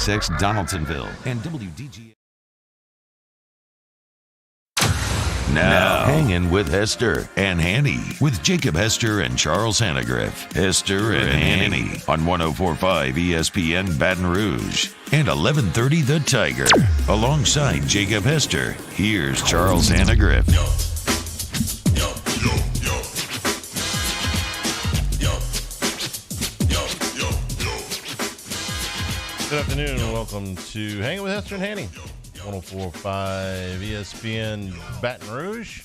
KXX Donaldsonville and WDG. Now, Hangin with Hester and Hanny with Jacob Hester and Charles Hannegriff. Hester and Hanny on 104.5 ESPN Baton Rouge and 1130 The Tiger. Alongside Jacob Hester, here's Charles Hannegriff. Good afternoon and welcome to Hangin with Hester and Hanny. 104.5 ESPN Baton Rouge,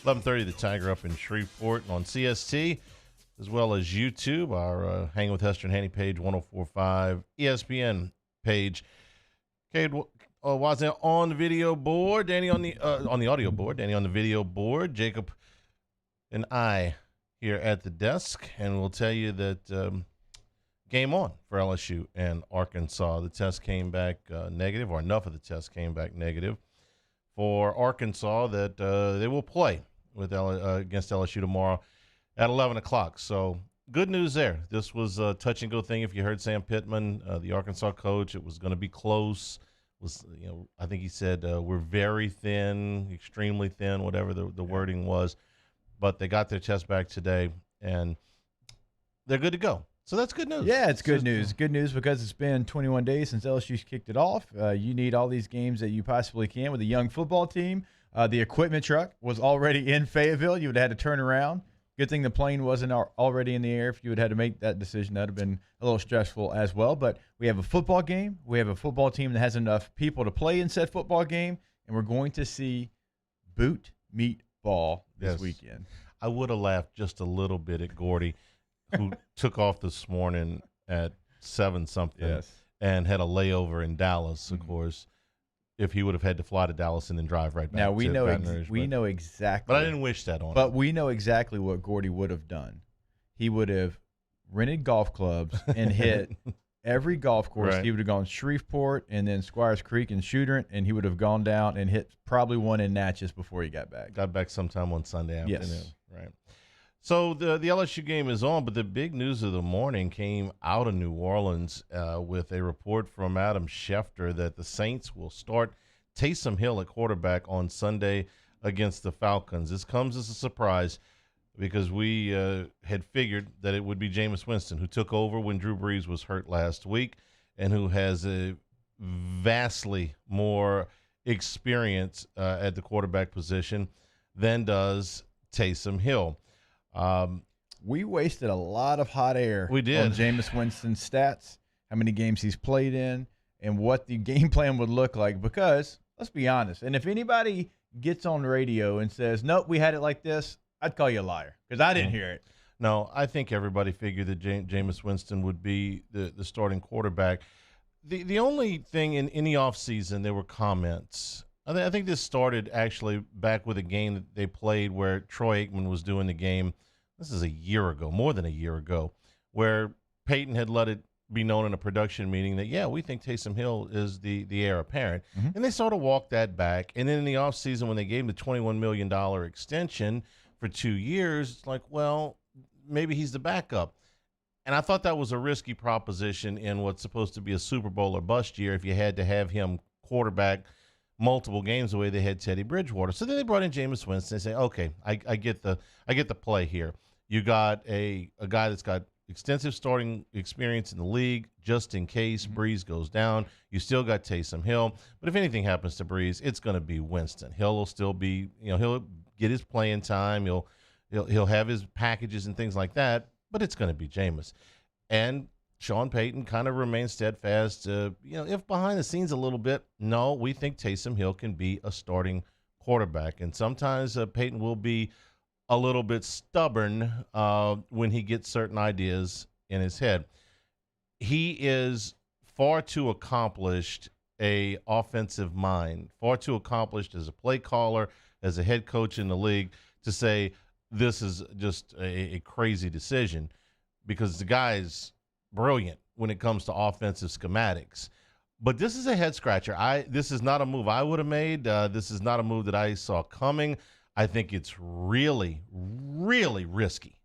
1130 The Tiger up in Shreveport and on CST, as well as YouTube, our Hangin with Hester and Hanny page, 104.5 ESPN page. Cade Wazan on the video board, Danny on the audio board, Danny on the video board, Jacob and I here at the desk, and we'll tell you that game on for LSU and Arkansas. The test came back negative, or enough of the test came back negative for Arkansas that they will play with against LSU tomorrow at 11 o'clock. So good news there. This was a touch-and-go thing. If you heard Sam Pittman, the Arkansas coach, it was going to be close. I think he said we're very thin, extremely thin, whatever the wording was. But they got their test back today, and they're good to go. So that's good news. Yeah, it's good news. Good news because it's been 21 days since LSU's kicked it off. You need all these games that you possibly can with a young football team. The equipment truck was already in Fayetteville. You would have had to turn around. Good thing the plane wasn't already in the air. If you would have had to make that decision, that would have been a little stressful as well. But we have a football game. We have a football team that has enough people to play in said football game, and we're going to see boot meet ball this weekend. I would have laughed just a little bit at Gordy, who took off this morning at 7-something and had a layover in Dallas, of course, if he would have had to fly to Dallas and then drive right back now, we to know Baton Rouge. we know exactly. But I didn't wish that on him. But we know exactly what Gordy would have done. He would have rented golf clubs and hit every golf course. Right. He would have gone Shreveport and then Squires Creek and Shooter, and he would have gone down and hit probably one in Natchez before he got back. Got back sometime on Sunday afternoon. Yes. Right. So the LSU game is on, but the big news of the morning came out of New Orleans with a report from Adam Schefter that the Saints will start Taysom Hill at quarterback on Sunday against the Falcons. This comes as a surprise because we had figured that it would be Jameis Winston, who took over when Drew Brees was hurt last week and who has a vastly more experience at the quarterback position than does Taysom Hill. We wasted a lot of hot air We did. on Jameis Winston's stats, how many games he's played in, and what the game plan would look like. Because, let's be honest, and if anybody gets on radio and says, nope, we had it like this, I'd call you a liar because I didn't hear it. No, I think everybody figured that Jameis Winston would be the starting quarterback. The only thing in the offseason, there were comments. I think this started actually back with a game that they played where Troy Aikman was doing the game. This is a year ago, more than a year ago, where Peyton had let it be known in a production meeting that, we think Taysom Hill is the heir apparent. Mm-hmm. And they sort of walked that back. And then in the offseason, when they gave him the $21 million extension for 2 years, it's like, well, maybe he's the backup. And I thought that was a risky proposition in what's supposed to be a Super Bowl or bust year if you had to have him quarterback multiple games the way they had Teddy Bridgewater. So then they brought in Jameis Winston. They say, okay, I get the play here. You got a guy that's got extensive starting experience in the league, just in case Brees goes down. You still got Taysom Hill. But if anything happens to Brees, it's going to be Winston. Hill will still be, he'll get his playing time. He'll have his packages and things like that, but it's going to be Jameis. And Sean Payton kind of remains steadfast, if behind the scenes a little bit, no, we think Taysom Hill can be a starting quarterback. And sometimes Payton will be a little bit stubborn when he gets certain ideas in his head. He is far too accomplished a offensive mind, far too accomplished as a play caller, as a head coach in the league to say this is just a crazy decision, because the guy's brilliant when it comes to offensive schematics. But this is a head scratcher. This is not a move I would have made. This is not a move that I saw coming. I think it's really, really risky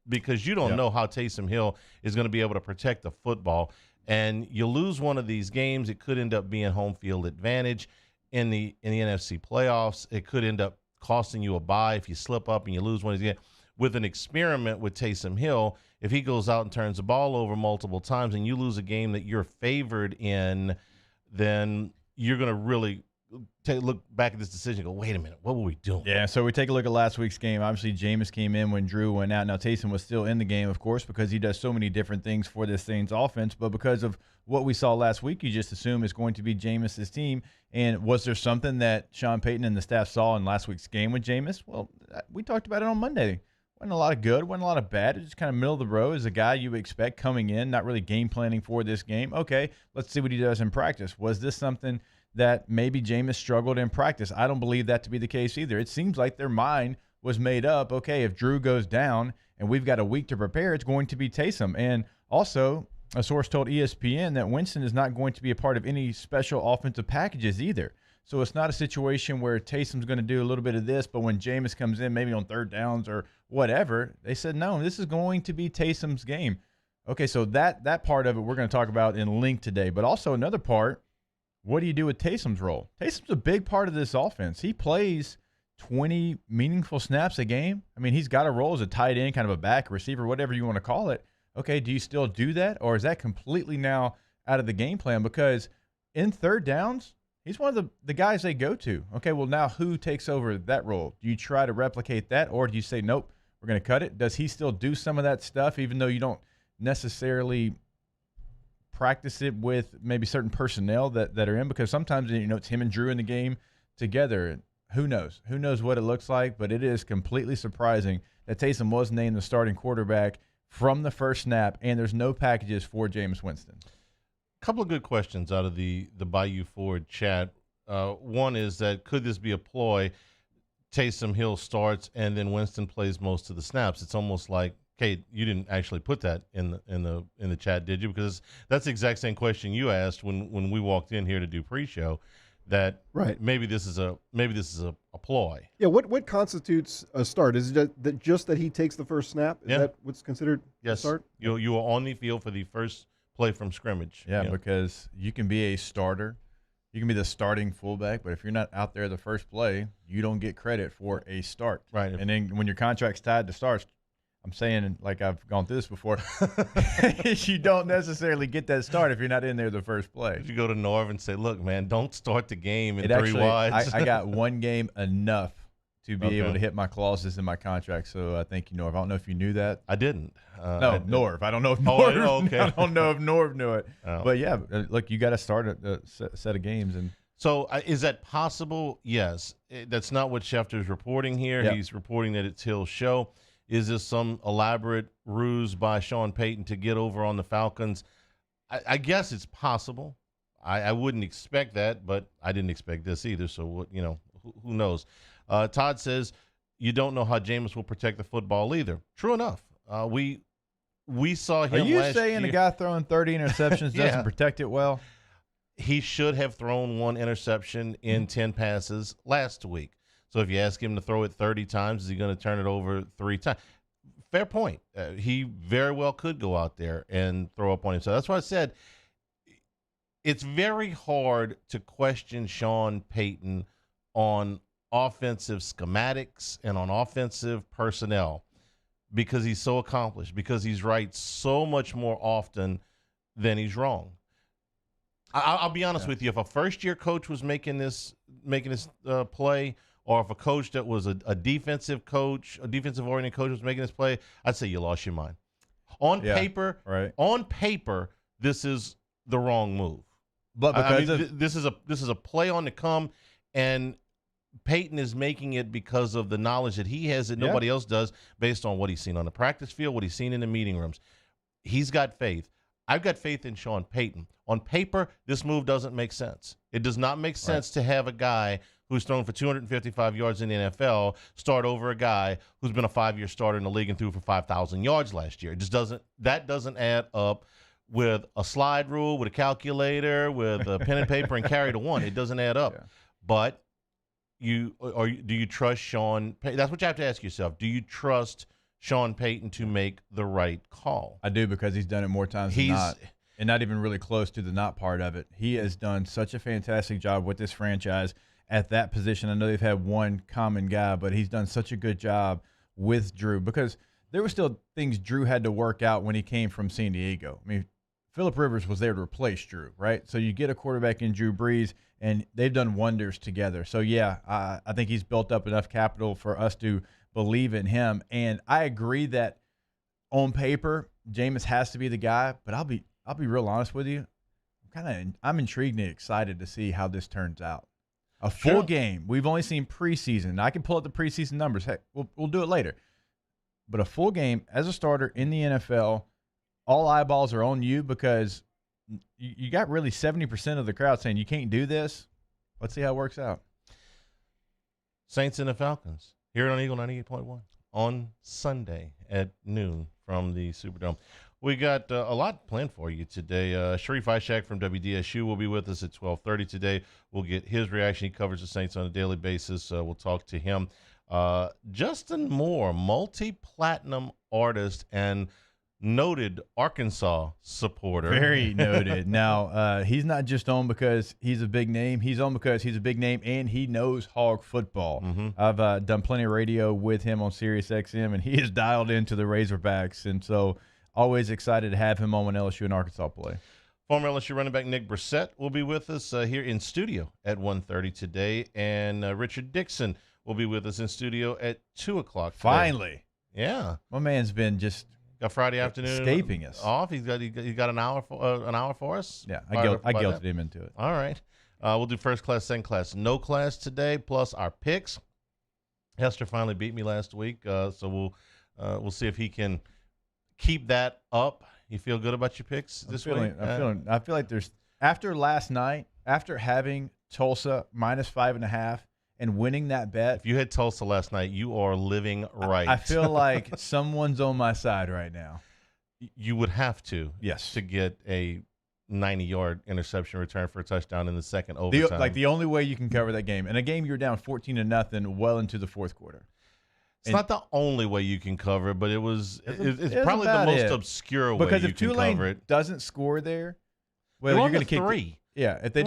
because you don't know how Taysom Hill is going to be able to protect the football. And you lose one of these games, it could end up being home field advantage in the NFC playoffs. It could end up costing you a bye if you slip up and you lose one of these games. With an experiment with Taysom Hill, if he goes out and turns the ball over multiple times and you lose a game that you're favored in, then you're going to really look back at this decision and go, wait a minute, what were we doing? Yeah, so we take a look at last week's game. Obviously, Jameis came in when Drew went out. Now, Taysom was still in the game, of course, because he does so many different things for this Saints offense. But because of what we saw last week, you just assume it's going to be Jameis's team. And was there something that Sean Payton and the staff saw in last week's game with Jameis? Well, we talked about it on Monday. Wasn't a lot of good, wasn't a lot of bad. It was just kind of middle of the road as a guy you would expect coming in, not really game planning for this game. Okay, let's see what he does in practice. Was this something that maybe Jameis struggled in practice? I don't believe that to be the case either. It seems like their mind was made up, okay, if Drew goes down and we've got a week to prepare, it's going to be Taysom. And also, a source told ESPN that Winston is not going to be a part of any special offensive packages either. So it's not a situation where Taysom's going to do a little bit of this, but when Jameis comes in, maybe on third downs or whatever, they said, no, this is going to be Taysom's game. Okay, so that part of it we're going to talk about in length today. But also another part, what do you do with Taysom's role? Taysom's a big part of this offense. He plays 20 meaningful snaps a game. I mean, he's got a role as a tight end, kind of a back, receiver, whatever you want to call it. Okay, do you still do that? Or is that completely now out of the game plan? Because in third downs, he's one of the guys they go to. Okay, well, now who takes over that role? Do you try to replicate that, or do you say, nope, we're going to cut it? Does he still do some of that stuff, even though you don't necessarily practice it with maybe certain personnel that are in? Because sometimes, it's him and Drew in the game together. Who knows? Who knows what it looks like? But it is completely surprising that Taysom was named the starting quarterback from the first snap, and there's no packages for Jameis Winston. Couple of good questions out of the Bayou Ford chat. One is that could this be a ploy? Taysom Hill starts and then Winston plays most of the snaps. It's almost like, Kate, you didn't actually put that in the chat, did you? Because that's the exact same question you asked when we walked in here to do pre-show. That right. Maybe this is a ploy. Yeah. What constitutes a start? Is it just that he takes the first snap? Is that what's considered a start? You are on the field for the first play from scrimmage. Yeah, because you can be a starter. You can be the starting fullback, but if you're not out there the first play, you don't get credit for a start. Right. And then when your contract's tied to starts, I'm saying, like I've gone through this before, you don't necessarily get that start if you're not in there the first play. You go to Norv and say, look, man, don't start the game in three wides. I got one game enough to be able to hit my clauses in my contract. So thank you, Norv. I don't know if you knew that. I didn't. Norv. I don't know if Norv. Okay. I don't know if Norv knew it. Oh. But yeah, look, you got to start a set of games. And so is that possible? Yes. That's not what Schefter's reporting here. Yep. He's reporting that it's Hill's show. Is this some elaborate ruse by Sean Payton to get over on the Falcons? I guess it's possible. I wouldn't expect that, but I didn't expect this either. So, who knows? Todd says, you don't know how Jameis will protect the football either. True enough. We saw him last year. Are you saying a guy throwing 30 interceptions doesn't protect it well? He should have thrown one interception in 10 passes last week. So if you ask him to throw it 30 times, is he going to turn it over 3 times? Fair point. He very well could go out there and throw up on himself. That's why I said it's very hard to question Sean Payton on offensive schematics and on offensive personnel because he's so accomplished, because he's right so much more often than he's wrong. I'll be honest with you. If a first-year coach was making this play, or if a coach that was a defensive coach, a defensive-oriented coach was making this play, I'd say you lost your mind. On paper, this is the wrong move. But because this is a play on the come, and Payton is making it because of the knowledge that he has that nobody else does, based on what he's seen on the practice field, what he's seen in the meeting rooms. He's got faith. I've got faith in Sean Payton. On paper, this move doesn't make sense. It does not make sense to have a guy who's thrown for 255 yards in the NFL start over a guy who's been a 5-year starter in the league and threw for 5,000 yards last year. It just doesn't. That doesn't add up with a slide rule, with a calculator, with a pen and paper, and carry to one. It doesn't add up. Yeah. But do you trust Sean? That's what you have to ask yourself. Do you trust Sean Payton to make the right call. I do, because he's done it more times than not. And not even really close to the not part of it. He has done such a fantastic job with this franchise at that position. I know they've had one common guy, but he's done such a good job with Drew, because there were still things Drew had to work out when he came from San Diego. I mean, Phillip Rivers was there to replace Drew, right? So you get a quarterback in Drew Brees, and they've done wonders together. So, yeah, I think he's built up enough capital for us to believe in him. And I agree that on paper, Jameis has to be the guy, but I'll be real honest with you. I'm intrigued and excited to see how this turns out. A full game. We've only seen preseason. I can pull up the preseason numbers. Heck, we'll do it later. But a full game as a starter in the NFL, all eyeballs are on you, because you got really 70% of the crowd saying you can't do this. Let's see how it works out. Saints and the Falcons here on Eagle 98.1 on Sunday at noon from the Superdome. We got a lot planned for you today. Sharif Ishak from WDSU will be with us at 12:30 today. We'll get his reaction. He covers the Saints on a daily basis. We'll talk to him. Justin Moore, multi-platinum artist and noted Arkansas supporter. Very noted. Now, he's not just on because he's a big name. He's on because he's a big name and he knows hog football. I've done plenty of radio with him on Sirius XM, and he is dialed into the Razorbacks. And so always excited to have him on when LSU and Arkansas play. Former LSU running back Nick Brissett will be with us here in studio at 1:30 today. And Richard Dixon will be with us in studio at 2 o'clock today. Finally. Yeah. My man's been just got Friday afternoon escaping us off. He's got an hour for us. Yeah, I guilted him into it. All right. We'll do first class, second class, no class today, plus our picks. Hester finally beat me last week, so we'll see if he can keep that up. You feel good about your picks this week? I feel like there's, after last night, after having Tulsa -5.5 and winning that bet. If you had Tulsa last night, you are living right. I feel like someone's on my side right now. You would have to. Yes. To get a 90-yard interception return for a touchdown in the second overtime. The only way you can cover that game. And a game you're down 14-0 well into the fourth quarter. It's not the only way you can cover it, but it's probably the most obscure way you can cover it. Because if Tulane doesn't score there, well, you're going to kick 3. Yeah, if they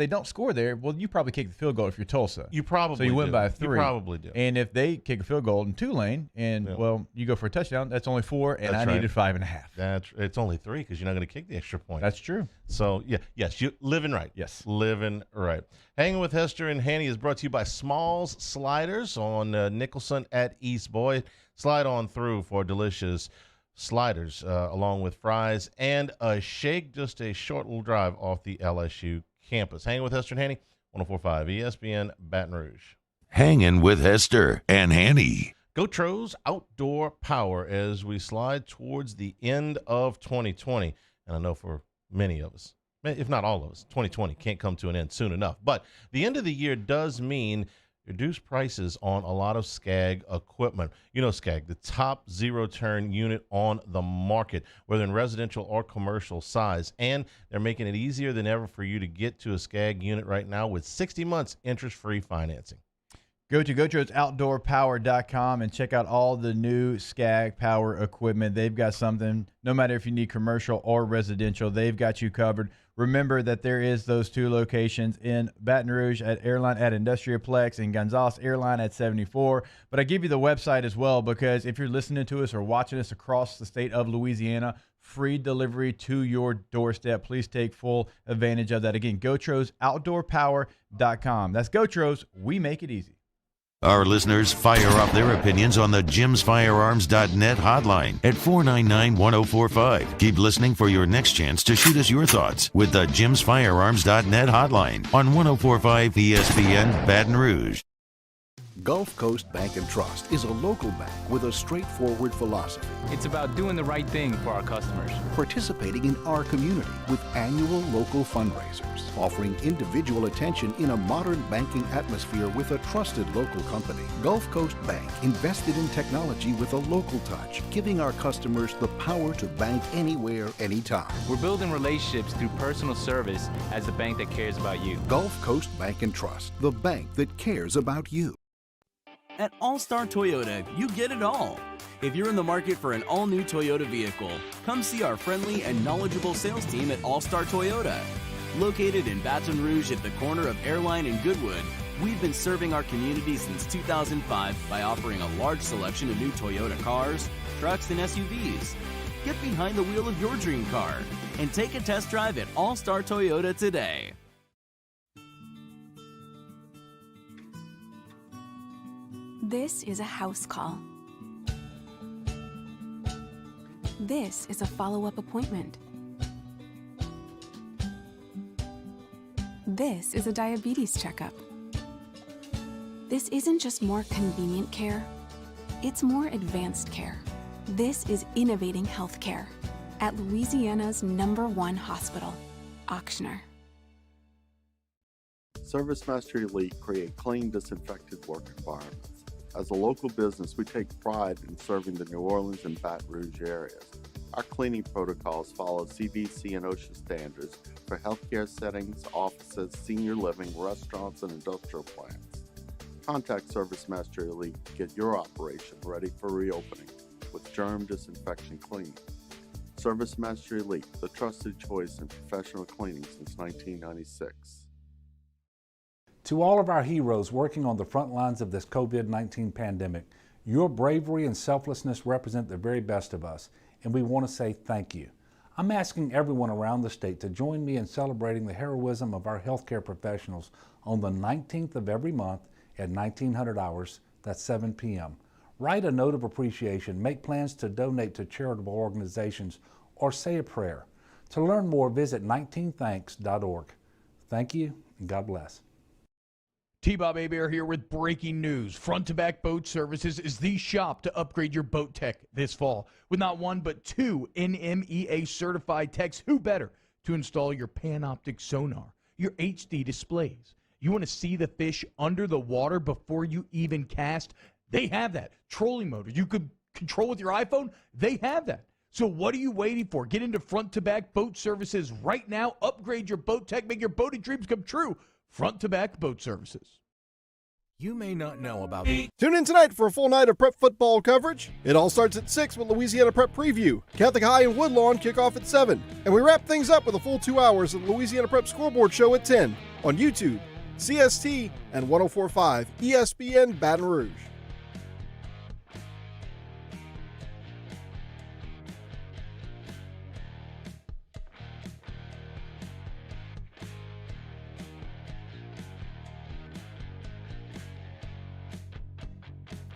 don't score there, well, you probably kick the field goal if you're Tulsa. You probably so you win by 3. You probably do. And if they kick a field goal in Tulane, well, you go for a touchdown, that's only 4, and I needed 5.5. It's only 3 because you're not going to kick the extra point. That's true. So yes, you living right. Yes, living right. Hanging with Hester and Hanny is brought to you by Smalls Sliders on Nicholson at East Boyd. Slide on through for delicious sliders along with fries and a shake, just a short little drive off the LSU campus. Hanging with Hester and Hanny, 104.5 ESPN Baton Rouge. Hanging with Hester and Hanny. GoTro's outdoor power as we slide towards the end of 2020. And I know for many of us, if not all of us, 2020 can't come to an end soon enough. But the end of the year does mean reduced prices on a lot of SCAG equipment. You know SCAG, the top zero-turn unit on the market, whether in residential or commercial size. And they're making it easier than ever for you to get to a SCAG unit right now with 60 months interest-free financing. Go to GoTro'sOutdoorPower.com and check out all the new SCAG power equipment. They've got something, no matter if you need commercial or residential, they've got you covered. Remember that there is those 2 locations in Baton Rouge at Airline at Industriaplex and Gonzales Airline at 74. But I give you the website as well, because if you're listening to us or watching us across the state of Louisiana, free delivery to your doorstep. Please take full advantage of that. Again, GoTro'sOutdoorPower.com. That's GoTro's. We make it easy. Our listeners fire off their opinions on the JimsFirearms.net hotline at 499-1045. Keep listening for your next chance to shoot us your thoughts with the JimsFirearms.net hotline on 104.5 ESPN Baton Rouge. Gulf Coast Bank and Trust is a local bank with a straightforward philosophy. It's about doing the right thing for our customers. Participating in our community with annual local fundraisers. Offering individual attention in a modern banking atmosphere with a trusted local company. Gulf Coast Bank invested in technology with a local touch, giving our customers the power to bank anywhere, anytime. We're building relationships through personal service as the bank that cares about you. Gulf Coast Bank and Trust, the bank that cares about you. At All Star Toyota, you get it all. If you're in the market for an all-new Toyota vehicle, come see our friendly and knowledgeable sales team at All-Star Toyota. Located in Baton Rouge at the corner of Airline and Goodwood, we've been serving our community since 2005 by offering a large selection of new Toyota cars, trucks, and SUVs. Get behind the wheel of your dream car and take a test drive at All-Star Toyota today. This is a house call. This is a follow-up appointment. This is a diabetes checkup. This isn't just more convenient care, it's more advanced care. This is innovating healthcare at Louisiana's #1 hospital, Ochsner. ServiceMaster Elite create clean, disinfected work environments. As a local business, we take pride in serving the New Orleans and Baton Rouge areas. Our cleaning protocols follow CDC and OSHA standards for healthcare settings, offices, senior living, restaurants, and industrial plants. Contact ServiceMaster Elite to get your operation ready for reopening with germ disinfection cleaning. ServiceMaster Elite, the trusted choice in professional cleaning since 1996. To all of our heroes working on the front lines of this COVID-19 pandemic, your bravery and selflessness represent the very best of us, and we want to say thank you. I'm asking everyone around the state to join me in celebrating the heroism of our healthcare professionals on the 19th of every month at 1900 hours, that's 7 p.m. Write a note of appreciation, make plans to donate to charitable organizations, or say a prayer. To learn more, visit 19thanks.org. Thank you, and God bless. T-Bob Hebert here with breaking news. Front to Back Boat Services is the shop to upgrade your boat tech this fall. With not one but 2 NMEA certified techs, who better to install your Panoptic sonar, your HD displays. You want to see the fish under the water before you even cast? They have that. Trolling motor you could control with your iPhone? They have that. So what are you waiting for? Get into Front to Back Boat Services right now. Upgrade your boat tech. Make your boating dreams come true. Front to Back Boat Services. You may not know about Tune in tonight for a full night of prep football coverage. It all starts at 6 with Louisiana Prep Preview. Catholic High and Woodlawn kick off at 7. And we wrap things up with a full 2 hours of the Louisiana Prep Scoreboard Show at 10 on YouTube, CST, and 104.5 ESPN Baton Rouge.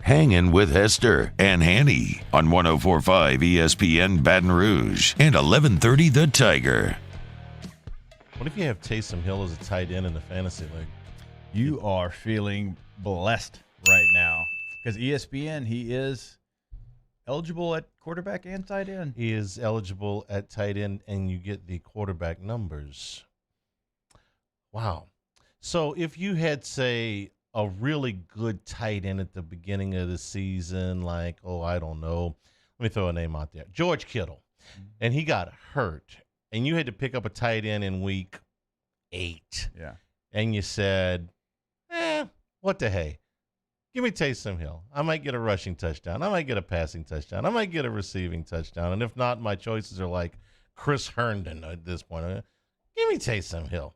Hangin with Hester and Hanny on 104.5 ESPN Baton Rouge and 1130 The Tiger. What if you have Taysom Hill as a tight end in the fantasy league? You are feeling blessed right now because ESPN, he is eligible at quarterback and tight end. He is eligible at tight end, and you get the quarterback numbers. Wow. So if you had, say, a really good tight end at the beginning of the season, like, I don't know. Let me throw a name out there. George Kittle. And he got hurt. And you had to pick up a tight end in week 8. Yeah. And you said, what the hey? Give me Taysom Hill. I might get a rushing touchdown. I might get a passing touchdown. I might get a receiving touchdown. And if not, my choices are like Chris Herndon at this point. Give me Taysom Hill.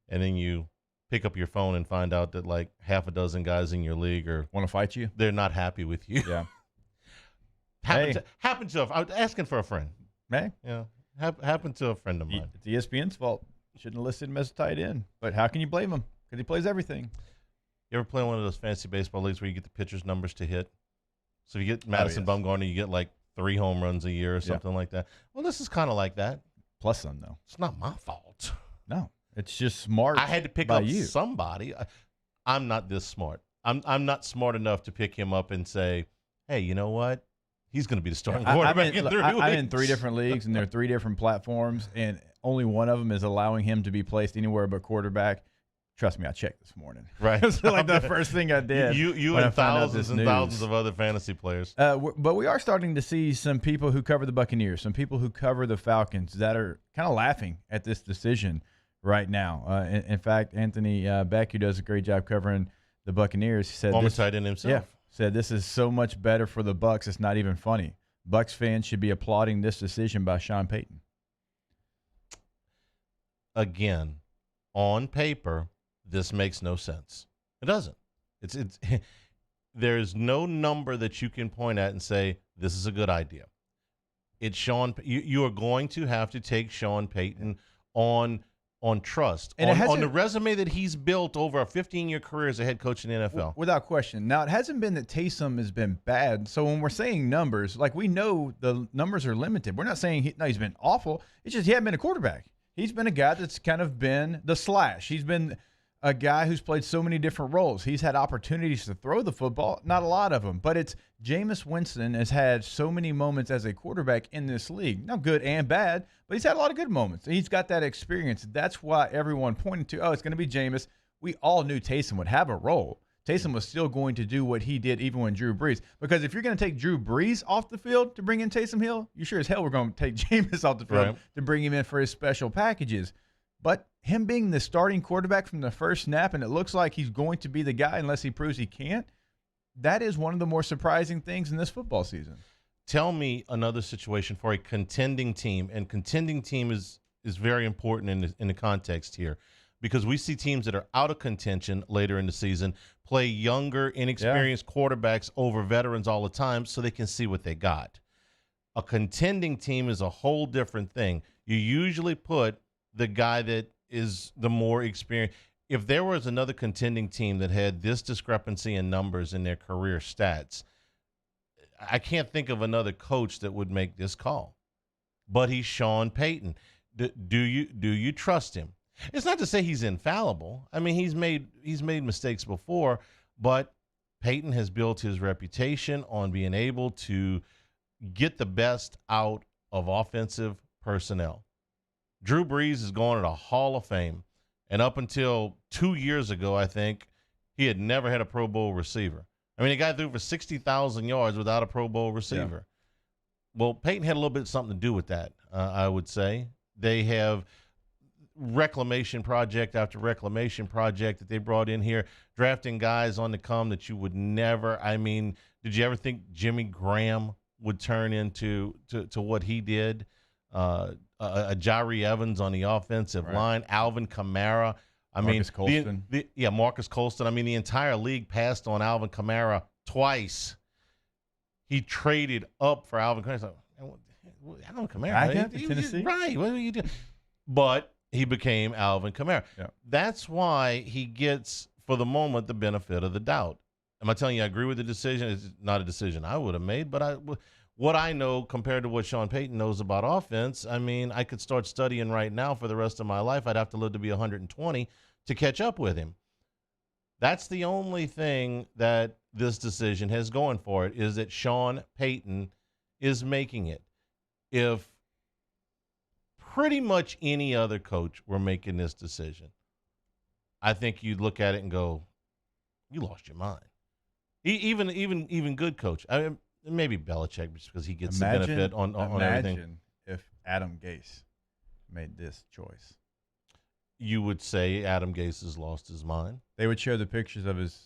And then you pick up your phone and find out that like half a dozen guys in your league want to fight you. They're not happy with you. Yeah. Happened to I was asking for a friend. Hey. Yeah. Happened to a friend of mine. It's ESPN's fault. Shouldn't have listed him as a tight end. But how can you blame him? Because he plays everything. You ever play one of those fantasy baseball leagues where you get the pitcher's numbers to hit? So if you get Madison Bumgarner, you get like 3 home runs a year or something like that. Well, this is kind of like that. Plus some, though. It's not my fault. No. It's just smart. I had to pick up somebody. I'm not this smart. I'm not smart enough to pick him up and say, hey, you know what? He's going to be the starting quarterback in 3 leagues. I'm in 3 different leagues, and there are 3 different platforms, and only one of them is allowing him to be placed anywhere but quarterback. Trust me, I checked this morning. Right. It's like the first thing I did. You and thousands and thousands of other fantasy players. But we are starting to see some people who cover the Buccaneers, some people who cover the Falcons that are kind of laughing at this decision right now. In fact, Anthony Beck, who does a great job covering the Buccaneers, said former tight end himself. Yeah, said this is so much better for the Bucs. It's not even funny. Bucs fans should be applauding this decision by Sean Payton. Again, on paper, this makes no sense. It doesn't. It's there's no number that you can point at and say this is a good idea. It's Sean. You are going to have to take Sean Payton on trust, and on the resume that he's built over a 15-year career as a head coach in the NFL. Without question. Now, it hasn't been that Taysom has been bad. So when we're saying numbers, like we know the numbers are limited. We're not saying he's been awful. It's just he hasn't been a quarterback. He's been a guy that's kind of been the slash. He's been a guy who's played so many different roles. He's had opportunities to throw the football, not a lot of them, but it's Jameis Winston has had so many moments as a quarterback in this league. Now, good and bad, but he's had a lot of good moments. He's got that experience. That's why everyone pointed to, it's going to be Jameis. We all knew Taysom would have a role. Taysom was still going to do what he did even when Drew Brees. Because if you're going to take Drew Brees off the field to bring in Taysom Hill, you sure as hell we're going to take Jameis off the field to bring him in for his special packages. But him being the starting quarterback from the first snap, and it looks like he's going to be the guy unless he proves he can't, that is one of the more surprising things in this football season. Tell me another situation for a contending team, and contending team is very important in the context here, because we see teams that are out of contention later in the season play younger, inexperienced quarterbacks over veterans all the time so they can see what they got. A contending team is a whole different thing. You usually put the guy that is the more experienced. If there was another contending team that had this discrepancy in numbers in their career stats, I can't think of another coach that would make this call. But he's Sean Payton. Do you trust him? It's not to say he's infallible. I mean, he's made mistakes before, but Payton has built his reputation on being able to get the best out of offensive personnel. Drew Brees is going to the Hall of Fame, and up until 2 years ago, I think, he had never had a Pro Bowl receiver. I mean, the guy threw for 60,000 yards without a Pro Bowl receiver. Yeah. Well, Payton had a little bit something to do with that, I would say. They have reclamation project after reclamation project that they brought in here, drafting guys on the come that you would never. I mean, did you ever think Jimmy Graham would turn into to what he did? A Jari Evans on the offensive line, Alvin Kamara. Marcus Colston. Marcus Colston. I mean, the entire league passed on Alvin Kamara twice. He traded up for Alvin Kamara. Alvin Kamara, Tennessee, right? What are you doing? But he became Alvin Kamara. Yeah. That's why he gets, for the moment, the benefit of the doubt. Am I telling you I agree with the decision? It's not a decision I would have made, but what I know compared to what Sean Payton knows about offense, I mean, I could start studying right now for the rest of my life. I'd have to live to be 120 to catch up with him. That's the only thing that this decision has going for it, is that Sean Payton is making it. If pretty much any other coach were making this decision, I think you'd look at it and go, you lost your mind. Even good coach. I mean, maybe Belichick, just because he gets the benefit on everything. Imagine if Adam Gase made this choice. You would say Adam Gase has lost his mind. They would show the pictures of his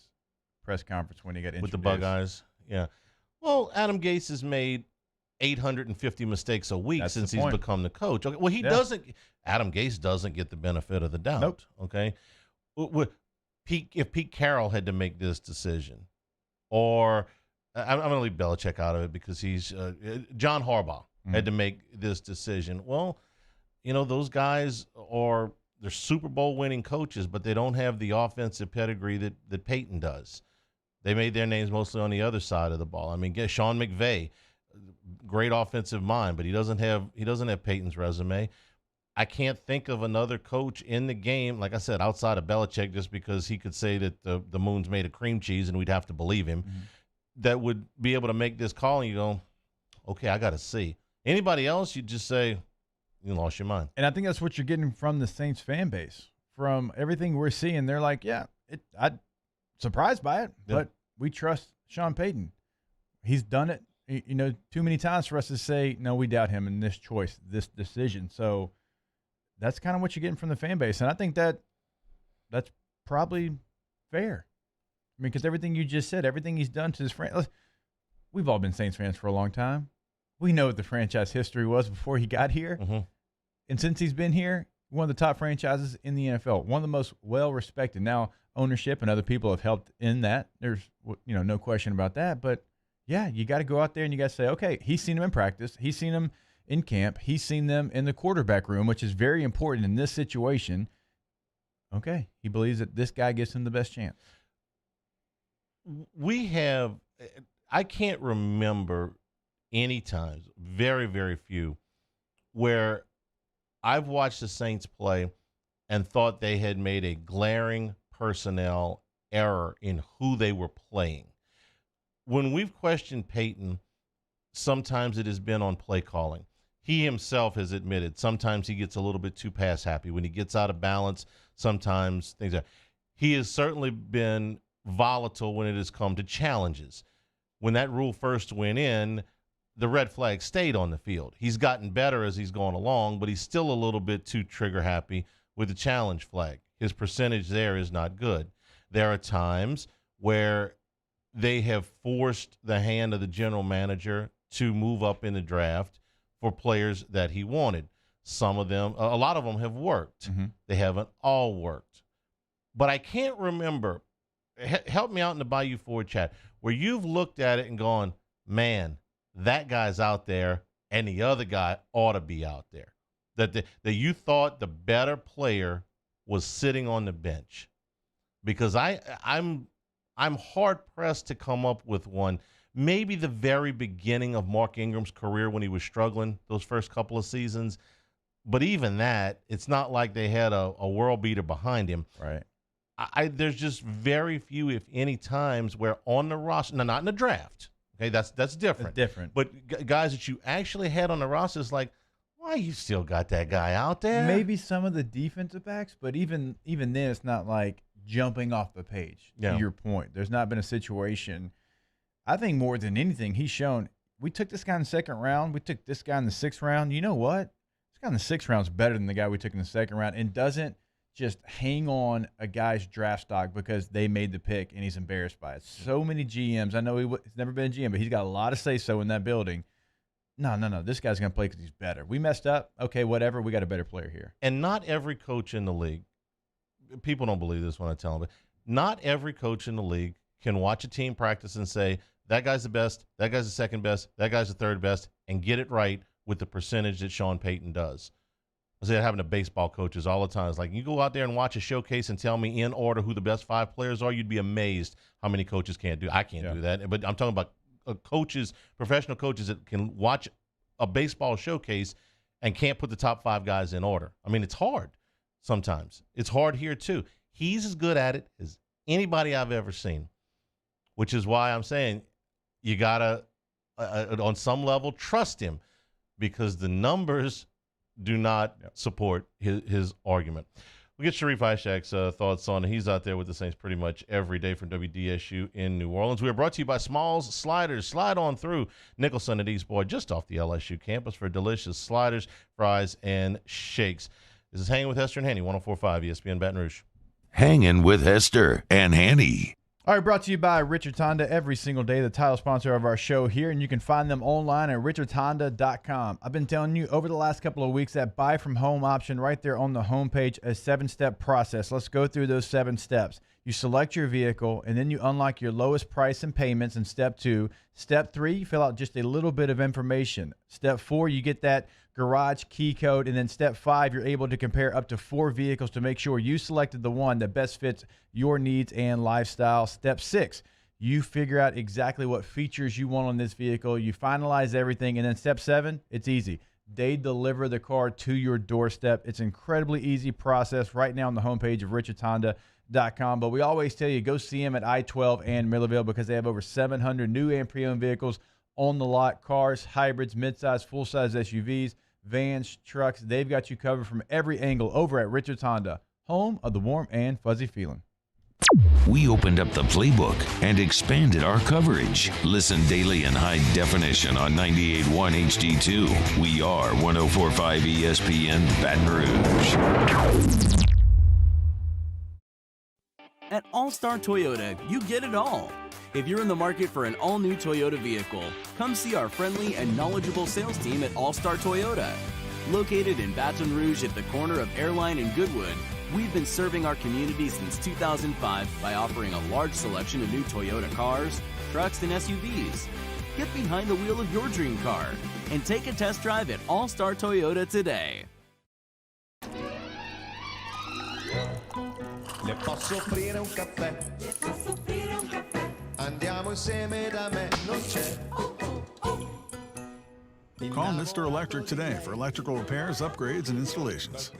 press conference when he got introduced. With the bug eyes. Yeah. Well, Adam Gase has made 850 mistakes a week since he's become the coach. Okay. Well, Adam Gase doesn't get the benefit of the doubt. Nope. Okay. If Pete Carroll had to make this decision, or I'm going to leave Belichick out of it because he's John Harbaugh had to make this decision. Well, those guys they're Super Bowl winning coaches, but they don't have the offensive pedigree that Peyton does. They made their names mostly on the other side of the ball. I mean, Sean McVay, great offensive mind, but he doesn't have Peyton's resume. I can't think of another coach in the game, like I said, outside of Belichick, just because he could say that the moon's made of cream cheese and we'd have to believe him, that would be able to make this call and you go, okay, I got to see. Anybody else, you just say, you lost your mind. And I think that's what you're getting from the Saints fan base. From everything we're seeing, they're like, I'm surprised by it, but we trust Sean Payton. He's done it, too many times for us to say, no, we doubt him in this choice, this decision. So that's kind of what you're getting from the fan base. And I think that's probably fair. I I mean, because everything you just said, everything he's done to his franchise, we've all been Saints fans for a long time. We know what the franchise history was before he got here. Mm-hmm. And since he's been here, one of the top franchises in the NFL, one of the most well-respected. Now, ownership and other people have helped in that. There's, no question about that. But, yeah, you got to go out there and you got to say, okay, he's seen them in practice. He's seen them in camp. He's seen them in the quarterback room, which is very important in this situation. Okay, he believes that this guy gives him the best chance. I can't remember any times, very, very few, where I've watched the Saints play and thought they had made a glaring personnel error in who they were playing. When we've questioned Peyton, sometimes it has been on play calling. He himself has admitted sometimes he gets a little bit too pass happy. When he gets out of balance, sometimes things are. He has certainly been volatile when it has come to challenges. When that rule first went in, the red flag stayed on the field. He's gotten better as he's gone along, but he's still a little bit too trigger happy with the challenge flag. His percentage there is not good. There are times where they have forced the hand of the general manager to move up in the draft for players that he wanted. Some of them, a lot of them have worked. Mm-hmm. They haven't all worked. But I can't remember, help me out in the Bayou Ford chat, where you've looked at it and gone, man, that guy's out there and the other guy ought to be out there. That you thought the better player was sitting on the bench. Because I'm hard-pressed to come up with one. Maybe the very beginning of Mark Ingram's career when he was struggling those first couple of seasons. But even that, it's not like they had a world beater behind him. Right. There's just very few, if any, times where on the roster, no, not in the draft. Okay, that's different. It's different. But guys that you actually had on the roster is like, why you still got that guy out there? Maybe some of the defensive backs, but even then, it's not like jumping off the page. Yeah. To your point, there's not been a situation. I think more than anything, he's shown. We took this guy in the second round. We took this guy in the sixth round. You know what? This guy in the sixth round is better than the guy we took in the second round, and doesn't just hang on a guy's draft stock because they made the pick and he's embarrassed by it. So many GMs. I know he's never been a GM, but he's got a lot of say-so in that building. No. This guy's going to play because he's better. We messed up. Okay, whatever. We got a better player here. And not every coach in the league, people don't believe this when I tell them, but not every coach in the league can watch a team practice and say, that guy's the best, that guy's the second best, that guy's the third best, and get it right with the percentage that Sean Payton does. I say that happened to baseball coaches all the time. It's like, you go out there and watch a showcase and tell me in order who the best 5 players are, you'd be amazed how many coaches can't do. I can't do that. But I'm talking about coaches, professional coaches that can watch a baseball showcase and can't put the top 5 guys in order. I mean, it's hard sometimes. It's hard here too. He's as good at it as anybody I've ever seen, which is why I'm saying you got to, on some level, trust him, because the numbers do not support his argument. We'll get Sharif Ishak's thoughts on it. He's out there with the Saints pretty much every day from WDSU in New Orleans. We are brought to you by Smalls Sliders. Slide on through Nicholson and East Boyd, just off the LSU campus, for delicious sliders, fries, and shakes. This is Hangin with Hester and Hanny, 104.5 ESPN Baton Rouge. Hangin with Hester and Hanny. All right, brought to you by Richard Honda every single day, the title sponsor of our show here, and you can find them online at richardhonda.com. I've been telling you over the last couple of weeks that buy from home option right there on the homepage, a 7-step process. Let's go through those 7 steps. You select your vehicle, and then you unlock your lowest price and payments in step 2. Step 3, you fill out just a little bit of information. Step 4, you get that garage key code. And then step 5, you're able to compare up to 4 vehicles to make sure you selected the one that best fits your needs and lifestyle. Step 6, you figure out exactly what features you want on this vehicle. You finalize everything. And then step 7, it's easy. They deliver the car to your doorstep. It's an incredibly easy process right now on the homepage of richardhonda.com. But we always tell you, go see them at I-12 and Millerville, because they have over 700 new and pre-owned vehicles on the lot. Cars, hybrids, midsize, full-size SUVs, vans, trucks. They've got you covered from every angle over at Richard's Honda, home of the warm and fuzzy feeling. We opened up the playbook and expanded our coverage. Listen daily in high definition on 98.1 HD2. We are 104.5 ESPN Baton Rouge. At All-Star Toyota, you get it all. If you're in the market for an all-new Toyota vehicle, come see our friendly and knowledgeable sales team at All-Star Toyota. Located in Baton Rouge at the corner of Airline and Goodwood, we've been serving our community since 2005 by offering a large selection of new Toyota cars, trucks, and SUVs. Get behind the wheel of your dream car and take a test drive at All-Star Toyota today. Le posso offrire un caffè? Andiamo insieme da me, non c'è. Call Mr. Electric today for electrical repairs, upgrades, and installations.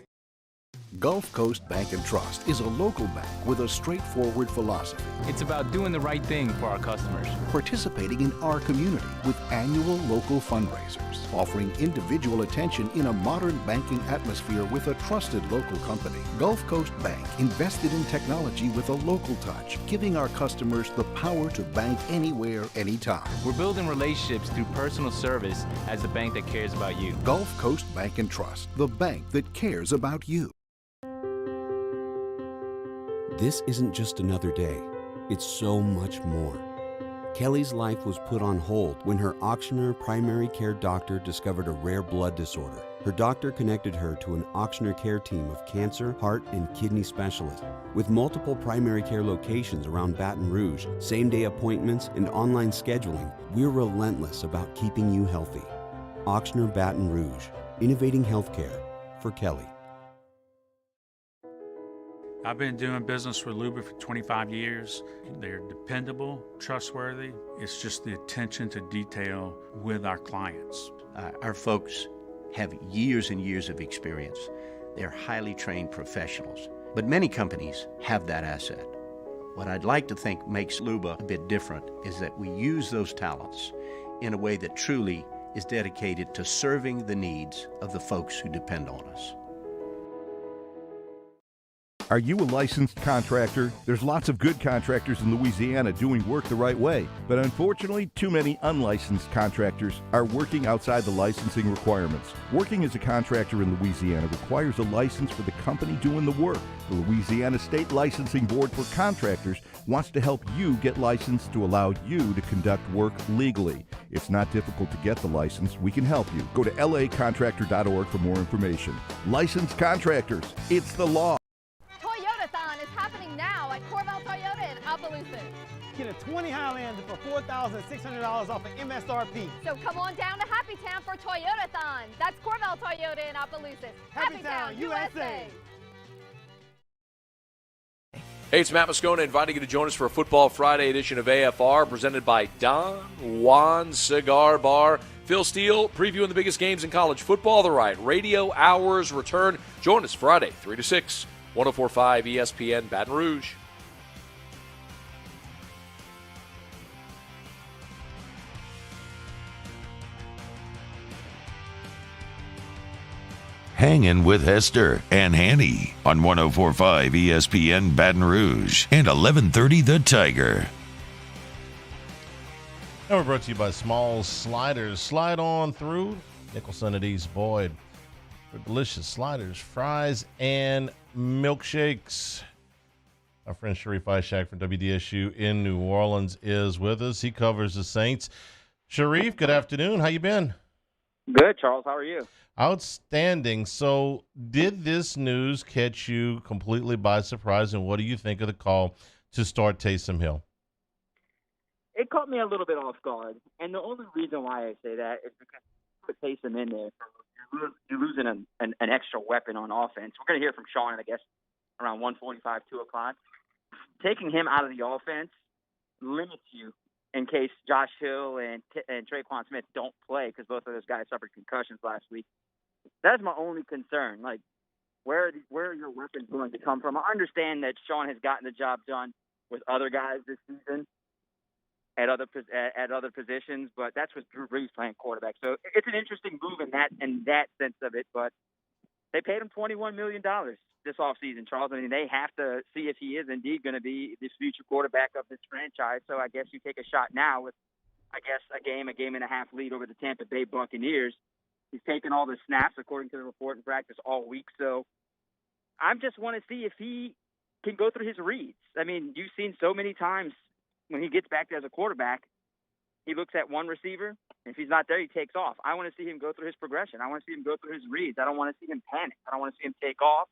Gulf Coast Bank and Trust is a local bank with a straightforward philosophy. It's about doing the right thing for our customers. Participating in our community with annual local fundraisers, offering individual attention in a modern banking atmosphere with a trusted local company. Gulf Coast Bank invested in technology with a local touch, giving our customers the power to bank anywhere, anytime. We're building relationships through personal service as the bank that cares about you. Gulf Coast Bank and Trust, the bank that cares about you. This isn't just another day. It's so much more. Kelly's life was put on hold when her auctioneer primary care doctor discovered a rare blood disorder. Her doctor connected her to an auctioneer care team of cancer, heart, and kidney specialists. With multiple primary care locations around Baton Rouge, same-day appointments, and online scheduling, we're relentless about keeping you healthy. Auctioneer Baton Rouge, innovating healthcare for Kelly. I've been doing business with Luba for 25 years. They're dependable, trustworthy. It's just the attention to detail with our clients. Our folks have years and years of experience. They're highly trained professionals, but many companies have that asset. What I'd like to think makes Luba a bit different is that we use those talents in a way that truly is dedicated to serving the needs of the folks who depend on us. Are you a licensed contractor? There's lots of good contractors in Louisiana doing work the right way, but unfortunately, too many unlicensed contractors are working outside the licensing requirements. Working as a contractor in Louisiana requires a license for the company doing the work. The Louisiana State Licensing Board for Contractors wants to help you get licensed to allow you to conduct work legally. It's not difficult to get the license. We can help you. Go to lacontractor.org for more information. Licensed contractors, it's the law. Get a 20 Highlander for $4,600 off of MSRP. So come on down to Happy Town for Toyota-thon. That's Corval Toyota in Opelousas. Happy Town, USA. Hey, it's Matt Moscona inviting you to join us for a Football Friday edition of AFR presented by Don Juan Cigar Bar. Phil Steele previewing the biggest games in college football. The Right Radio Hours return. Join us Friday, 3 to 6, 104.5 ESPN Baton Rouge. Hangin with Hester and Hanny on 104.5 ESPN Baton Rouge and 1130 The Tiger. And we're brought to you by Small Sliders. Slide on through Nicholson at East Boyd for delicious sliders, fries, and milkshakes. Our friend Sharif Ishak from WDSU in New Orleans is with us. He covers the Saints. Sharif, good afternoon. How you been? Good, Charles. How are you? Outstanding. So did this news catch you completely by surprise, and what do you think of the call to start Taysom Hill? It caught me a little bit off guard, and the only reason why I say that is because you put Taysom in there, you're losing an extra weapon on offense. We're going to hear from Sean, I guess, around 1:45, 2 o'clock. Taking him out of the offense limits you in case Josh Hill and Traquan Smith don't play, because both of those guys suffered concussions last week. That's my only concern. Like, where are your weapons going to come from? I understand that Sean has gotten the job done with other guys this season at other positions, but that's with Drew Brees playing quarterback. So it's an interesting move in that sense of it. But they paid him $21 million this offseason, Charles. I mean, they have to see if he is indeed going to be this future quarterback of this franchise. So I guess you take a shot now with, I guess, a game and a half lead over the Tampa Bay Buccaneers. He's taken all the snaps, according to the report in practice, all week. So I just want to see if he can go through his reads. I mean, you've seen so many times when he gets back there as a quarterback, he looks at one receiver, and if he's not there, he takes off. I want to see him go through his progression. I want to see him go through his reads. I don't want to see him panic. I don't want to see him take off.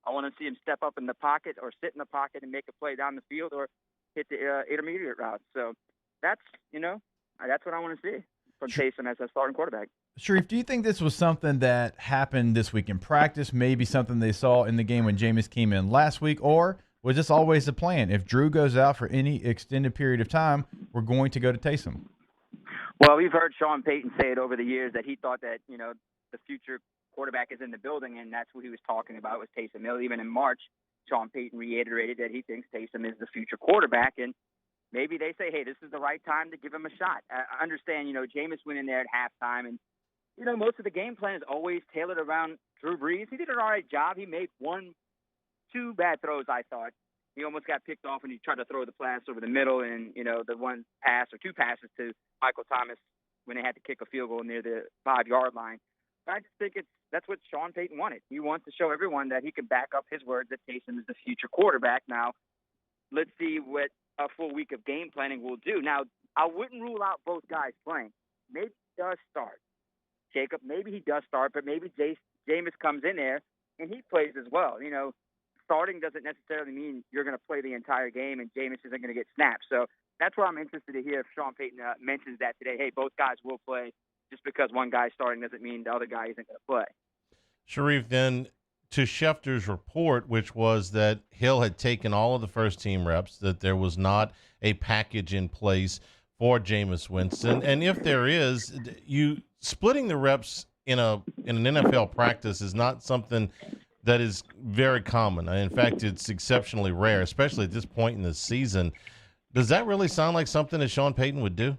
I want to see him step up in the pocket or sit in the pocket and make a play down the field or hit the intermediate route. So that's what I want to see from Taysom as a starting quarterback. Sharif, do you think this was something that happened this week in practice, maybe something they saw in the game when Jameis came in last week, or was this always the plan? If Drew goes out for any extended period of time, we're going to go to Taysom. Well, we've heard Sean Payton say it over the years that he thought that, the future quarterback is in the building, and that's what he was talking about was Taysom Hill. Even in March, Sean Payton reiterated that he thinks Taysom is the future quarterback, and maybe they say, hey, this is the right time to give him a shot. I understand, Jameis went in there at halftime, and, most of the game plan is always tailored around Drew Brees. He did an all right job. He made two bad throws, I thought. He almost got picked off when he tried to throw the pass over the middle, and, the one pass or two passes to Michael Thomas when they had to kick a field goal near the 5-yard line. But I just think that's what Sean Payton wanted. He wants to show everyone that he can back up his word that Taysom is the future quarterback. Now, let's see what a full week of game planning will do. Now, I wouldn't rule out both guys playing. Maybe he does start. Jacob, maybe he does start, but maybe Jameis comes in there and he plays as well. Starting doesn't necessarily mean you're going to play the entire game and Jameis isn't going to get snaps. So that's where I'm interested to hear if Sean Payton mentions that today. Hey, both guys will play. Just because one guy's starting doesn't mean the other guy isn't going to play. Sharif, then to Schefter's report, which was that Hill had taken all of the first-team reps, that there was not a package in place for Jameis Winston. And if there is, you splitting the reps in an NFL practice is not something that is very common. In fact, it's exceptionally rare, especially at this point in the season. Does that really sound like something that Sean Payton would do?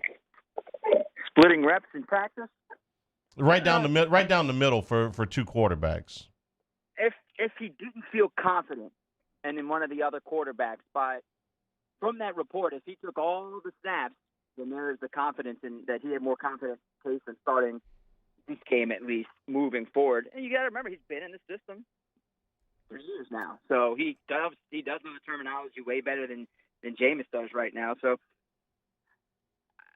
Splitting reps in practice? Right down the middle for two quarterbacks. If he didn't feel confident and in one of the other quarterbacks, but from that report, if he took all the snaps, then there is the confidence in that he had more confidence case in starting this game at least moving forward. And you got to remember, he's been in the system for years now, so he does know the terminology way better than Jameis does right now. So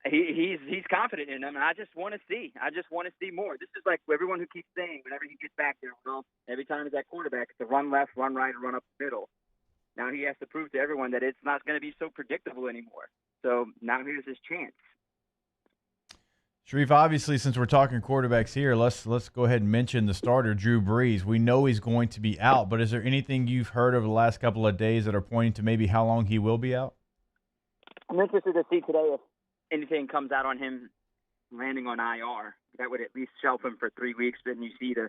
he's confident in him, and I just want to see more. This is like everyone who keeps saying whenever he gets back there, well, every time he's at quarterback, it's a run left, run right, and run up the middle. Now he has to prove to everyone that it's not going to be so predictable anymore. So now here's his chance. Sharif, obviously, since we're talking quarterbacks here, let's go ahead and mention the starter, Drew Brees. We know he's going to be out, but is there anything you've heard over the last couple of days that are pointing to maybe how long he will be out? I'm interested to see today if anything comes out on him landing on IR. That would at least shelf him for 3 weeks. Then you see the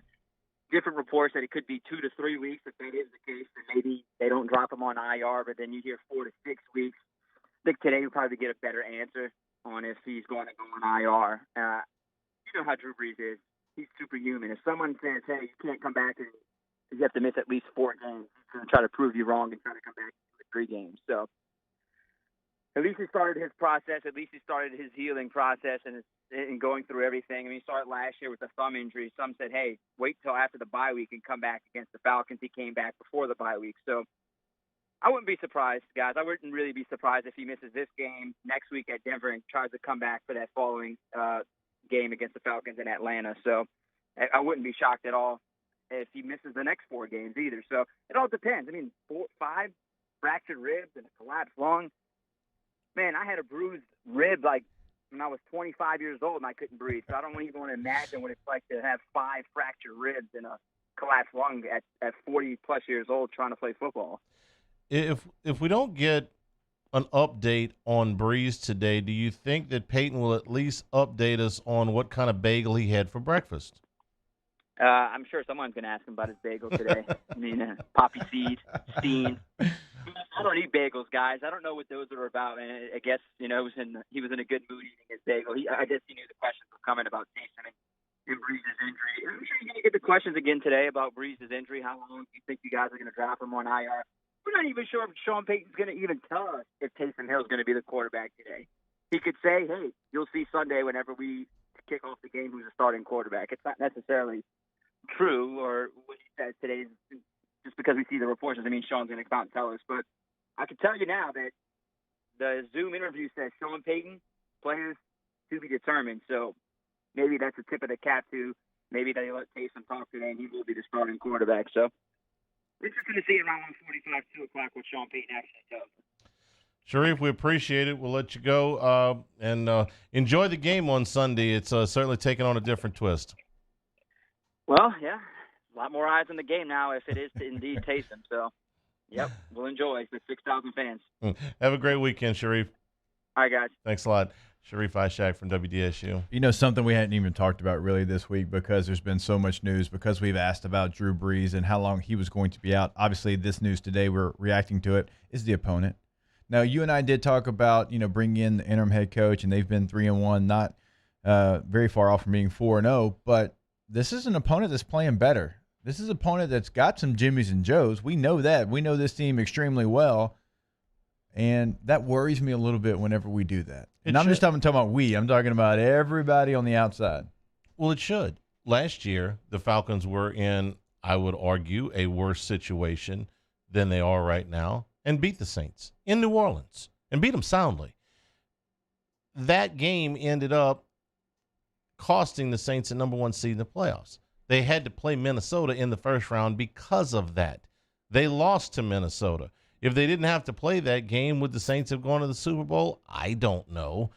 different reports that it could be 2 to 3 weeks. If that is the case, then maybe they don't drop him on IR, but then you hear 4 to 6 weeks. I think today we'll probably get a better answer on if he's going to go on IR. You know how Drew Brees is. He's superhuman. If someone says, hey, you can't come back and you have to miss at least 4 games, he's going to try to prove you wrong and try to come back to 3 games. So at least he started his process. At least he started his healing process and going through everything. I mean, he started last year with a thumb injury. Some said, hey, wait till after the bye week and come back against the Falcons. He came back before the bye week. So I wouldn't be surprised, guys. I wouldn't really be surprised if he misses this game next week at Denver and tries to come back for that following game against the Falcons in Atlanta. So I wouldn't be shocked at all if he misses the next 4 games either. So it all depends. I mean, 5 fractured ribs and a collapsed lung. Man, I had a bruised rib like when I was 25 years old and I couldn't breathe. So I don't even want to imagine what it's like to have 5 fractured ribs and a collapsed lung at 40-plus years old trying to play football. If we don't get an update on Brees today, do you think that Peyton will at least update us on what kind of bagel he had for breakfast? I'm sure someone's going to ask him about his bagel today. I mean, poppy seed, steamed. I don't eat bagels, guys. I don't know what those are about. And I guess, he was in a good mood eating his bagel. I guess he knew the questions were coming about Taysom and Brees' injury. I'm sure you're going to get the questions again today about Brees' injury. How long do you think you guys are going to drop him on IR? We're not even sure if Sean Payton's going to even tell us if Taysom Hill's going to be the quarterback today. He could say, hey, you'll see Sunday whenever we kick off the game who's a starting quarterback. It's not necessarily true, or what he says today is just because we see the reports doesn't mean Sean's going to come out and tell us. But I can tell you now that the Zoom interview says Sean Payton, players to be determined. So maybe that's a tip of the cap to maybe they let Taysom talk today, and he will be the starting quarterback. So interesting to see around 1:45, 2 o'clock what Sean Payton actually does. Sharif, we appreciate it. We'll let you go and enjoy the game on Sunday. It's certainly taking on a different twist. Well, yeah, a lot more eyes on the game now if it is to indeed Taysom. So, yep, we'll enjoy with 6,000 fans. Have a great weekend, Sharif. All right, guys. Thanks a lot. Sharif Ishak from WDSU. You know, something we hadn't even talked about really this week because there's been so much news, because we've asked about Drew Brees and how long he was going to be out. Obviously, this news today, we're reacting to it, is the opponent. Now, you and I did talk about, bringing in the interim head coach, and they've been 3-1, not very far off from being 4-0, but this is an opponent that's playing better. This is an opponent that's got some Jimmies and Joes. We know that. We know this team extremely well, and that worries me a little bit whenever we do that. And I'm just talking about we. I'm talking about everybody on the outside. Well, it should. Last year, the Falcons were in, I would argue, a worse situation than they are right now, and beat the Saints in New Orleans and beat them soundly. That game ended up costing the Saints a number 1 seed in the playoffs. They had to play Minnesota in the first round because of that. They lost to Minnesota. If they didn't have to play that game, would the Saints have gone to the Super Bowl? I don't know.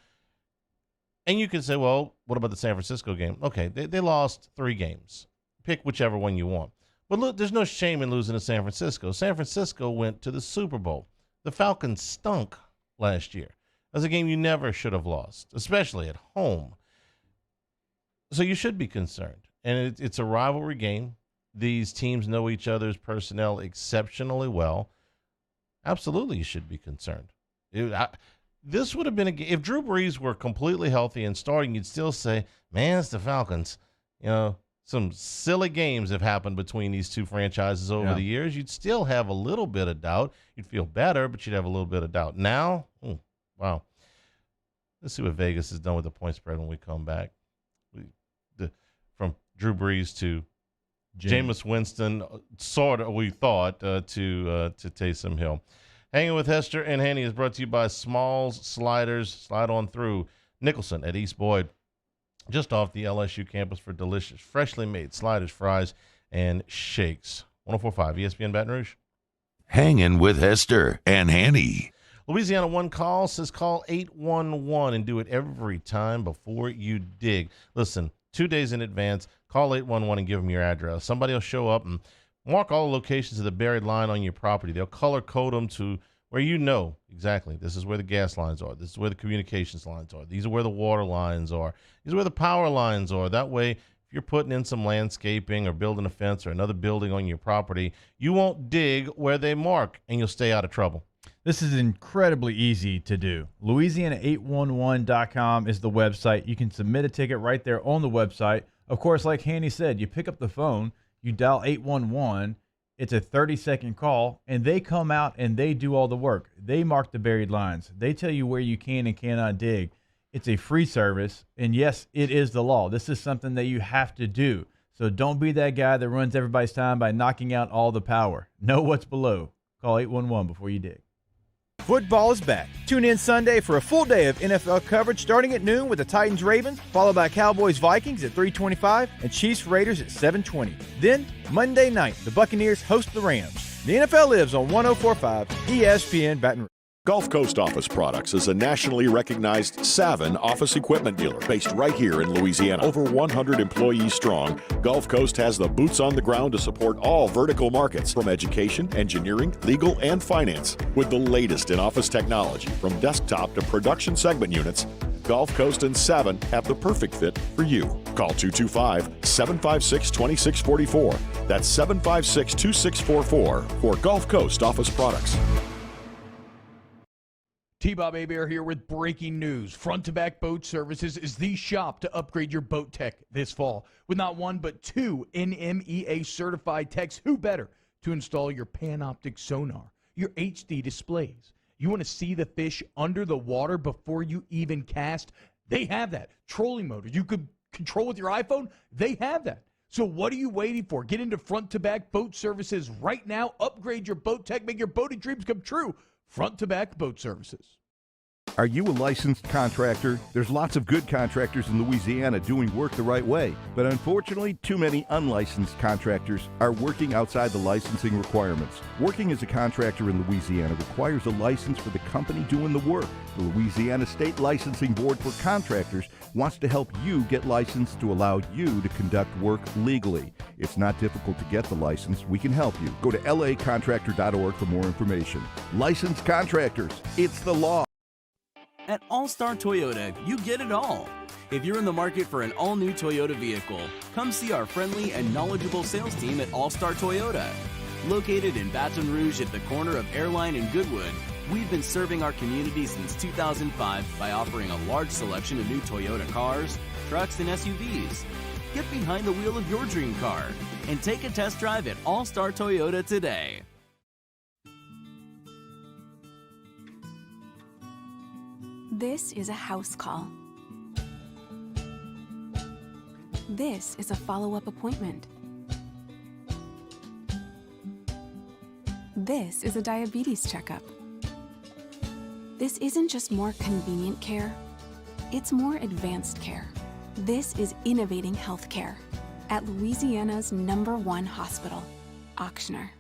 And you can say, well, what about the San Francisco game? Okay, they lost 3 games. Pick whichever one you want. But look, there's no shame in losing to San Francisco. San Francisco went to the Super Bowl. The Falcons stunk last year. That's a game you never should have lost, especially at home. So you should be concerned. And it's a rivalry game. These teams know each other's personnel exceptionally well. Absolutely, you should be concerned. This would have been a game. If Drew Brees were completely healthy and starting, you'd still say, man, it's the Falcons. Some silly games have happened between these two franchises over the years. You'd still have a little bit of doubt. You'd feel better, but you'd have a little bit of doubt. Now, wow. Let's see what Vegas has done with the point spread when we come back. From Drew Brees to Jameis Winston, sort of, we thought, to Taysom Hill. Hanging with Hester and Hanny is brought to you by Smalls Sliders. Slide on through Nicholson at East Boyd, just off the LSU campus for delicious, freshly made sliders, fries, and shakes. 104.5 ESPN Baton Rouge. Hanging with Hester and Hanny. Louisiana One Call says call 811 and do it every time before you dig. Listen, 2 days in advance, call 811 and give them your address. Somebody will show up and mark all the locations of the buried line on your property. They'll color code them to where you know exactly this is where the gas lines are. This is where the communications lines are. These are where the water lines are. These are where the power lines are. That way, if you're putting in some landscaping or building a fence or another building on your property, you won't dig where they mark, and you'll stay out of trouble. This is incredibly easy to do. Louisiana811.com is the website. You can submit a ticket right there on the website. Of course, like Hanny said, you pick up the phone, you dial 811. It's a 30-second call, and they come out and they do all the work. They mark the buried lines. They tell you where you can and cannot dig. It's a free service, and yes, it is the law. This is something that you have to do. So don't be that guy that runs everybody's time by knocking out all the power. Know what's below. Call 811 before you dig. Football is back. Tune in Sunday for a full day of NFL coverage starting at noon with the Titans-Ravens, followed by Cowboys-Vikings at 3:25 and Chiefs-Raiders at 7:20. Then, Monday night, the Buccaneers host the Rams. The NFL lives on 104.5 ESPN Baton Rouge. Gulf Coast Office Products is a nationally recognized Savin office equipment dealer based right here in Louisiana. Over 100 employees strong, Gulf Coast has the boots on the ground to support all vertical markets from education, engineering, legal, and finance. With the latest in office technology, from desktop to production segment units, Gulf Coast and Savin have the perfect fit for you. Call 225-756-2644. That's 756-2644 for Gulf Coast Office Products. T-Bob Hebert here with breaking news. Front to Back Boat Services is the shop to upgrade your boat tech this fall. With not one but 2 NMEA certified techs, who better to install your Panoptic sonar, your HD displays. You want to see the fish under the water before you even cast? They have that. Trolling motor you could control with your iPhone? They have that. So what are you waiting for? Get into front-to-back boat services right now. Upgrade your boat tech. Make your boating dreams come true. Front-to-back boat services. Are you a licensed contractor? There's lots of good contractors in Louisiana doing work the right way, but unfortunately, too many unlicensed contractors are working outside the licensing requirements. Working as a contractor in Louisiana requires a license for the company doing the work. The Louisiana State Licensing Board for Contractors wants to help you get licensed to allow you to conduct work legally. It's not difficult to get the license. We can help you. Go to lacontractor.org for more information. Licensed contractors, it's the law. At All-Star Toyota, you get it all. If you're in the market for an all-new Toyota vehicle, come see our friendly and knowledgeable sales team at All-Star Toyota. Located in Baton Rouge at the corner of Airline and Goodwood, we've been serving our community since 2005 by offering a large selection of new Toyota cars, trucks, and SUVs. Get behind the wheel of your dream car and take a test drive at All-Star Toyota today. This is a house call. This is a follow-up appointment. This is a diabetes checkup. This isn't just more convenient care, it's more advanced care. This is innovating healthcare at Louisiana's #1 hospital, Ochsner.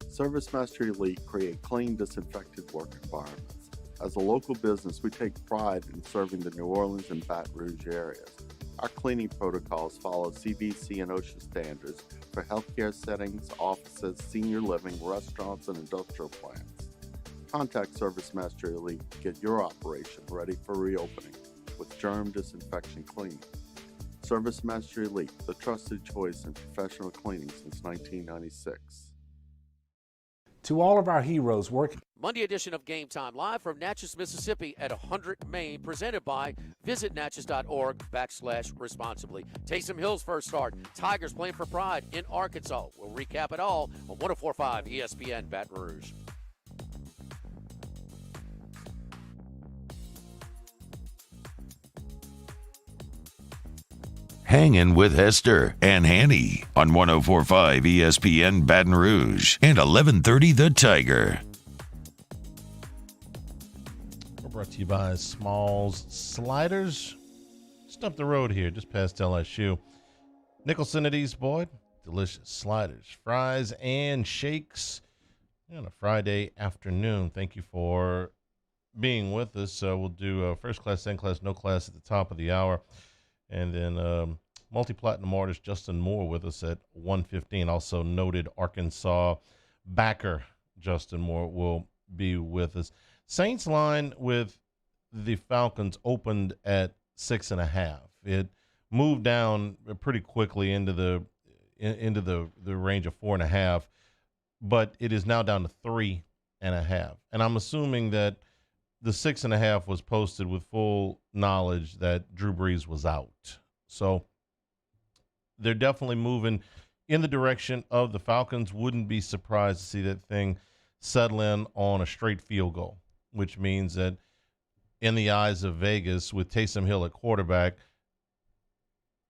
ServiceMaster Elite create clean, disinfected work environments. As a local business, we take pride in serving the New Orleans and Baton Rouge areas. Our cleaning protocols follow CDC and OSHA standards for healthcare settings, offices, senior living, restaurants, and industrial plants. Contact ServiceMaster Elite to get your operation ready for reopening with germ disinfection cleaning. ServiceMaster Elite, the trusted choice in professional cleaning since 1996. To all of our heroes working. Monday edition of Game Time, live from Natchez, Mississippi at 100 Main, presented by visitnatchez.org/responsibly. Taysom Hill's first start. Tigers playing for pride in Arkansas. We'll recap it all on 104.5 ESPN Baton Rouge. Hangin with Hester and Hanny on 104.5 ESPN Baton Rouge and 1130 The Tiger. We're brought to you by Smalls Sliders. Just up the road here, just past LSU. Nicholson at East Boyd. Delicious sliders, fries, and shakes on a Friday afternoon. Thank you for being with us. We'll do first class, second class, no class at the top of the hour. And then multi-platinum artist Justin Moore with us at 1:15. Also noted Arkansas backer Justin Moore will be with us. Saints line with the Falcons opened at 6.5. It moved down pretty quickly into the range of 4.5, but it is now down to 3.5. And I'm assuming that the 6.5 was posted with full knowledge that Drew Brees was out. So they're definitely moving in the direction of the Falcons. Wouldn't be surprised to see that thing settle in on a straight field goal, which means that in the eyes of Vegas, with Taysom Hill at quarterback,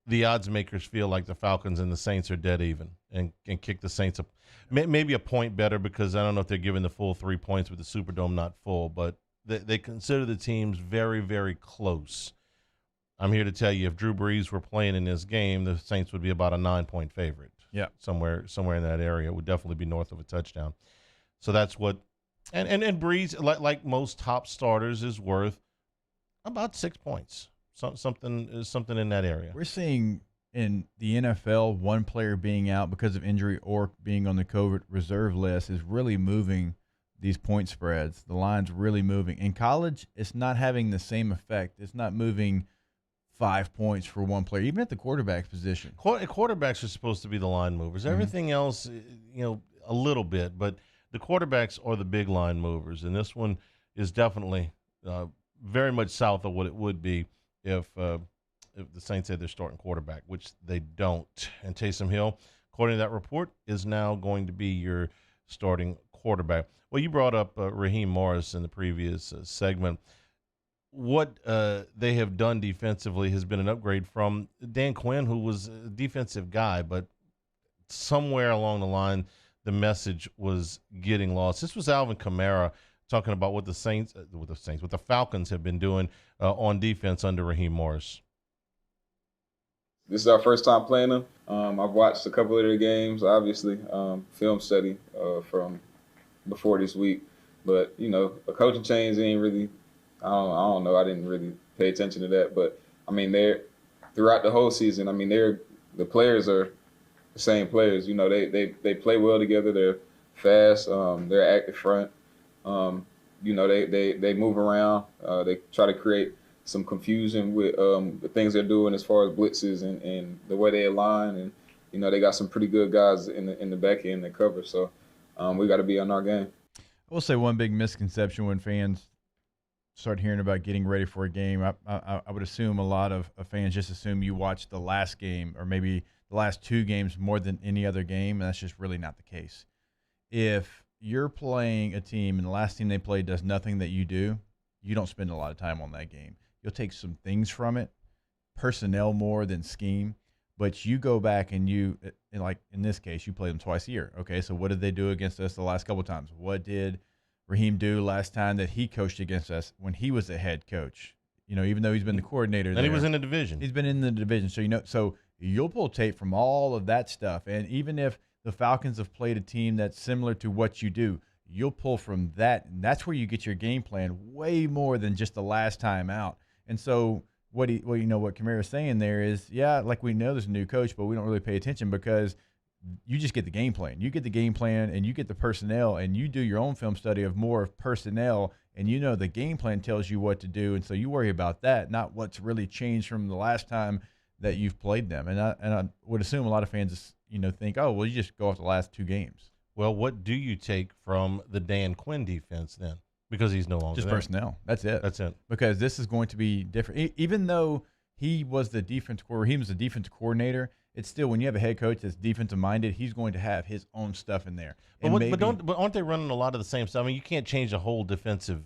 the odds makers feel like the Falcons and the Saints are dead even and kick the Saints up. Maybe a point better, because I don't know if they're giving the full 3 points with the Superdome not full, but they consider the teams very, very close. I'm here to tell you, if Drew Brees were playing in this game, the Saints would be about a 9-point favorite. Yeah, somewhere in that area. It would definitely be north of a touchdown. So that's what, and Brees, like most top starters, is worth about 6 points. Something in that area. We're seeing in the NFL, one player being out because of injury or being on the COVID reserve list is really moving these point spreads. The line's really moving. In college, it's not having the same effect. It's not moving 5 points for one player, even at the quarterback position. Quarterbacks are supposed to be the line movers. Mm-hmm. Everything else, a little bit, but the quarterbacks are the big line movers, and this one is definitely very much south of what it would be if the Saints had their starting quarterback, which they don't. And Taysom Hill, according to that report, is now going to be your starting quarterback. Well, you brought up Raheem Morris in the previous segment. what they have done defensively has been an upgrade from Dan Quinn, who was a defensive guy, but somewhere along the line, the message was getting lost. This was Alvin Kamara talking about what the Falcons have been doing on defense under Raheem Morris. This is our first time playing them. I've watched a couple of their games, obviously, film study from before this week. But, you know, a coaching change ain't really, I don't know. I didn't really pay attention to that. But, I mean, they're throughout the whole season, I mean, the players are the same players. You know, they play well together. They're fast. They're active front. You know, they move around. They try to create some confusion with the things they're doing as far as blitzes and the way they align. And, you know, they got some pretty good guys in the back end that cover. So we got to be on our game. I will say one big misconception when fans start hearing about getting ready for a game. I would assume a lot of fans just assume you watch the last game or maybe the last two games more than any other game, and that's just really not the case. If you're playing a team and the last team they played does nothing that you do, you don't spend a lot of time on that game. You'll take some things from it, personnel more than scheme, but you go back and like in this case, you play them twice a year. Okay, so what did they do against us the last couple of times? What did Raheem do last time that he coached against us when he was the head coach? You know, even though he's been the coordinator and there. he was in the division. He's been in the division. So, you know, so you'll pull tape from all of that stuff. And even if the Falcons have played a team that's similar to what you do, you'll pull from that. And that's where you get your game plan way more than just the last time out. And so what Kamara's saying there is, yeah, like we know there's a new coach, but we don't really pay attention because you just get the game plan. You get the game plan and you get the personnel and you do your own film study of more of personnel and you know the game plan tells you what to do. And so you worry about that, not what's really changed from the last time that you've played them. And I would assume a lot of fans, you know, think, oh, well, you just go off the last two games. Well, what do you take from the Dan Quinn defense then? Because he's no longer just there. Personnel. That's it. That's it. Because this is going to be different. Even though he was the defense coordinator, it's still when you have a head coach that's defensive minded, he's going to have his own stuff in there. But aren't they running a lot of the same stuff? I mean, you can't change the whole defensive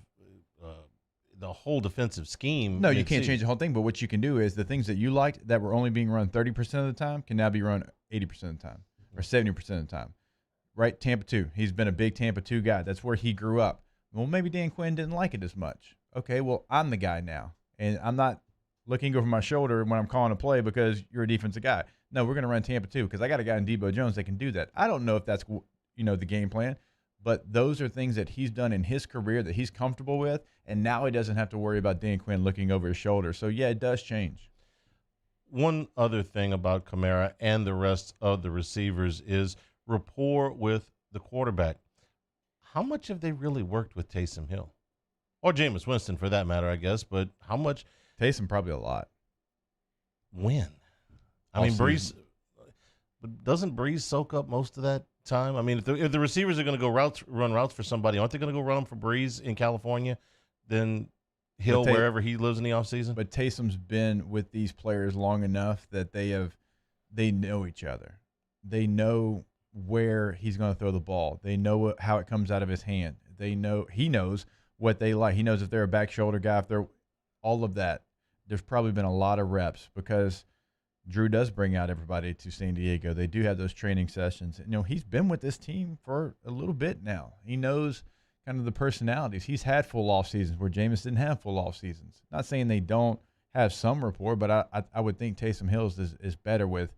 scheme. No, you can't change the whole thing. But what you can do is the things that you liked that were only being run 30% of the time can now be run 80% of the time or 70% of the time. Right? Tampa 2. He's been a big Tampa 2 guy. That's where he grew up. Well, maybe Dan Quinn didn't like it as much. Okay, well, I'm the guy now. And I'm not looking over my shoulder when I'm calling a play because you're a defensive guy. No, we're going to run Tampa 2 because I got a guy in Debo Jones that can do that. I don't know if that's, you know, the game plan, but those are things that he's done in his career that he's comfortable with, and now he doesn't have to worry about Dan Quinn looking over his shoulder. So, yeah, it does change. One other thing about Kamara and the rest of the receivers is rapport with the quarterback. How much have they really worked with Taysom Hill? Or Jameis Winston, for that matter, I guess. But how much? Taysom, probably a lot. When? I mean, Brees. But doesn't Brees soak up most of that time? I mean, if the receivers are going to go run routes for somebody, aren't they going to go run them for Brees in California? Then Hill, wherever he lives in the offseason? But Taysom's been with these players long enough that they know each other. They know where he's going to throw the ball. They know how it comes out of his hand. He knows what they like. He knows if they're a back shoulder guy, if they're all of that. There's probably been a lot of reps because Drew does bring out everybody to San Diego. They do have those training sessions. You know, he's been with this team for a little bit now. He knows kind of the personalities. He's had full off seasons where Jameis didn't have full off seasons. Not saying they don't have some rapport, but I would think Taysom Hills is better with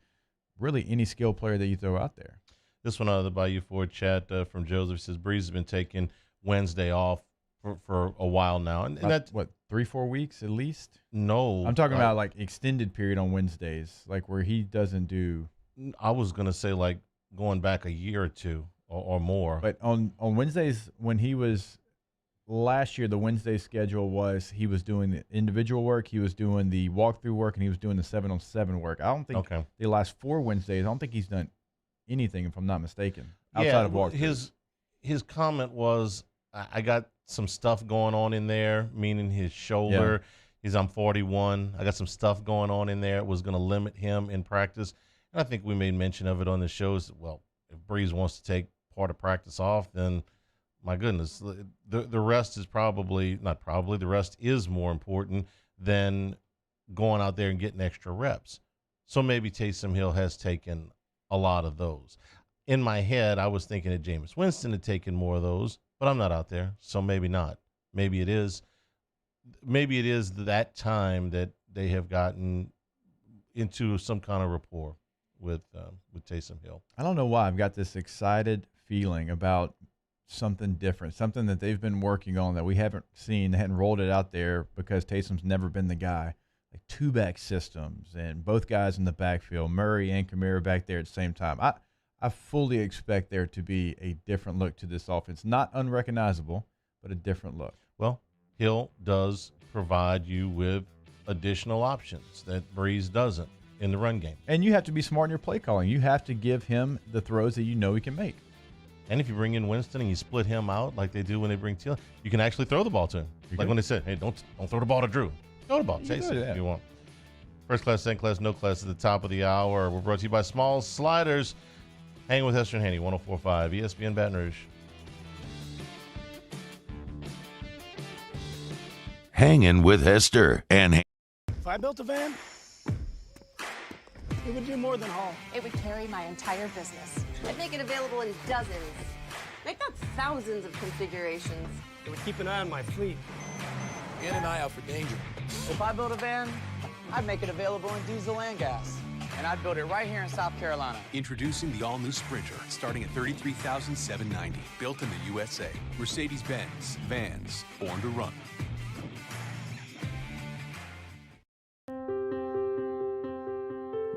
really any skill player that you throw out there. This one out of the Bayou Ford chat from Joseph says Brees has been taking Wednesday off for a while now. And that's what, 3-4 weeks at least? No. I'm talking about like extended period on Wednesdays, like where he doesn't do. I was going to say like going back a year or two or more. But on Wednesdays when he was last year, the Wednesday schedule was he was doing the individual work, he was doing the walkthrough work, and he was doing the 7-on-7 work. I don't think the last 4 Wednesdays, I don't think he's done anything, if I'm not mistaken, outside of walkthrough. His comment was, I got some stuff going on in there, meaning his shoulder. Yeah. I'm 41. I got some stuff going on in there. It was going to limit him in practice. And I think we made mention of it on the shows. Well, if Brees wants to take part of practice off, then my goodness, the rest is the rest is more important than going out there and getting extra reps. So maybe Taysom Hill has taken a lot of those. In my head, I was thinking that Jameis Winston had taken more of those, but I'm not out there, so maybe not. Maybe it is. Maybe it is that time that they have gotten into some kind of rapport with Taysom Hill. I don't know why I've got this excited feeling about something different, something that they've been working on that we haven't seen, they hadn't rolled it out there because Taysom's never been the guy. Like two-back systems and both guys in the backfield, Murray and Kamara back there at the same time. I fully expect there to be a different look to this offense. Not unrecognizable, but a different look. Well, Hill does provide you with additional options that Brees doesn't in the run game. And you have to be smart in your play calling. You have to give him the throws that you know he can make. And if you bring in Winston and you split him out like they do when they bring Thielen, you can actually throw the ball to him. Like when they said, hey, don't throw the ball to Drew. Throw the ball. Chase it if you want. First class, second class, no class at the top of the hour. We're brought to you by Small Sliders. Hanging with Hester and Hanny, 104.5 ESPN Baton Rouge. Hangin' with Hester and If I built a van, it would do more than haul. It would carry my entire business. I'd make it available in dozens, make not thousands of configurations. It would keep an eye on my fleet. And an eye out for danger. If I built a van, I'd make it available in diesel and gas. And I'd build it right here in South Carolina. Introducing the all-new Sprinter, starting at $33,790. Built in the USA. Mercedes-Benz. Vans. Born to run.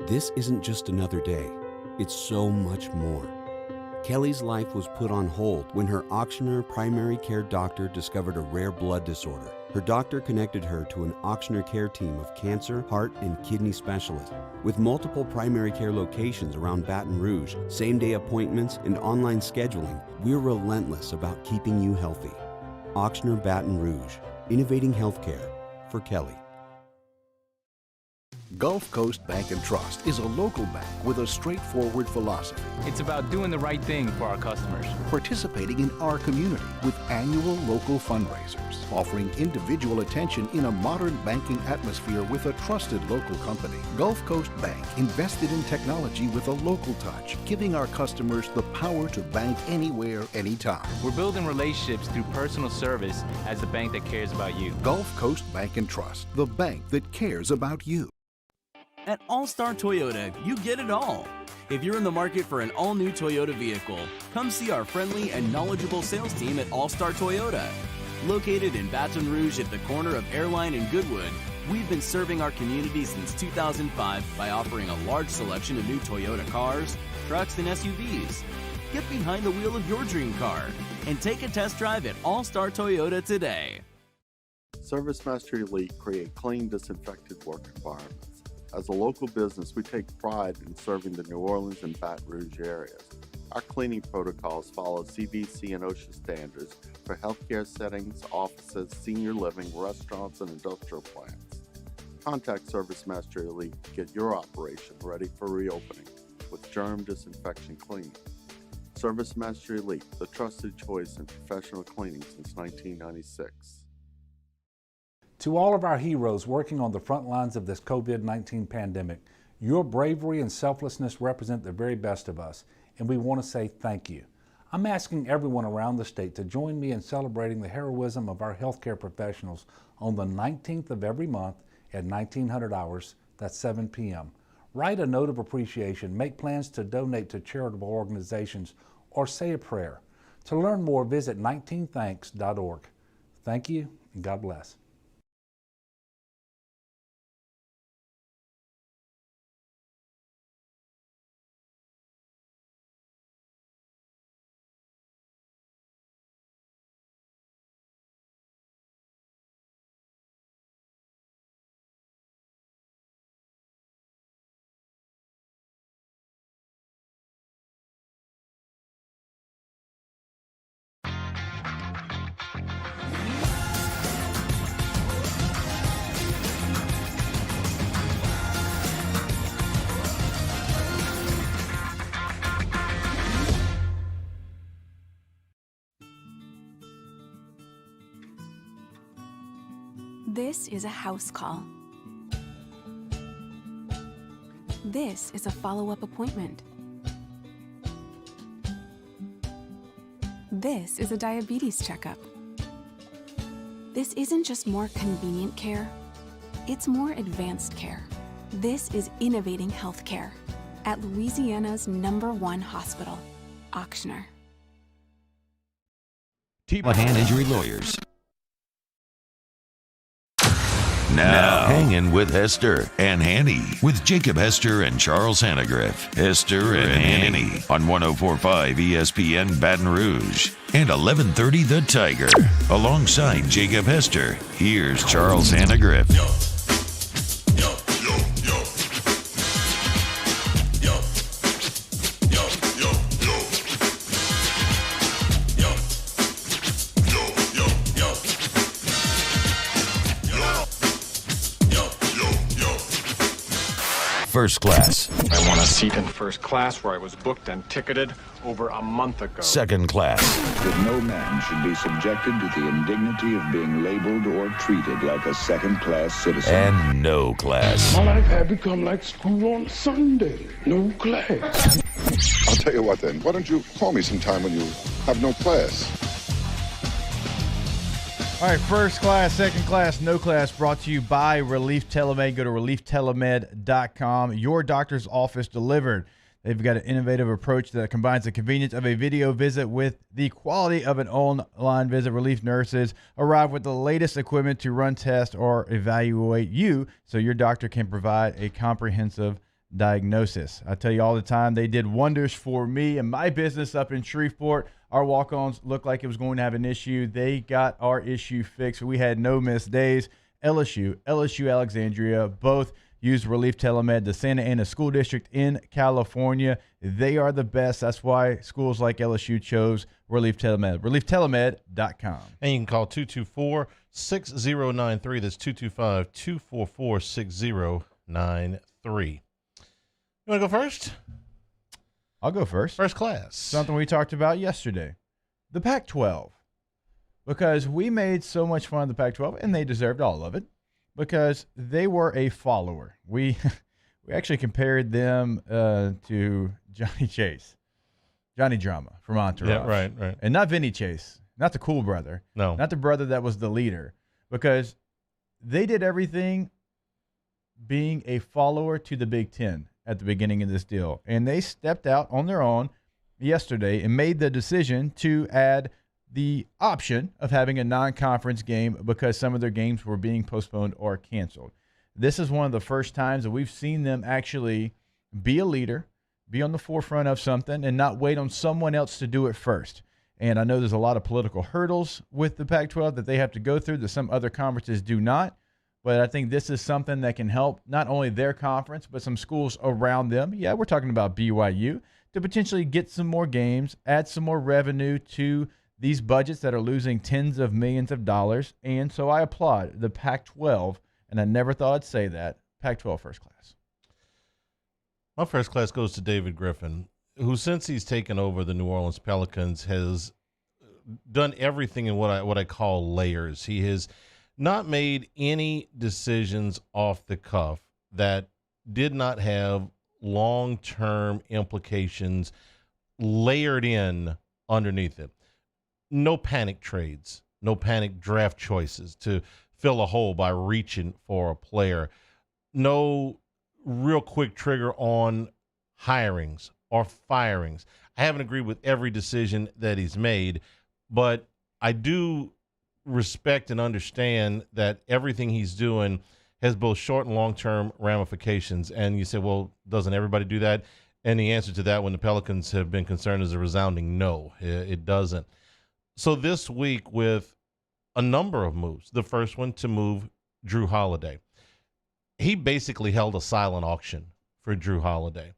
This isn't just another day. It's so much more. Kelly's life was put on hold when her auctioneer primary care doctor discovered a rare blood disorder. Her doctor connected her to an auctioneer care team of cancer, heart, and kidney specialists. With multiple primary care locations around Baton Rouge, same-day appointments, and online scheduling, we're relentless about keeping you healthy. Auctioneer Baton Rouge, innovating healthcare for Kelly. Gulf Coast Bank and Trust is a local bank with a straightforward philosophy. It's about doing the right thing for our customers. Participating in our community with annual local fundraisers. Offering individual attention in a modern banking atmosphere with a trusted local company. Gulf Coast Bank invested in technology with a local touch, giving our customers the power to bank anywhere, anytime. We're building relationships through personal service as the bank that cares about you. Gulf Coast Bank and Trust, the bank that cares about you. At All-Star Toyota, you get it all. If you're in the market for an all-new Toyota vehicle, come see our friendly and knowledgeable sales team at All-Star Toyota. Located in Baton Rouge at the corner of Airline and Goodwood, we've been serving our community since 2005 by offering a large selection of new Toyota cars, trucks, and SUVs. Get behind the wheel of your dream car and take a test drive at All-Star Toyota today. ServiceMaster Elite create clean, disinfected work environments. As a local business, we take pride in serving the New Orleans and Baton Rouge areas. Our cleaning protocols follow CDC and OSHA standards for healthcare settings, offices, senior living, restaurants, and industrial plants. Contact ServiceMaster Elite to get your operation ready for reopening with germ disinfection cleaning. ServiceMaster Elite, the trusted choice in professional cleaning since 1996. To all of our heroes working on the front lines of this COVID-19 pandemic, your bravery and selflessness represent the very best of us, and we want to say thank you. I'm asking everyone around the state to join me in celebrating the heroism of our healthcare professionals on the 19th of every month at 1900 hours, that's 7 p.m. Write a note of appreciation, make plans to donate to charitable organizations, or say a prayer. To learn more, visit 19thanks.org. Thank you, and God bless. This is a house call. This is a follow-up appointment. This is a diabetes checkup. This isn't just more convenient care, it's more advanced care. This is innovating healthcare at Louisiana's #1 hospital, Auctioner. Hand injury lawyers. Now, Hangin with Hester and Hanny with Jacob Hester and Charles Hannagriff. Hester and Hanny on 104.5 ESPN Baton Rouge and 1130 The Tiger. Alongside Jacob Hester, here's Charles Hannagriff. First class. I want a seat in first class where I was booked and ticketed over a month ago. Second class. That no man should be subjected to the indignity of being labeled or treated like a second-class citizen. And no class. My life had become like school on Sunday. No class. I'll tell you what then. Why don't you call me sometime when you have no class? All right, first class, second class, no class, brought to you by Relief Telemed. Go to relieftelemed.com. Your doctor's office delivered. They've got an innovative approach that combines the convenience of a video visit with the quality of an online visit. Relief nurses arrive with the latest equipment to run tests or evaluate you so your doctor can provide a comprehensive diagnosis. I tell you all the time, they did wonders for me and my business up in Shreveport. Our walk-ons looked like it was going to have an issue. They got our issue fixed. We had no missed days. LSU Alexandria, both used Relief Telemed. The Santa Ana School District in California, they are the best. That's why schools like LSU chose Relief Telemed. ReliefTelemed.com. And you can call 224-6093. That's 225-244-6093. You want to go first? I'll go first. First class. Something we talked about yesterday. The Pac-12. Because we made so much fun of the Pac-12, and they deserved all of it, because they were a follower. We actually compared them to Johnny Chase. Johnny Drama from Entourage. Yeah, right. And not Vinny Chase. Not the cool brother. No. Not the brother that was the leader. Because they did everything being a follower to the Big Ten at the beginning of this deal. And they stepped out on their own yesterday and made the decision to add the option of having a non-conference game because some of their games were being postponed or canceled. This is one of the first times that we've seen them actually be a leader, be on the forefront of something, and not wait on someone else to do it first. And I know there's a lot of political hurdles with the Pac-12 that they have to go through that some other conferences do not. But I think this is something that can help not only their conference, but some schools around them. Yeah, we're talking about BYU, to potentially get some more games, add some more revenue to these budgets that are losing tens of millions of dollars. And so I applaud the Pac-12, and I never thought I'd say that. Pac-12 first class. My first class goes to David Griffin, who since he's taken over the New Orleans Pelicans has done everything in what I call layers. He has not made any decisions off the cuff that did not have long-term implications layered in underneath it. No panic trades, no panic draft choices to fill a hole by reaching for a player. No real quick trigger on hirings or firings. I haven't agreed with every decision that he's made, but I do respect and understand that everything he's doing has both short and long-term ramifications. And you say, well, doesn't everybody do that? And the answer to that, when the Pelicans have been concerned, is a resounding no, it doesn't. So this week, with a number of moves, the first one to move Drew Holiday, he basically held a silent auction for Drew Holiday,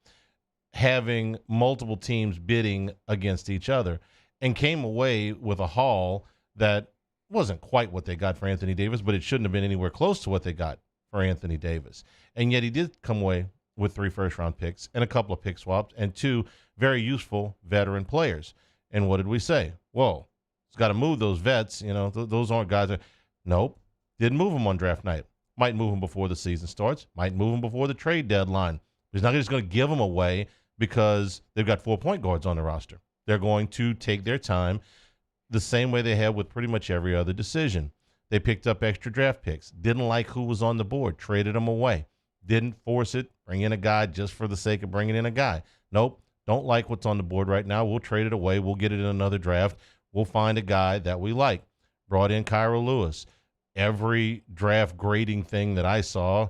having multiple teams bidding against each other, and came away with a haul that wasn't quite what they got for Anthony Davis, but it shouldn't have been anywhere close to what they got for Anthony Davis. And yet he did come away with 3 first-round picks and a couple of pick swaps and 2 very useful veteran players. And what did we say? Whoa, he's got to move those vets. You know, those aren't guys that – nope. Didn't move him on draft night. Might move him before the season starts. Might move him before the trade deadline. He's not just going to give him away because they've got 4 point guards on the roster. They're going to take their time the same way they have with pretty much every other decision. They picked up extra draft picks. Didn't like who was on the board. Traded them away. Didn't force it. Bring in a guy just for the sake of bringing in a guy. Nope. Don't like what's on the board right now. We'll trade it away. We'll get it in another draft. We'll find a guy that we like. Brought in Kyra Lewis. Every draft grading thing that I saw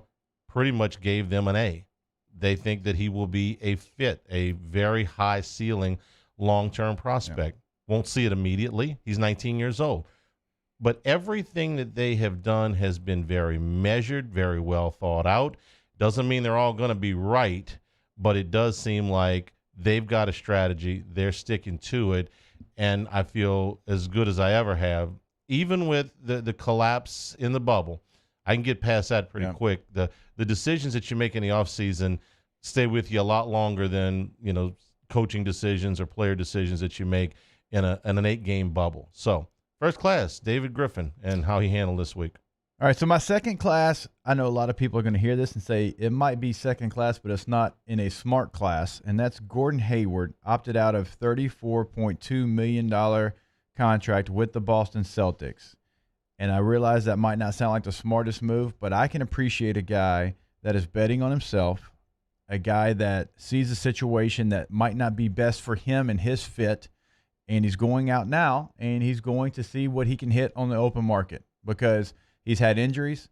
pretty much gave them an A. They think that he will be a fit, a very high ceiling long-term prospect. Yeah. Won't see it immediately. He's 19 years old. But everything that they have done has been very measured, very well thought out. Doesn't mean they're all going to be right, but it does seem like they've got a strategy. They're sticking to it, and I feel as good as I ever have. Even with the collapse in the bubble, I can get past that pretty quick. The decisions that you make in the offseason stay with you a lot longer than, coaching decisions or player decisions that you make in an 8-game bubble. So, first class, David Griffin, and how he handled this week. All right, so my second class, I know a lot of people are going to hear this and say it might be second class, but it's not in a smart class, and that's Gordon Hayward, opted out of $34.2 million contract with the Boston Celtics. And I realize that might not sound like the smartest move, but I can appreciate a guy that is betting on himself, a guy that sees a situation that might not be best for him and his fit, and he's going out now, and he's going to see what he can hit on the open market because he's had injuries.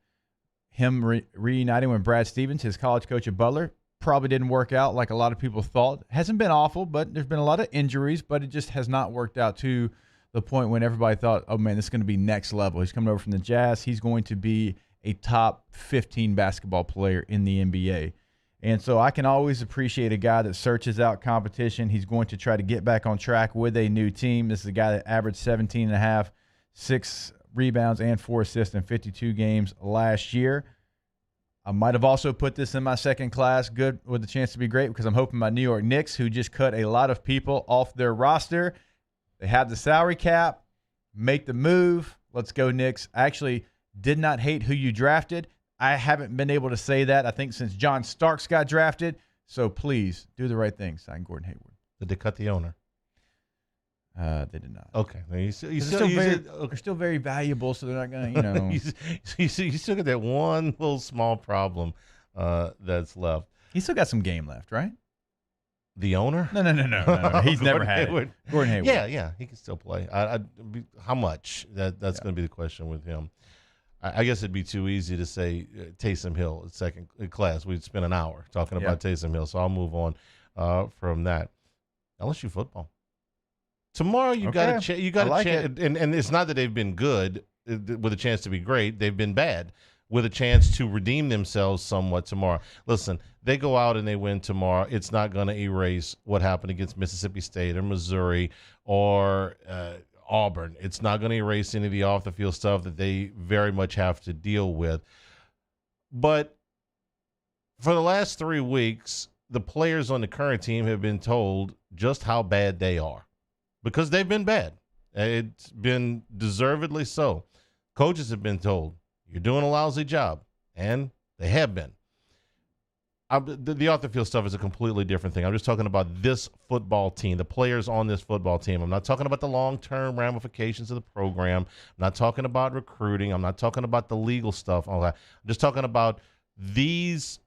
Him reuniting with Brad Stevens, his college coach at Butler, probably didn't work out like a lot of people thought. Hasn't been awful, but there's been a lot of injuries, but it just has not worked out to the point when everybody thought, oh, man, this is going to be next level. He's coming over from the Jazz. He's going to be a top 15 basketball player in the NBA. And so I can always appreciate a guy that searches out competition. He's going to try to get back on track with a new team. This is a guy that averaged 17.5, 6 rebounds, and 4 assists in 52 games last year. I might have also put this in my second class, good with a chance to be great, because I'm hoping my New York Knicks, who just cut a lot of people off their roster, they have the salary cap, make the move. Let's go, Knicks. I actually did not hate who you drafted. I haven't been able to say that, I think, since John Starks got drafted. So please do the right thing. Sign Gordon Hayward. Did they cut the owner? They did not. Okay. They're still very valuable, so they're not going to, you still got that one little small problem that's left. He's still got some game left, right? The owner? No. He's never had it. Gordon Hayward. Yeah, he can still play. How much? That's going to be the question with him. I guess it'd be too easy to say Taysom Hill is second class. We'd spend an hour talking about Taysom Hill, so I'll move on from that. LSU football. Tomorrow you got a chance, and it's not that they've been good with a chance to be great. They've been bad with a chance to redeem themselves somewhat tomorrow. Listen, they go out and they win tomorrow. It's not going to erase what happened against Mississippi State or Missouri or Auburn. It's not going to erase any of the off-the-field stuff that they very much have to deal with. But for the last 3 weeks, the players on the current team have been told just how bad they are because they've been bad. It's been deservedly so. Coaches have been told, you're doing a lousy job, and they have been. The off-the-field stuff is a completely different thing. I'm just talking about this football team, the players on this football team. I'm not talking about the long-term ramifications of the program. I'm not talking about recruiting. I'm not talking about the legal stuff. All that. I'm just talking about these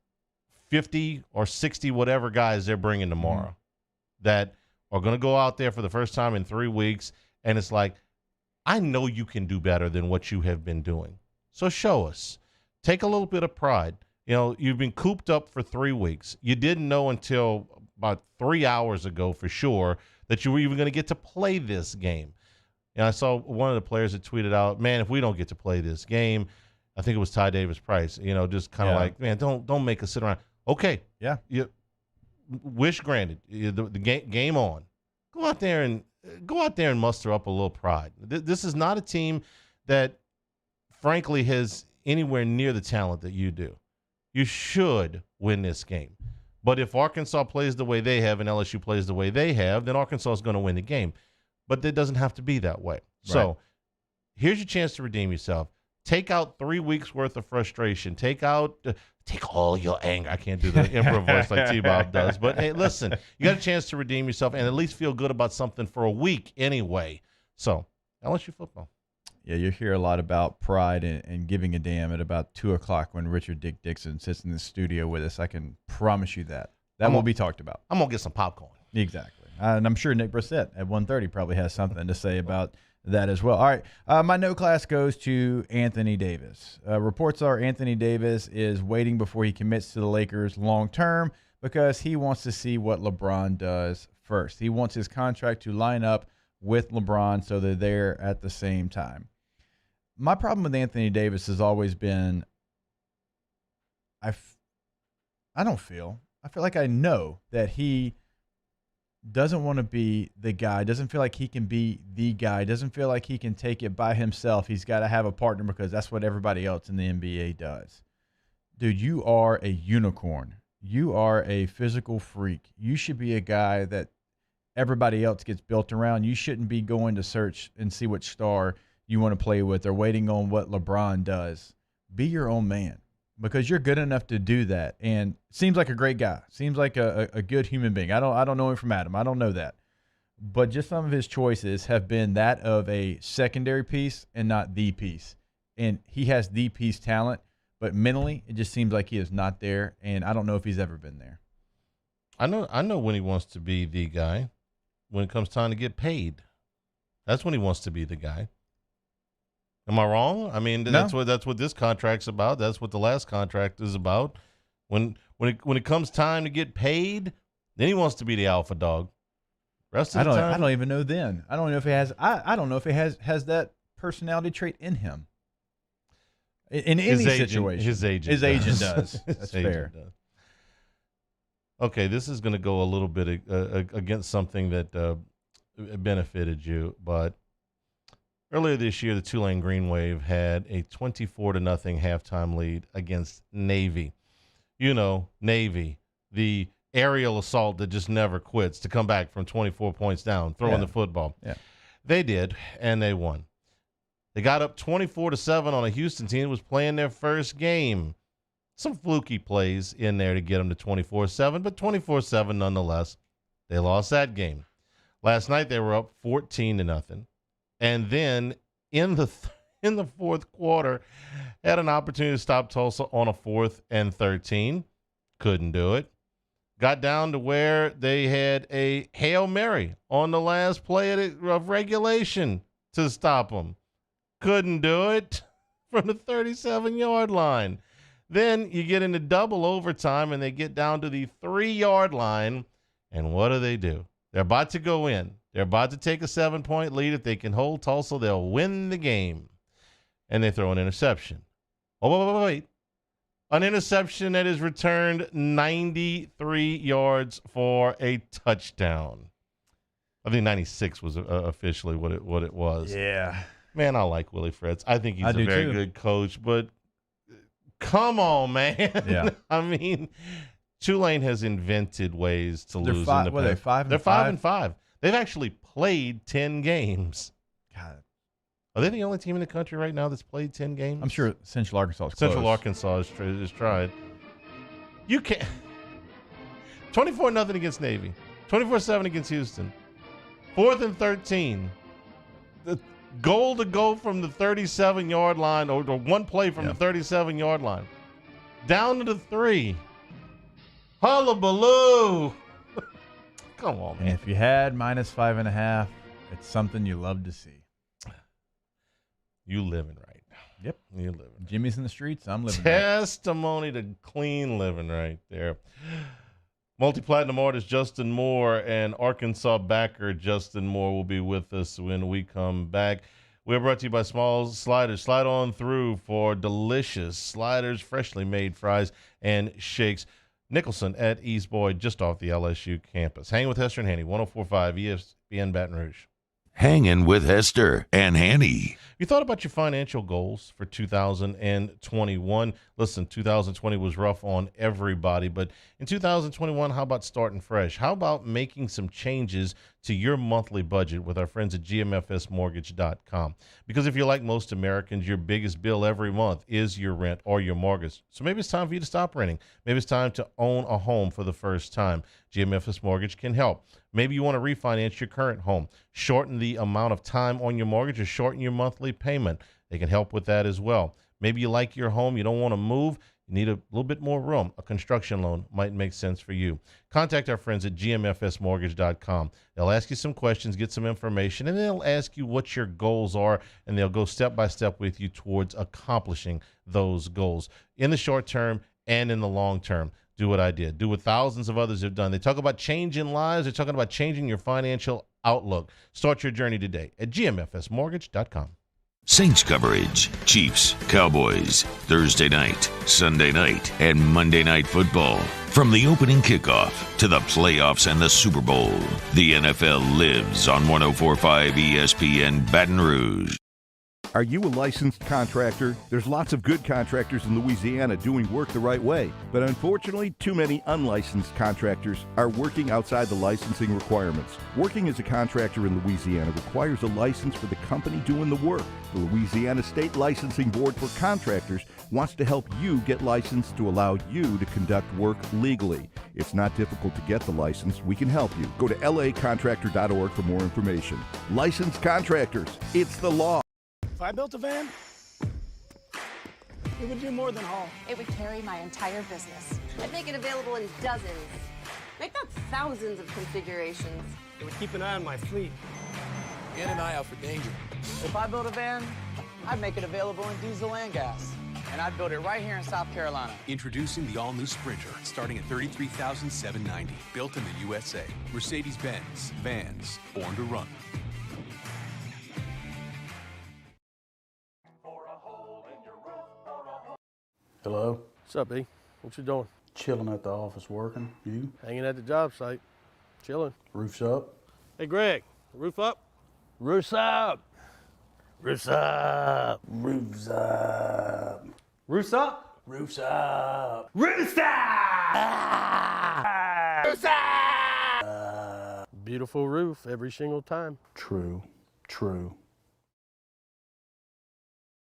50 or 60 whatever guys they're bringing tomorrow that are going to go out there for the first time in 3 weeks, and it's like, I know you can do better than what you have been doing. So show us. Take a little bit of pride. You've been cooped up for 3 weeks. You didn't know until about 3 hours ago for sure that you were even going to get to play this game. And I saw one of the players that tweeted out, man, if we don't get to play this game, I think it was Ty Davis Price, just kind of like, man, don't make us sit around. Okay. Yeah. Wish granted. The game on. Go out there and muster up a little pride. This is not a team that, frankly, has anywhere near the talent that you do. You should win this game. But if Arkansas plays the way they have and LSU plays the way they have, then Arkansas is going to win the game. But it doesn't have to be that way. Right. So here's your chance to redeem yourself. Take out 3 weeks worth of frustration. Take all your anger. I can't do the improv voice like T-Bob does. But hey, listen, you got a chance to redeem yourself and at least feel good about something for a week anyway. So, LSU football. Yeah, you hear a lot about pride and giving a damn at about 2 o'clock when Richard Dick Dixon sits in the studio with us. I can promise you that. That will be talked about. I'm going to get some popcorn. Exactly. And I'm sure Nick Brissett at 1:30 probably has something to say about that as well. All right. My no class goes to Anthony Davis. Reports are Anthony Davis is waiting before he commits to the Lakers long term because he wants to see what LeBron does first. He wants his contract to line up with LeBron so they're there at the same time. My problem with Anthony Davis has always been I feel like I know that he doesn't want to be the guy, doesn't feel like he can be the guy, doesn't feel like he can take it by himself. He's got to have a partner because that's what everybody else in the NBA does. Dude, you are a unicorn. You are a physical freak. You should be a guy that everybody else gets built around. You shouldn't be going to search and see which star you want to play with or waiting on what LeBron does. Be your own man because you're good enough to do that. And seems like a great guy. Seems like a good human being. I don't know him from Adam. I don't know that. But just some of his choices have been that of a secondary piece and not the piece. And he has the piece talent, but mentally it just seems like he is not there. And I don't know if he's ever been there. I know when he wants to be the guy. When it comes time to get paid, that's when he wants to be the guy. Am I wrong? I mean, No. that's what this contract's about. That's what the last contract is about. When it comes time to get paid, then he wants to be the alpha dog. Rest of the time, I don't even know then. I don't know if he has. I don't know if he has that personality trait in him. In any situation, his agent does. That's fair. Okay, this is going to go a little bit against something that benefited you, but earlier this year, the Tulane Green Wave had a 24-0 halftime lead against Navy. You know, Navy, the aerial assault that just never quits to come back from 24 points down, throwing the football. Yeah. They did, and they won. They got up 24-7 on a Houston team that was playing their first game. Some fluky plays in there to get them to 24-7, but 24-7 nonetheless. They lost that game. Last night they were up 14-0, and then in the fourth quarter had an opportunity to stop Tulsa on a 4th and 13. Couldn't do it. Got down to where they had a Hail Mary on the last play of regulation to stop them. Couldn't do it from the 37-yard line. Then you get into double overtime, and they get down to the 3-yard line. And what do? They're about to go in. They're about to take a 7-point lead. If they can hold Tulsa, they'll win the game. And they throw an interception. Oh, wait. An interception that is returned 93 yards for a touchdown. I think 96 was officially what it was. Yeah. Man, I like Willie Fritz. I think he's a very good coach, but come on, man. Yeah. I mean, Tulane has invented ways to lose in the past. What are they, 5 and They're 5? 5-5. They've actually played 10 games. God. Are they the only team in the country right now that's played 10 games? I'm sure Central Arkansas is Central close. Arkansas has tried. You can't. 24-0 against Navy. 24-7 against Houston. 4th and 13. The goal to go from the 37-yard line, or one play from the 37-yard line, down to the 3. Hullabaloo. Come on, man. And if you had -5.5, it's something you love to see. You living right. Yep. You living right. Jimmy's in the streets. I'm living Testimony to clean living right there. Multi-platinum artist Justin Moore and Arkansas backer Justin Moore will be with us when we come back. We're brought to you by Small Sliders. Slide on through for delicious sliders, freshly made fries, and shakes. Nicholson at East Boyd, just off the LSU campus. Hanging with Hester and Hanny, 104.5 ESPN Baton Rouge. Hanging with Hester and Hanny. You thought about your financial goals for 2021? Listen, 2020 was rough on everybody, but in 2021, how about starting fresh? How about making some changes to your monthly budget with our friends at gmfsmortgage.com. Because if you're like most Americans, your biggest bill every month is your rent or your mortgage. So maybe it's time for you to stop renting. Maybe it's time to own a home for the first time. GMFS Mortgage can help. Maybe you want to refinance your current home, shorten the amount of time on your mortgage, or shorten your monthly payment. They can help with that as well. Maybe you like your home, you don't want to move, you need a little bit more room. A construction loan might make sense for you. Contact our friends at gmfsmortgage.com. They'll ask you some questions, get some information, and they'll ask you what your goals are, and they'll go step by step with you towards accomplishing those goals in the short term and in the long term. Do what I did. Do what thousands of others have done. They talk about changing lives. They're talking about changing your financial outlook. Start your journey today at gmfsmortgage.com. Saints coverage, Chiefs, Cowboys, Thursday night, Sunday night, and Monday night football. From the opening kickoff to the playoffs and the Super Bowl, the NFL lives on 104.5 ESPN Baton Rouge. Are you a licensed contractor? There's lots of good contractors in Louisiana doing work the right way, but unfortunately, too many unlicensed contractors are working outside the licensing requirements. Working as a contractor in Louisiana requires a license for the company doing the work. The Louisiana State Licensing Board for Contractors wants to help you get licensed to allow you to conduct work legally. It's not difficult to get the license. We can help you. Go to lacontractor.org for more information. Licensed contractors, it's the law. If I built a van, it would do more than haul. It would carry my entire business. I'd make it available in dozens. Make that thousands of configurations. It would keep an eye on my fleet. And an eye out for danger. If I built a van, I'd make it available in diesel and gas. And I'd build it right here in South Carolina. Introducing the all-new Sprinter, starting at $33,790. Built in the USA. Mercedes-Benz. Vans. Born to run. Hello? What's up, B? What you doing? Chilling at the office working. You? Hanging at the job site. Chilling. Roof's up? Hey, Greg, roof up? Roof's up. Roof's up. Roof's up. Roof's up? Roof's up. Roof's up! Roof's up! Beautiful roof every single time. True. True.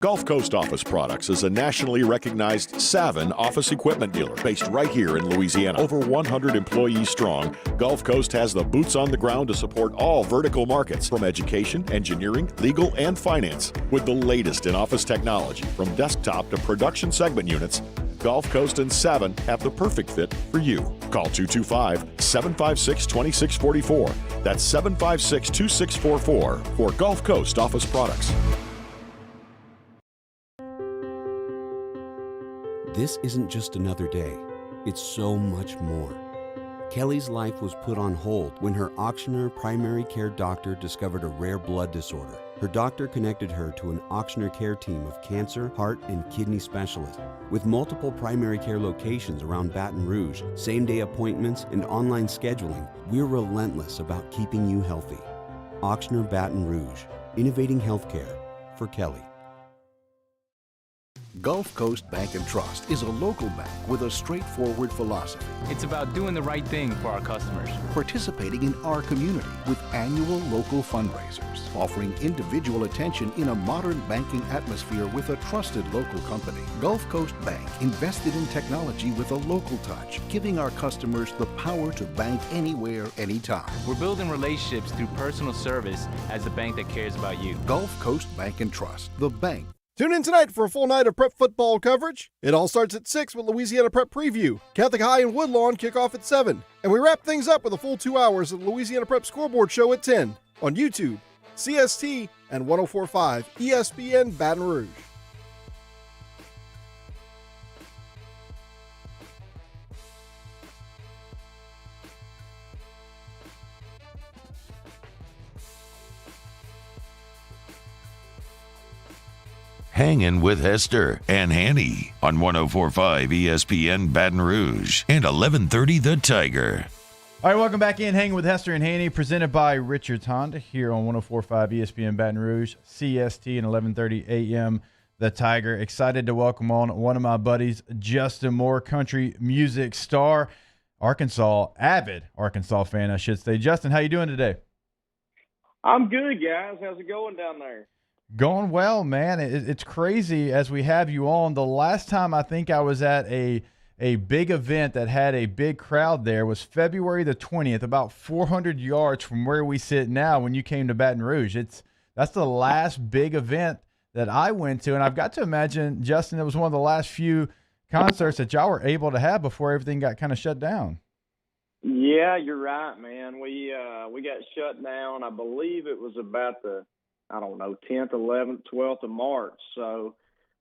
Gulf Coast Office Products is a nationally recognized Savin office equipment dealer based right here in Louisiana. Over 100 employees strong, Gulf Coast has the boots on the ground to support all vertical markets, from education, engineering, legal, and finance. With the latest in office technology, from desktop to production segment units, Gulf Coast and Savin have the perfect fit for you. Call 225-756-2644. That's 756-2644 for Gulf Coast Office Products. This isn't just another day. It's so much more. Kelly's life was put on hold when her auctioneer primary care doctor discovered a rare blood disorder. Her doctor connected her to an auctioneer care team of cancer, heart, and kidney specialists. With multiple primary care locations around Baton Rouge, same-day appointments, and online scheduling, we're relentless about keeping you healthy. Auctioneer Baton Rouge, innovating healthcare for Kelly. Gulf Coast Bank and Trust is a local bank with a straightforward philosophy. It's about doing the right thing for our customers. Participating in our community with annual local fundraisers. Offering individual attention in a modern banking atmosphere with a trusted local company. Gulf Coast Bank invested in technology with a local touch, giving our customers the power to bank anywhere, anytime. We're building relationships through personal service as the bank that cares about you. Gulf Coast Bank and Trust, the bank. Tune in tonight for a full night of prep football coverage. It all starts at 6 with Louisiana Prep Preview. Catholic High and Woodlawn kick off at 7. And we wrap things up with a full 2 hours of the Louisiana Prep Scoreboard Show at 10 on YouTube, CST, and 104.5 ESPN Baton Rouge. Hangin with Hester and Hanny on 104.5 ESPN Baton Rouge and 1130 The Tiger. All right, welcome back in. Hanging with Hester and Hanny, presented by Richards Honda here on 104.5 ESPN Baton Rouge, CST, and 1130 a.m. The Tiger. Excited to welcome on one of my buddies, Justin Moore, country music star, avid Arkansas fan, I should say. Justin, how you doing today? I'm good, guys. How's it going down there? Going well, man. It's crazy as we have you on. The last time I think I was at a big event that had a big crowd there was February the 20th, about 400 yards from where we sit now when you came to Baton Rouge. That's the last big event that I went to, and I've got to imagine, Justin, it was one of the last few concerts that y'all were able to have before everything got kind of shut down. Yeah, you're right, man. We got shut down. I believe it was about the 10th, 11th, 12th of March. So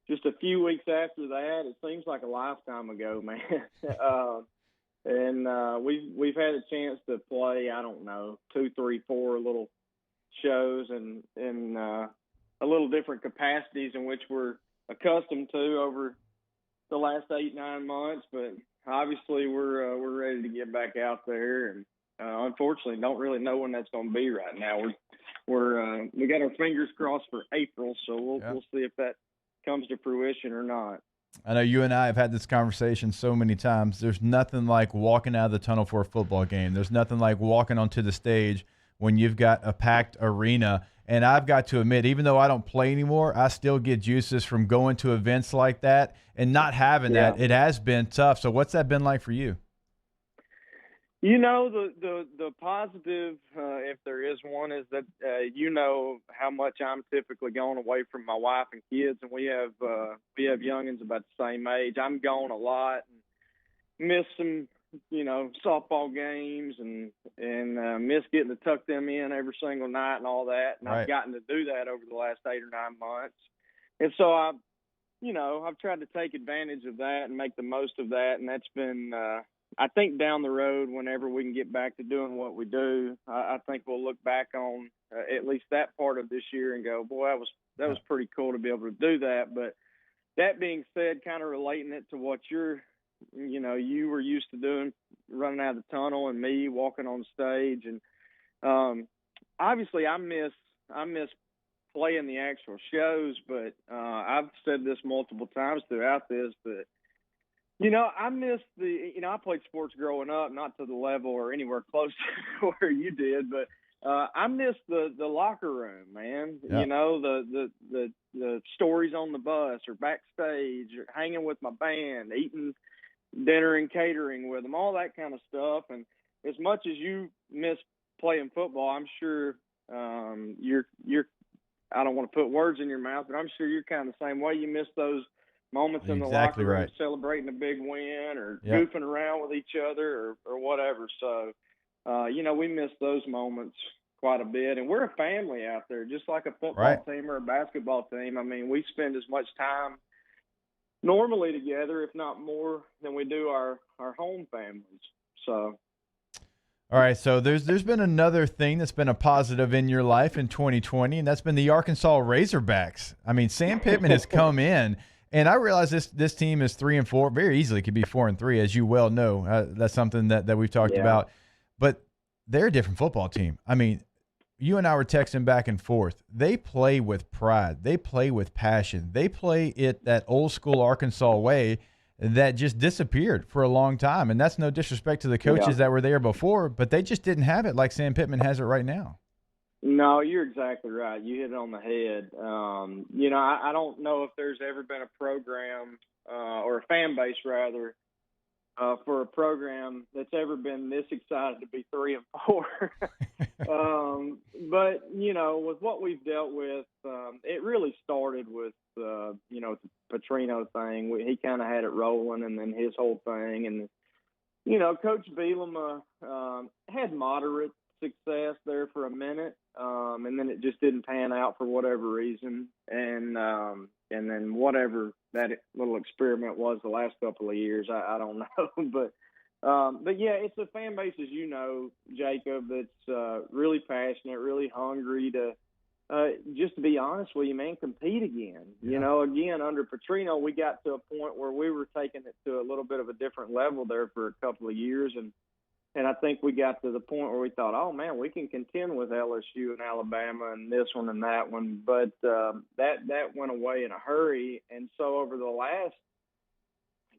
just a few weeks after that, it seems like a lifetime ago, man. We've had a chance to play, 2, 3, 4 little shows in a little different capacities in which we're accustomed to over the last 8, 9 months. But obviously we're ready to get back out there, and unfortunately don't really know when that's going to be right now. We got our fingers crossed for April, so we'll see if that comes to fruition or not. I know you and I have had this conversation so many times. There's nothing like walking out of the tunnel for a football game. There's nothing like walking onto the stage when you've got a packed arena. And I've got to admit, even though I don't play anymore, I still get juices from going to events like that and not having that. It has been tough. So what's that been like for you? The positive, if there is one, is that how much I'm typically going away from my wife and kids, and we have youngins about the same age. I'm gone a lot and miss some, softball games and miss getting to tuck them in every single night and all that. And Right. I've gotten to do that over the last 8 or 9 months, and so I've tried to take advantage of that and make the most of that, and that's been. I think down the road, whenever we can get back to doing what we do, I think we'll look back on at least that part of this year and go, boy, that was pretty cool to be able to do that. But that being said, kind of relating it to what you were used to doing, running out of the tunnel, and me walking on stage, and obviously I miss playing the actual shows. But I've said this multiple times throughout this that. I miss I played sports growing up, not to the level or anywhere close to where you did, but I miss the locker room, man. Yeah. The stories on the bus or backstage or hanging with my band, eating dinner and catering with them, all that kind of stuff. And as much as you miss playing football, I'm sure you're I don't want to put words in your mouth, but I'm sure you're kind of the same way. You miss those moments in the Exactly locker room, right. celebrating a big win or Yep. goofing around with each other or whatever. So, we miss those moments quite a bit. And we're a family out there, just like a football Right. team or a basketball team. I mean, we spend as much time normally together, if not more, than we do our home families. So. All right, so there's been another thing that's been a positive in your life in 2020, and that's been the Arkansas Razorbacks. I mean, Sam Pittman has come in, and I realize this team is 3-4, very easily could be 4-3, as you well know. That's something that we've talked about. But they're a different football team. I mean, you and I were texting back and forth. They play with pride. They play with passion. They play it that old school Arkansas way that just disappeared for a long time. And that's no disrespect to the coaches that were there before, but they just didn't have it like Sam Pittman has it right now. No, you're exactly right. You hit it on the head. I don't know if there's ever been a program or a fan base, rather, for a program that's ever been this excited to be 3-4. But, with what we've dealt with, it really started with, the Petrino thing. He kind of had it rolling, and then his whole thing. And, Coach Bielema had moderate success there for a minute, and then it just didn't pan out for whatever reason. And then whatever that little experiment was the last couple of years, I don't know. But yeah, it's a fan base, as you know, Jacob, that's really passionate, really hungry to just to be honest with you, man, compete again. Yeah. Again, under Petrino, we got to a point where we were taking it to a little bit of a different level there for a couple of years. And I think we got to the point where we thought, oh, man, we can contend with LSU and Alabama and this one and that one. But that went away in a hurry. And so over the last,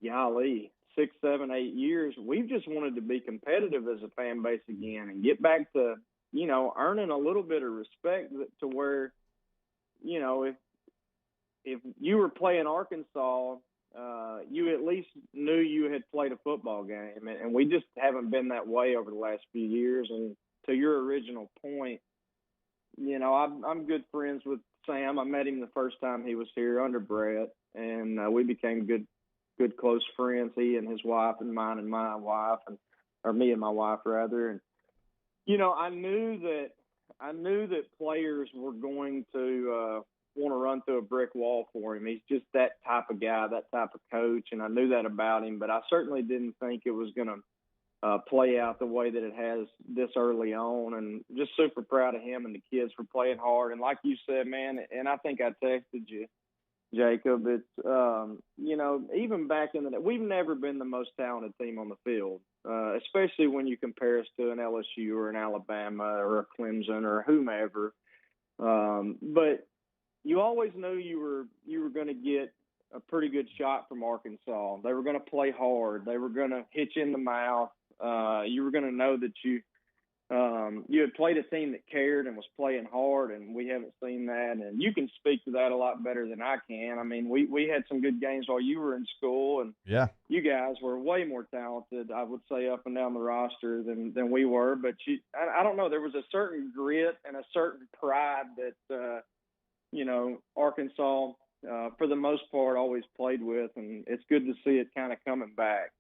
6, 7, 8 years, we've just wanted to be competitive as a fan base again and get back to earning a little bit of respect to where, if you were playing Arkansas, you at least knew you had played a football game, and we just haven't been that way over the last few years. And to your original point, I'm good friends with Sam. I met him the first time he was here under Brett, and we became good close friends. He and his wife, and mine and my wife, or me and my wife rather. And I knew that players were going to want to run through a brick wall for him. He's just that type of guy, that type of coach, and I knew that about him. But I certainly didn't think it was going to play out the way that it has this early on. And just super proud of him and the kids for playing hard. And like you said, man, and I think I texted you, Jacob, it's, even back in the day, we've never been the most talented team on the field, especially when you compare us to an LSU or an Alabama or a Clemson or whomever. But you always knew you were going to get a pretty good shot from Arkansas. They were going to play hard. They were going to hit you in the mouth. You were going to know that you had played a team that cared and was playing hard, and we haven't seen that. And you can speak to that a lot better than I can. I mean, we had some good games while you were in school, and you guys were way more talented, I would say, up and down the roster than we were. But I don't know, there was a certain grit and a certain pride that Arkansas, for the most part, always played with, and it's good to see it kind of coming back.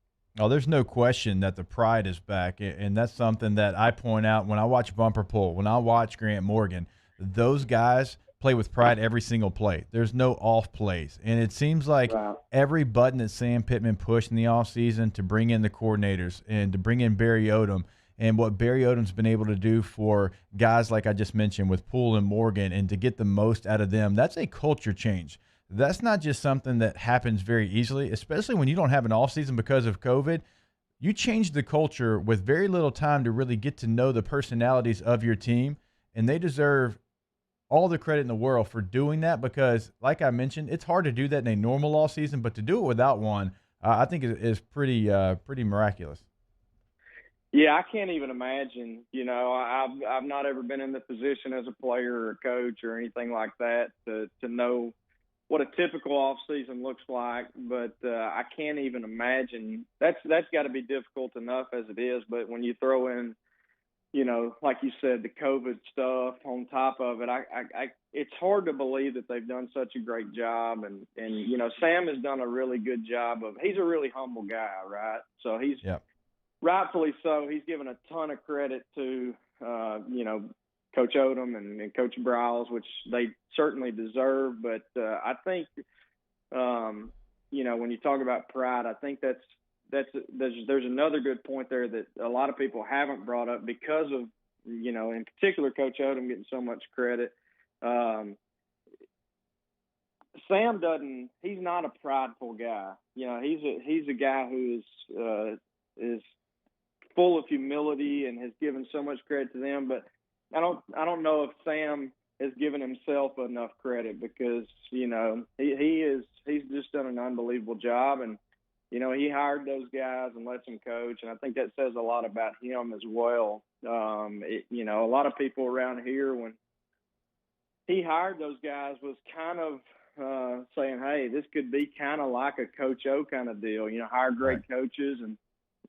Oh, there's no question that the pride is back, and that's something that I point out when I watch Bumper Pool, when I watch Grant Morgan. Those guys play with pride every single play. There's no off plays, and it seems like every button that Sam Pittman pushed in the offseason to bring in the coordinators and to bring in Barry Odom, and what Barry Odom's been able to do for guys like I just mentioned with Poole and Morgan, and to get the most out of them, that's a culture change. That's not just something that happens very easily, especially when you don't have an offseason because of COVID. You change the culture with very little time to really get to know the personalities of your team, and they deserve all the credit in the world for doing that because, like I mentioned, it's hard to do that in a normal offseason, but to do it without one, I think is pretty miraculous. Yeah, I can't even imagine. I've not ever been in the position as a player or a coach or anything like that to know what a typical off season looks like, but I can't even imagine. That's got to be difficult enough as it is. But when you throw in, like you said, the COVID stuff on top of it, I it's hard to believe that they've done such a great job. And Sam has done a really good job he's a really humble guy, right? So he's rightfully so. He's given a ton of credit to Coach Odom and Coach Briles, which they certainly deserve. But I think, when you talk about pride, I think there's another good point there that a lot of people haven't brought up because of, in particular, Coach Odom getting so much credit. Sam he's not a prideful guy. He's a guy who is full of humility and has given so much credit to them, but I don't know if Sam has given himself enough credit because, he's just done an unbelievable job, and, he hired those guys and lets them coach. And I think that says a lot about him as well. A lot of people around here, when he hired those guys, was kind of saying, hey, this could be kind of like a Coach O kind of deal, hire great coaches.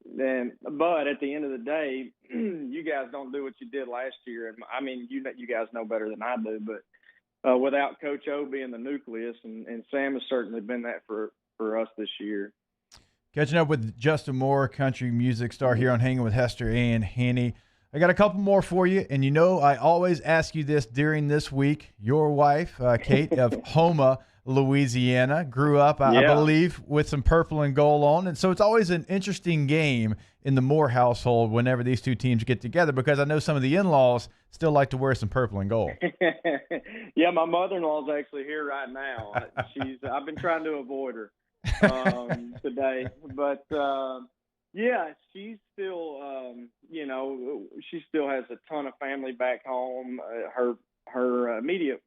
But at the end of the day, you guys don't do what you did last year. And I mean, you guys know better than I do, but without Coach O being the nucleus, and Sam has certainly been that for us this year. Catching up with Justin Moore, country music star here on Hangin' with Hester and Hanny. I got a couple more for you, and I always ask you this during this week. Your wife, Kate, of Houma, Louisiana, grew up, I believe, with some purple and gold on, and so it's always an interesting game in the Moore household whenever these two teams get together, because I know some of the in-laws still like to wear some purple and gold. Yeah, my mother-in-law is actually here right now. I've been trying to avoid her today, but she's still, she still has a ton of family back home. Her immediate,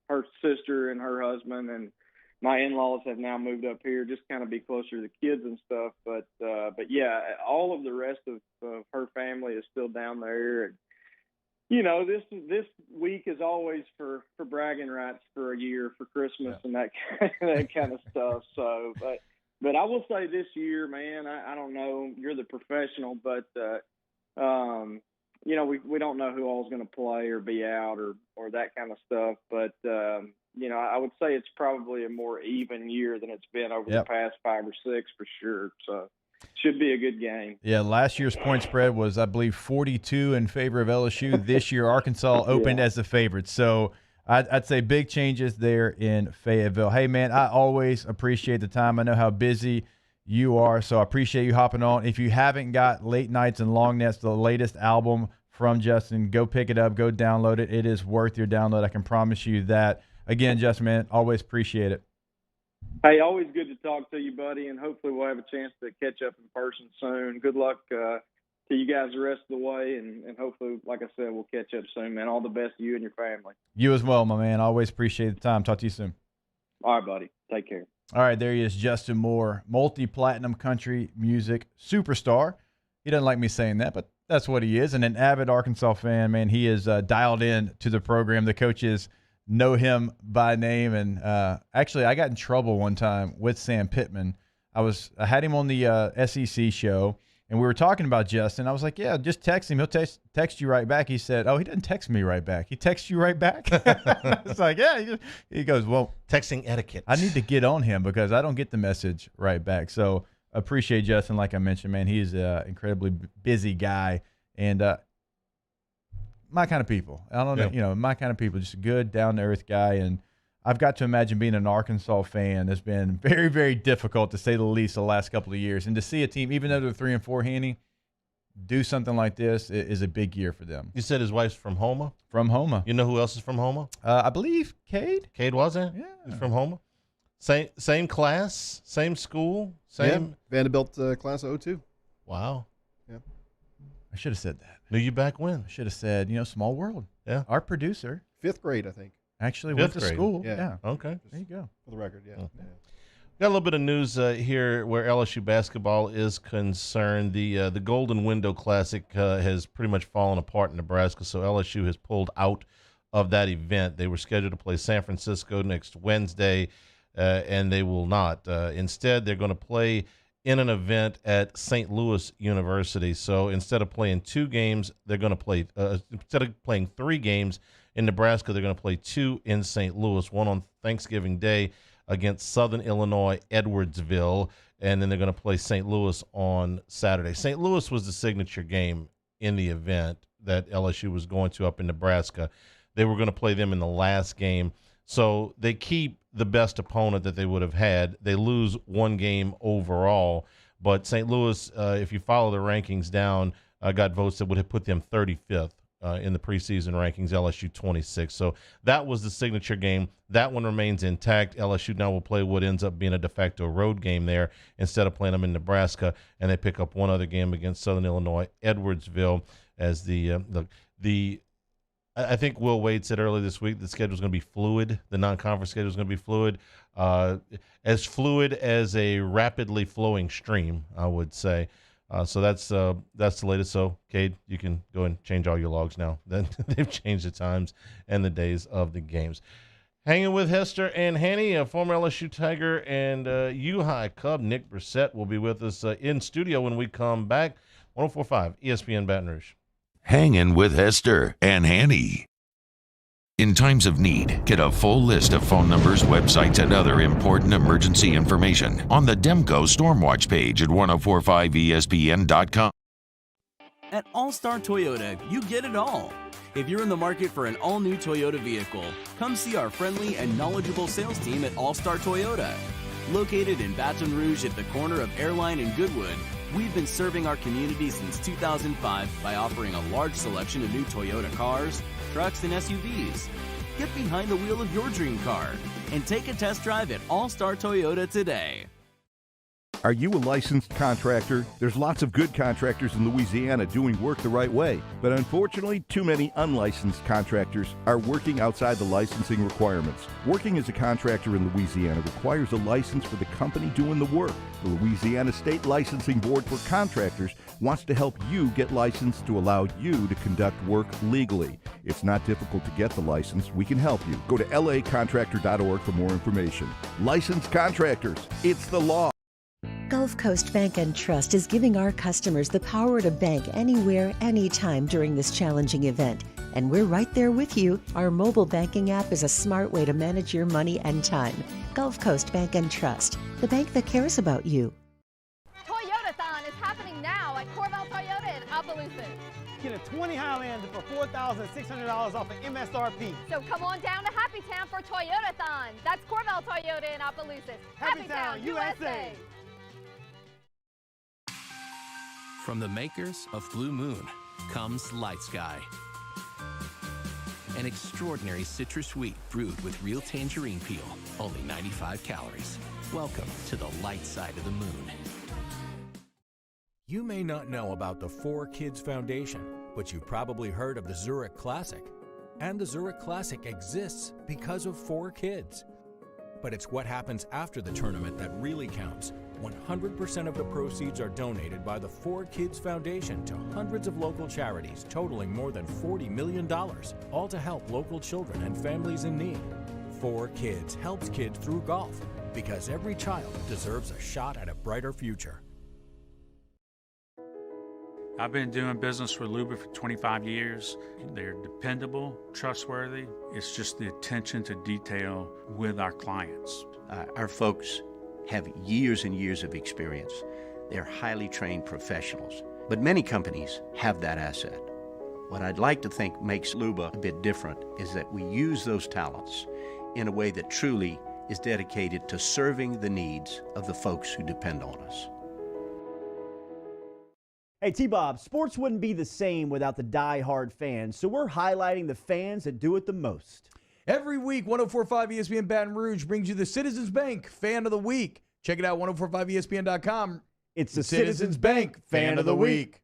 her sister and her husband and my in-laws have now moved up here, just kind of be closer to the kids and stuff. But yeah, all of the rest of her family is still down there. And This week is always for bragging rights for a year, for Christmas and that kind of stuff. So, but I will say this year, man, I don't know. You're the professional, but we don't know who all's going to play or be out or that kind of stuff. But I would say it's probably a more even year than it's been over the past 5 or 6 for sure. So. Should be a good game. Yeah, last year's point spread was, I believe, 42 in favor of LSU. This year, Arkansas opened as the favorite. So I'd say big changes there in Fayetteville. Hey, man, I always appreciate the time. I know how busy you are, so I appreciate you hopping on. If you haven't got Late Nights and Long Nets, the latest album from Justin, go pick it up, go download it. It is worth your download. I can promise you that. Again, Justin, man, always appreciate it. Hey, always good to talk to you, buddy, and hopefully we'll have a chance to catch up in person soon. Good luck to you guys the rest of the way, and hopefully, like I said, we'll catch up soon, man. All the best to you and your family. You as well, my man. Always appreciate the time. Talk to you soon. All right, buddy. Take care. All right, there he is, Justin Moore, multi-platinum country music superstar. He doesn't like me saying that, but that's what he is, and an avid Arkansas fan, man. He is dialed in to the program. The coaches know him by name, and actually I got in trouble one time with Sam Pittman. I had him on the SEC show, and we were talking about Justin. I was like, yeah, just text him. He'll text you right back. He said, oh, he didn't text me right back. He texts you right back? It's like, yeah. He goes, well, texting etiquette. I need to get on him because I don't get the message right back. So appreciate Justin. Like I mentioned, man, he's an incredibly busy guy, and my kind of people. I don't know, my kind of people, just a good, down-to-earth guy. And I've got to imagine being an Arkansas fan has been very, very difficult, to say the least, the last couple of years. And to see a team, even though they're 3-4, Hanny, do something like this is a big year for them. You said his wife's from Houma? From Houma. You know who else is from Houma? I believe Cade. Cade was it? Yeah. He's from Houma. Same class, same school, same. Yeah, Vanderbilt class of 02. Wow. Yeah. I should have said that. Knew you back when? I should have said, small world. Yeah. Our producer. 5th grade, I think. Actually went to school. Yeah. Okay. There you go. For the record, yeah. Got a little bit of news here where LSU basketball is concerned. The Golden Window Classic has pretty much fallen apart in Nebraska, so LSU has pulled out of that event. They were scheduled to play San Francisco next Wednesday, and they will not. Instead, they're going to play in an event at St. Louis University. So instead of playing 2 games, they're going to play instead of playing 3 games in Nebraska, they're going to play 2 in St. Louis, one on Thanksgiving Day against Southern Illinois Edwardsville, and then they're going to play St. Louis on Saturday. St. Louis was the signature game in the event that LSU was going to up in Nebraska. They were going to play them in the last game. So they keep the best opponent that they would have had. They lose 1 game overall. But St. Louis, if you follow the rankings down, got votes that would have put them 35th in the preseason rankings, LSU 26. So that was the signature game. That one remains intact. LSU now will play what ends up being a de facto road game there instead of playing them in Nebraska. And they pick up one other game against Southern Illinois Edwardsville as the I think Will Wade said earlier this week the schedule is going to be fluid. The non-conference schedule is going to be fluid, fluid as a rapidly flowing stream, I would say. So that's the latest. So, Cade, you can go and change all your logs now. Then they've changed the times and the days of the games. Hanging with Hester and Hanny, a former LSU Tiger and U-High Cub, Nick Brissett, will be with us in studio when we come back. 104.5 ESPN Baton Rouge. Hangin' with Hester and Hanny. In times of need, get a full list of phone numbers, websites, and other important emergency information on the Demco Stormwatch page at 1045ESPN.com. At All-Star Toyota, you get it all. If you're in the market for an all-new Toyota vehicle, come see our friendly and knowledgeable sales team at All-Star Toyota. Located in Baton Rouge at the corner of Airline and Goodwood, we've been serving our community since 2005 by offering a large selection of new Toyota cars, trucks, and SUVs. Get behind the wheel of your dream car and take a test drive at All-Star Toyota today. Are you a licensed contractor? There's lots of good contractors in Louisiana doing work the right way, but unfortunately, too many unlicensed contractors are working outside the licensing requirements. Working as a contractor in Louisiana requires a license for the company doing the work. The Louisiana State Licensing Board for Contractors wants to help you get licensed to allow you to conduct work legally. It's not difficult to get the license. We can help you. Go to lacontractor.org for more information. Licensed contractors, it's the law. Gulf Coast Bank and Trust is giving our customers the power to bank anywhere, anytime during this challenging event. And we're right there with you. Our mobile banking app is a smart way to manage your money and time. Gulf Coast Bank and Trust, the bank that cares about you. Toyotathon is happening now at Corval Toyota in Opelousas. Get a 20 Highlander for $4,600 off of MSRP. So come on down to Happy Town for Toyotathon. That's Corval Toyota in Opelousas. Happy Town, USA. From the makers of Blue Moon comes Light Sky. An extraordinary citrus sweet brewed with real tangerine peel, only 95 calories. Welcome to the light side of the moon. You may not know about the 4Kids Foundation, but you've probably heard of the Zurich Classic. And the Zurich Classic exists because of 4Kids. But it's what happens after the tournament that really counts. 100% of the proceeds are donated by the 4Kids Foundation to hundreds of local charities, totaling more than $40 million, all to help local children and families in need. 4Kids helps kids through golf, because every child deserves a shot at a brighter future. I've been doing business with Luba for 25 years. They're dependable, trustworthy. It's just the attention to detail with our clients. Our folks have years and years of experience. They're highly trained professionals, but many companies have that asset. What I'd like to think makes Luba a bit different is that we use those talents in a way that truly is dedicated to serving the needs of the folks who depend on us. Hey T-Bob, sports wouldn't be the same without the die-hard fans, so we're highlighting the fans that do it the most. Every week, 104.5 ESPN Baton Rouge brings you the Citizens Bank Fan of the Week. Check it out, 1045ESPN.com. It's the Citizens Bank Fan of the Week.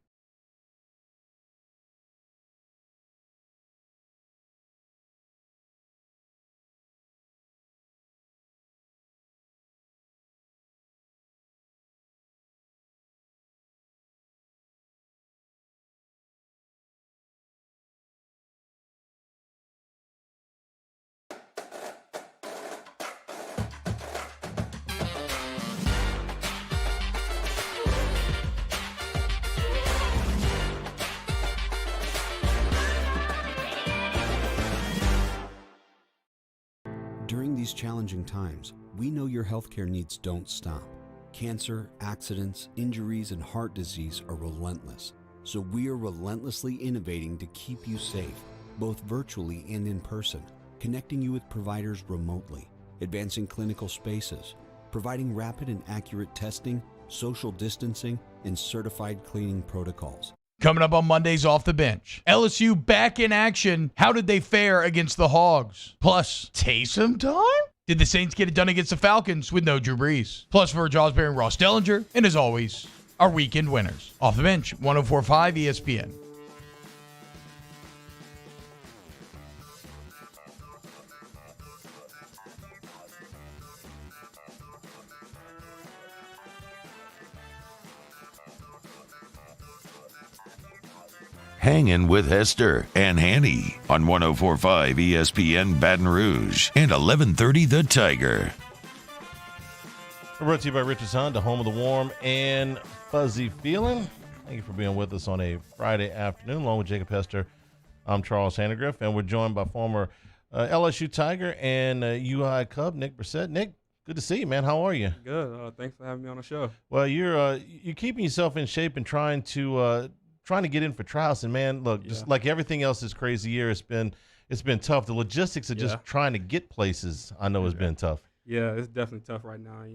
During these challenging times, we know your healthcare needs don't stop. Cancer, accidents, injuries, and heart disease are relentless. So we are relentlessly innovating to keep you safe, both virtually and in person, connecting you with providers remotely, advancing clinical spaces, providing rapid and accurate testing, social distancing, and certified cleaning protocols. Coming up on Monday's Off the Bench. LSU back in action. How did they fare against the Hogs? Plus, Taysom time? Did the Saints get it done against the Falcons with no Drew Brees? Plus, Verge Osborne and Ross Dellinger. And as always, our weekend winners. Off the Bench, 1045 ESPN. Hangin with Hester and Hanny on 104.5 ESPN Baton Rouge and 1130 The Tiger. We're brought to you by Richard's Honda, home of the warm and fuzzy feeling. Thank you for being with us on a Friday afternoon, along with Jacob Hester. I'm Charles Hanagriff, and we're joined by former LSU Tiger and UI Cub, Nick Brissett. Nick, good to see you, man. How are you? Good. Thanks for having me on the show. Well, you're keeping yourself in shape and trying to get in for trials. And man, look, just like everything else this crazy year, it's been tough. The logistics of just trying to get places, I know, has been tough. Yeah, it's definitely tough right now.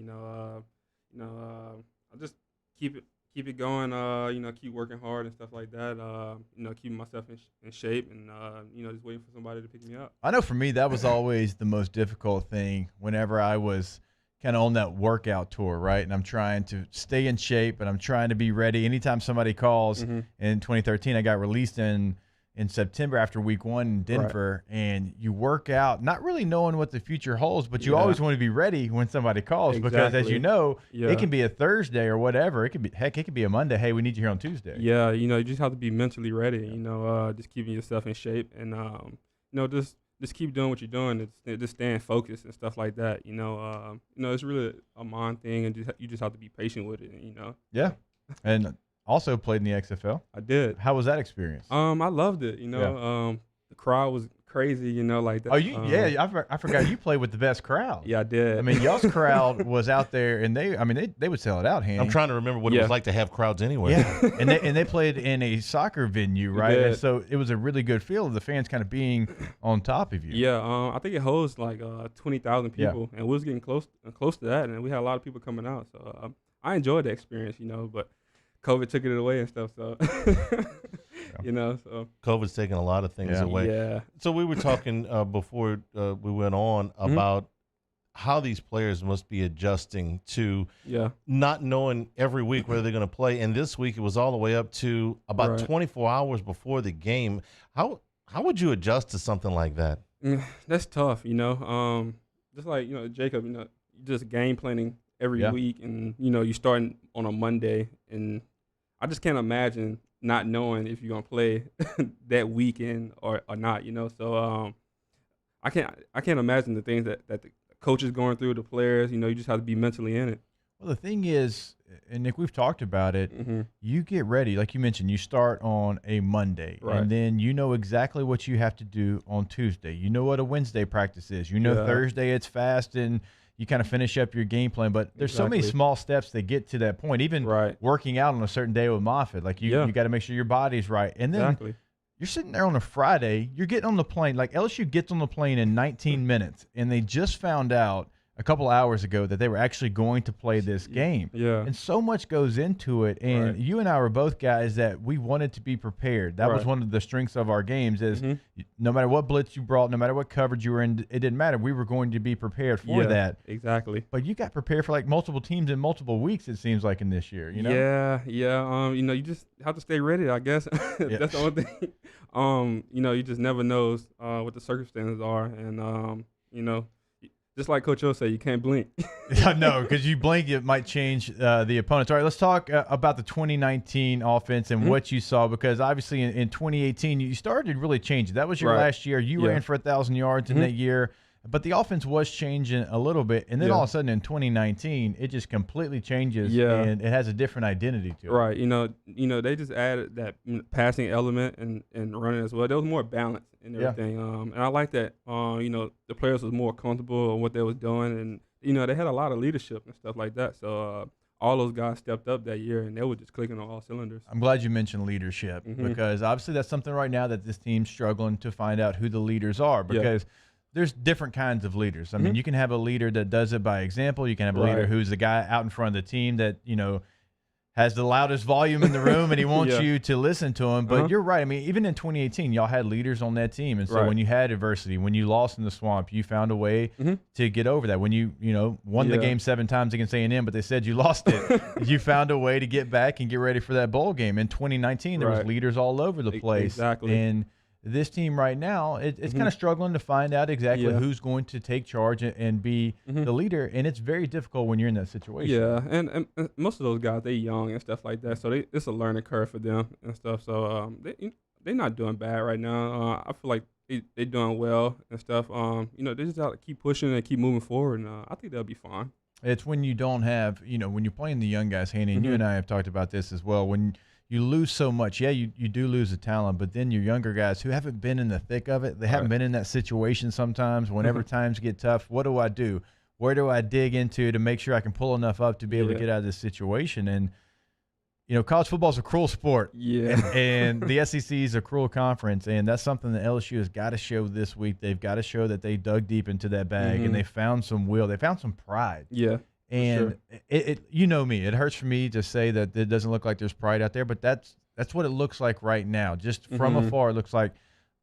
I just keep it going. Keep working hard and stuff like that. Keeping myself in shape and just waiting for somebody to pick me up. I know for me that was always the most difficult thing. Whenever I was kind of on that workout tour, right? And I'm trying to stay in shape, and I'm trying to be ready. Anytime somebody calls, in 2013, I got released in September after week 1 in Denver, and you work out, not really knowing what the future holds, but you always want to be ready when somebody calls because, as you know, it can be a Thursday or whatever. It could be a Monday. Hey, we need you here on Tuesday. Yeah, you just have to be mentally ready. Just keeping yourself in shape, and just keep doing what you're doing. Just staying focused and stuff like that. It's really a mind thing, and you just have to be patient with it. Yeah, and also played in the XFL. I did. How was that experience? I loved it. The crowd was crazy. Like that. Oh, I forgot you played with the best crowd. Yeah, I did. I mean, y'all's crowd was out there, and they would sell it out. Hanny. I'm trying to remember what it was like to have crowds anywhere. Yeah, and they played in a soccer venue, right? And so it was a really good feel of the fans kind of being on top of you. Yeah, I think it holds like 20,000 people, and we was getting close to that, and we had a lot of people coming out. So I enjoyed the experience, but COVID took it away and stuff. So so COVID's taking a lot of things away. Yeah. So we were talking before we went on about how these players must be adjusting to not knowing every week whether they're going to play. And this week it was all the way up to about 24 hours before the game. How would you adjust to something like that? That's tough, just like, Jacob, just game planning every week, and, you starting on a Monday, and I just can't imagine not knowing if you're going to play that weekend or not, so I can't imagine the things that the coach is going through, the players, you just have to be mentally in it. Well, the thing is, and Nick, we've talked about it, you get ready, like you mentioned, you start on a Monday, and then you know exactly what you have to do on Tuesday. You know what a Wednesday practice is. You know Thursday it's fast, and you kind of finish up your game plan. But there's so many small steps that get to that point, even working out on a certain day with Moffitt. Like you got to make sure your body's right. And then you're sitting there on a Friday, you're getting on the plane. Like LSU gets on the plane in 19 minutes, and they just found out a couple hours ago that they were actually going to play this game. Yeah. And so much goes into it. And you and I were both guys that we wanted to be prepared. That was one of the strengths of our games is no matter what blitz you brought, no matter what coverage you were in, it didn't matter. We were going to be prepared for that. Exactly. But you got prepared for like multiple teams in multiple weeks, it seems like, in this year, Yeah. You just have to stay ready, I guess. That's the only thing. You just never knows what the circumstances are. And, just like Coach O said, you can't blink. No, because you blink, it might change the opponents. All right, let's talk about the 2019 offense and what you saw, because obviously in 2018, you started really changing. That was your last year. You ran for 1,000 yards in that year, but the offense was changing a little bit. And then all of a sudden in 2019, it just completely changes, and it has a different identity to it. Right. They just added that passing element and running as well. There was more balance and everything. And I like that, the players was more comfortable on what they was doing. And, they had a lot of leadership and stuff like that. So all those guys stepped up that year, and they were just clicking on all cylinders. I'm glad you mentioned leadership, because obviously that's something right now that this team's struggling to find out who the leaders are, because there's different kinds of leaders. I mean, you can have a leader that does it by example. You can have a leader who's the guy out in front of the team that, has the loudest volume in the room and he wants you to listen to him. But you're right. I mean, even in 2018, y'all had leaders on that team. And so when you had adversity, when you lost in the swamp, you found a way to get over that. When you won the game 7 times against A&M, but they said you lost it, you found a way to get back and get ready for that bowl game. In 2019, there was leaders all over the place. Exactly. And this team right now, it's kind of struggling to find out exactly who's going to take charge and be the leader, and it's very difficult when you're in that situation. Yeah, and most of those guys, they young and stuff like that, so it's a learning curve for them and stuff. So they're not doing bad right now. I feel like they're doing well and stuff. They just have to keep pushing and keep moving forward, and I think they'll be fine. It's when you don't have, when you're playing the young guys, Hanny, and you and I have talked about this as well, when you lose so much. Yeah, you do lose the talent, but then your younger guys who haven't been in the thick of it, they haven't been in that situation sometimes. Whenever times get tough, what do I do? Where do I dig into to make sure I can pull enough up to be able to get out of this situation? And, college football is a cruel sport. Yeah. And the SEC is a cruel conference, and that's something that LSU has got to show this week. They've got to show that they dug deep into that bag and they found some will. They found some pride. Yeah. And it me, it hurts for me to say that it doesn't look like there's pride out there, but that's what it looks like right now. Just from afar, it looks like,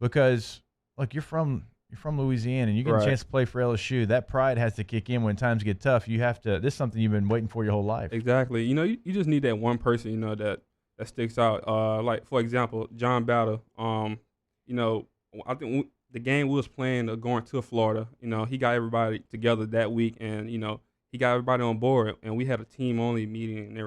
because look, you're from you're from Louisiana and you get a chance to play for LSU. That pride has to kick in when times get tough. You have to. This is something you've been waiting for your whole life. Exactly. You know, you just need that one person, you know, that sticks out. Like, for example, John Battle. You know, I think the game we was playing going to Florida, you know, he got everybody together that week, and, you know, he got everybody on board, and we had a team-only meeting and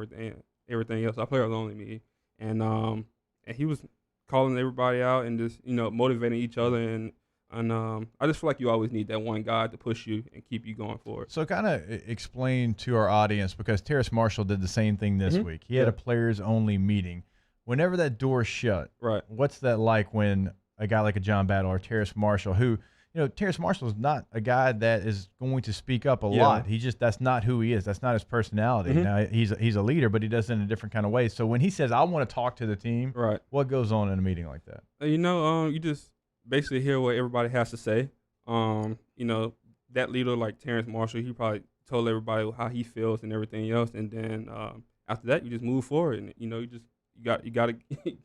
everything else. Our players-only meeting. And he was calling everybody out and just, you know, motivating each other. And I just feel like you always need that one guy to push you and keep you going forward. So kind of explain to our audience, because Terrace Marshall did the same thing this week. He had a players-only meeting. Whenever that door's shut, what's that like when a guy like a John Battle or Terrace Marshall, who, you know, Terrace Marshall is not a guy that is going to speak up a lot. That's not who he is. That's not his personality. Now, he's a leader, but he does it in a different kind of way. So when he says, I want to talk to the team, what goes on in a meeting like that? You know, you just basically hear what everybody has to say. You know, that leader like Terrace Marshall, he probably told everybody how he feels and everything else. And then after that, you just move forward. And, you know, you got to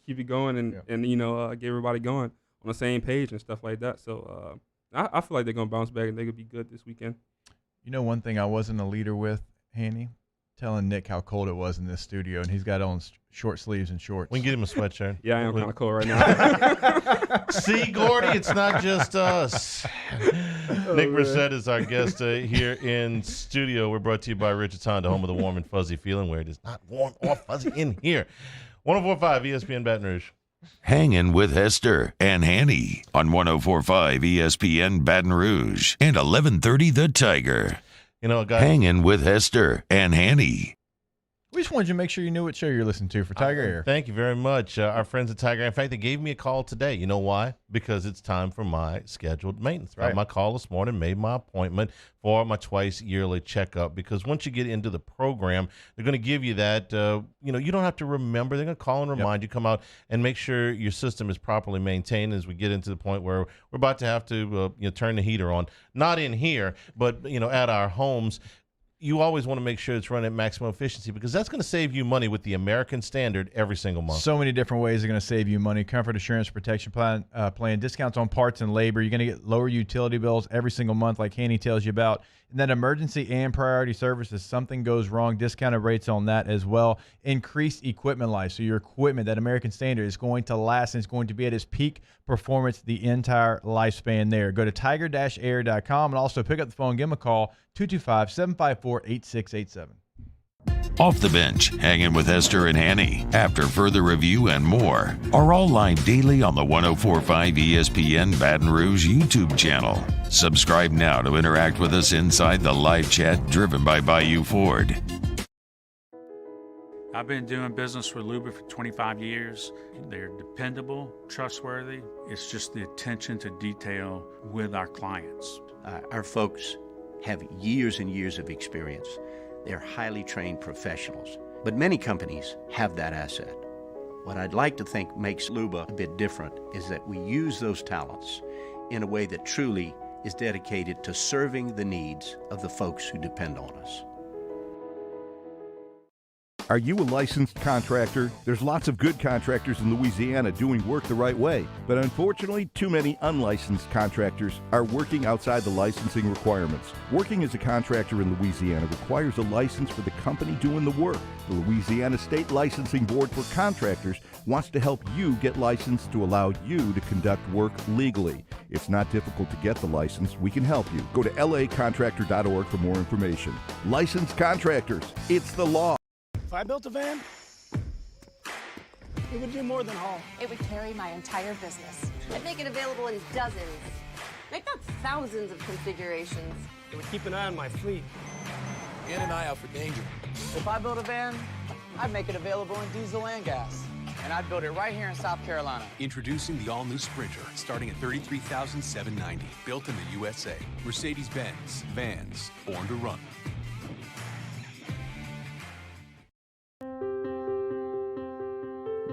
keep it going and you know, get everybody going on the same page and stuff like that. So I feel like they're going to bounce back and they're going to be good this weekend. You know, one thing I wasn't a leader with, Hanny, telling Nick how cold it was in this studio, and he's got on short sleeves and shorts. We can get him a sweatshirt. Yeah, I am kind of cold right now. See, Gordy, it's not just us. Nick Brissett is our guest here in studio. We're brought to you by Richard's Honda, home of the warm and fuzzy feeling, where it is not warm or fuzzy in here. 104.5 ESPN Baton Rouge. Hangin with Hester and Hanny on 104.5 ESPN Baton Rouge and 1130 The Tiger. You know, guys, Hangin with Hester and Hanny. We just wanted you to make sure you knew what show you're listening to for Tiger Air. Thank you very much. Our friends at Tiger Air. In fact, they gave me a call today. You know why? Because it's time for my scheduled maintenance. Got my call this morning, made my appointment for my twice yearly checkup, because once you get into the program, they're going to give you that, you know, you don't have to remember. They're going to call and remind you, come out and make sure your system is properly maintained as we get into the point where we're about to have to, you know, turn the heater on. Not in here, but, you know, at our homes. You always want to make sure it's running at maximum efficiency, because that's going to save you money with the American Standard every single month. So many different ways are going to save you money. Comfort Assurance Protection Plan, discounts on parts and labor. You're going to get lower utility bills every single month, like Hanny tells you about. And then emergency and priority services. Something goes wrong, discounted rates on that as well. Increased equipment life. So your equipment, that American Standard, is going to last and it's going to be at its peak performance the entire lifespan there. Go to tiger-air.com and also pick up the phone, give them a call, 225-754-8687. Off the Bench, Hanging with Hester and Hanny, After Further Review and more, are all live daily on the 104.5 ESPN Baton Rouge YouTube channel. Subscribe now to interact with us inside the live chat driven by Bayou Ford. I've been doing business with Luba for 25 years. They're dependable, trustworthy. It's just the attention to detail with our clients. Our folks have years and years of experience. They're highly trained professionals, but many companies have that asset. What I'd like to think makes Luba a bit different is that we use those talents in a way that truly is dedicated to serving the needs of the folks who depend on us. Are you a licensed contractor? There's lots of good contractors in Louisiana doing work the right way, but unfortunately, too many unlicensed contractors are working outside the licensing requirements. Working as a contractor in Louisiana requires a license for the company doing the work. The Louisiana State Licensing Board for Contractors wants to help you get licensed to allow you to conduct work legally. It's not difficult to get the license. We can help you. Go to lacontractor.org for more information. Licensed contractors, it's the law. If I built a van, it would do more than haul. It would carry my entire business. I'd make it available in dozens, if not thousands of configurations. It would keep an eye on my fleet. Get an eye out for danger. If I built a van, I'd make it available in diesel and gas. And I'd build it right here in South Carolina. Introducing the all-new Sprinter, starting at $33,790. Built in the USA. Mercedes-Benz. Vans. Born to run.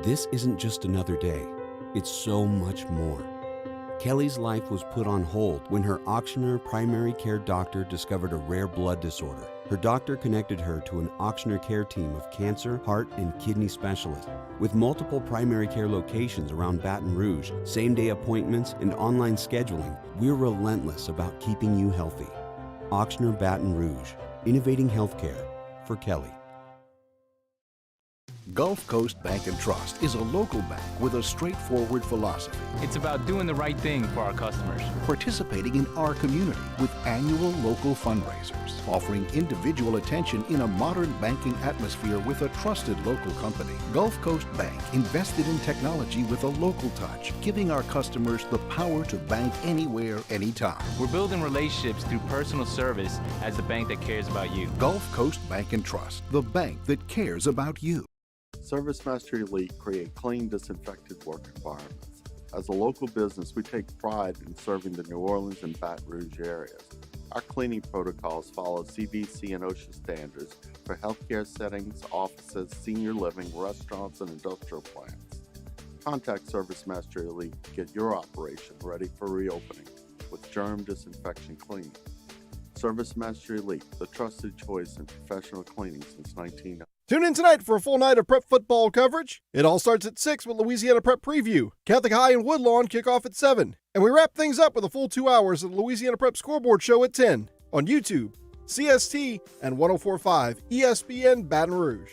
This isn't just another day. It's so much more. Kelly's life was put on hold when her auctioneer primary care doctor discovered a rare blood disorder. Her doctor connected her to an Auctioner care team of cancer, heart, and kidney specialists. With multiple primary care locations around Baton Rouge, same-day appointments, and online scheduling, we're relentless about keeping you healthy. Auctioner Baton Rouge, innovating healthcare for Kelly. Gulf Coast Bank and Trust is a local bank with a straightforward philosophy. It's about doing the right thing for our customers. Participating in our community with annual local fundraisers. Offering individual attention in a modern banking atmosphere with a trusted local company. Gulf Coast Bank invested in technology with a local touch, giving our customers the power to bank anywhere, anytime. We're building relationships through personal service as the bank that cares about you. Gulf Coast Bank and Trust, the bank that cares about you. ServiceMaster Elite create clean, disinfected work environments. As a local business, we take pride in serving the New Orleans and Baton Rouge areas. Our cleaning protocols follow CDC and OSHA standards for healthcare settings, offices, senior living, restaurants, and industrial plants. Contact ServiceMaster Elite to get your operation ready for reopening with germ disinfection cleaning. ServiceMaster Elite, the trusted choice in professional cleaning since 1990. Tune in tonight for a full night of prep football coverage. It all starts at 6 with Louisiana Prep Preview. Catholic High and Woodlawn kick off at 7. And we wrap things up with a full 2 hours of the Louisiana Prep Scoreboard Show at 10 on YouTube, CST, and 104.5 ESPN Baton Rouge.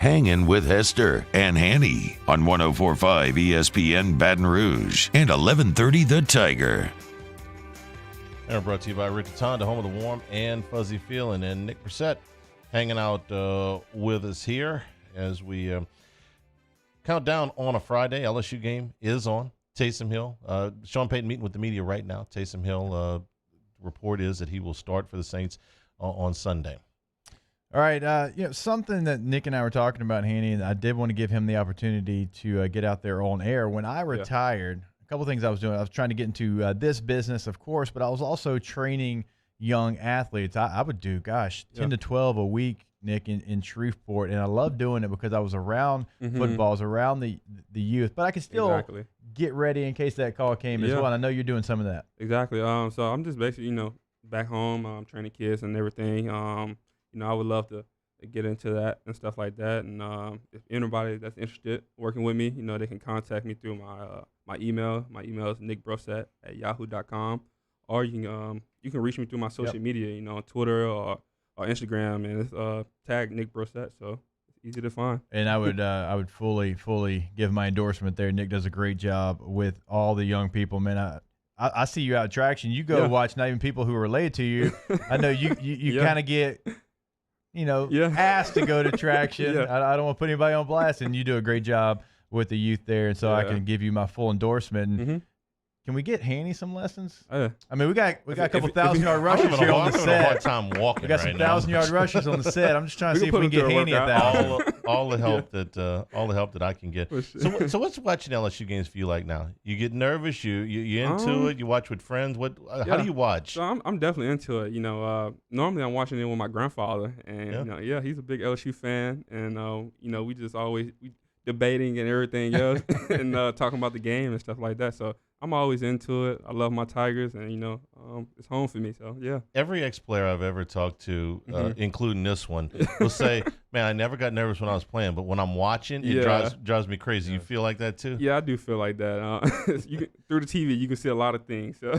Hangin with Hester and Hanny on 104.5 ESPN Baton Rouge and 1130 The Tiger. And brought to you by Rick Tonda, home of the warm and fuzzy feeling, and Nick Brissett hanging out with us here as we count down on a Friday. LSU game is on. Taysom Hill. Sean Payton meeting with the media right now. Taysom Hill, report is that he will start for the Saints on Sunday. All right, something that Nick and I were talking about, Hanny, and I did want to give him the opportunity to get out there on air. When I retired, a couple things I was doing. I was trying to get into this business, of course, but I was also training young athletes. I would do, 10 to 12 a week, Nick, in Shreveport, and I loved doing it because I was around football, I was around the youth, but I could still get ready in case that call came as well, and I know you're doing some of that. Exactly. So I'm just basically, back home, training kids and everything. I would love to get into that and stuff like that. And if anybody that's interested working with me, they can contact me through my email. My email is nickbrosette@yahoo.com, or you can reach me through my social media, on Twitter or Instagram, and it's tag Nick Brosette, so it's easy to find. And I would fully give my endorsement there. Nick does a great job with all the young people, man. I see you out at traction. You go watch not even people who are related to you. I know you kind of get asked to go to traction. I don't want to put anybody on blast, and you do a great job with the youth there, and so I can give you my full endorsement. And can we get Hanny some lessons? I mean, we got a couple 1,000-yard rushers here on the set. I'm having a hard time walking. We got some 1,000-yard rushers on the set. I'm just trying to see if we can get Hanny at that. All the help that I can get. So what's watching LSU games for you like now? You get nervous? You into it? You watch with friends? How do you watch? So I'm definitely into it. Normally I'm watching it with my grandfather, and he's a big LSU fan, and we just always debating and everything else, and talking about the game and stuff like that. So I'm always into it. I love my Tigers, and it's home for me. So every ex-player I've ever talked to, including this one, will say, "Man, I never got nervous when I was playing, but when I'm watching, it drives me crazy." You feel like that too? Yeah, I do feel like that. Through the TV, you can see a lot of things. So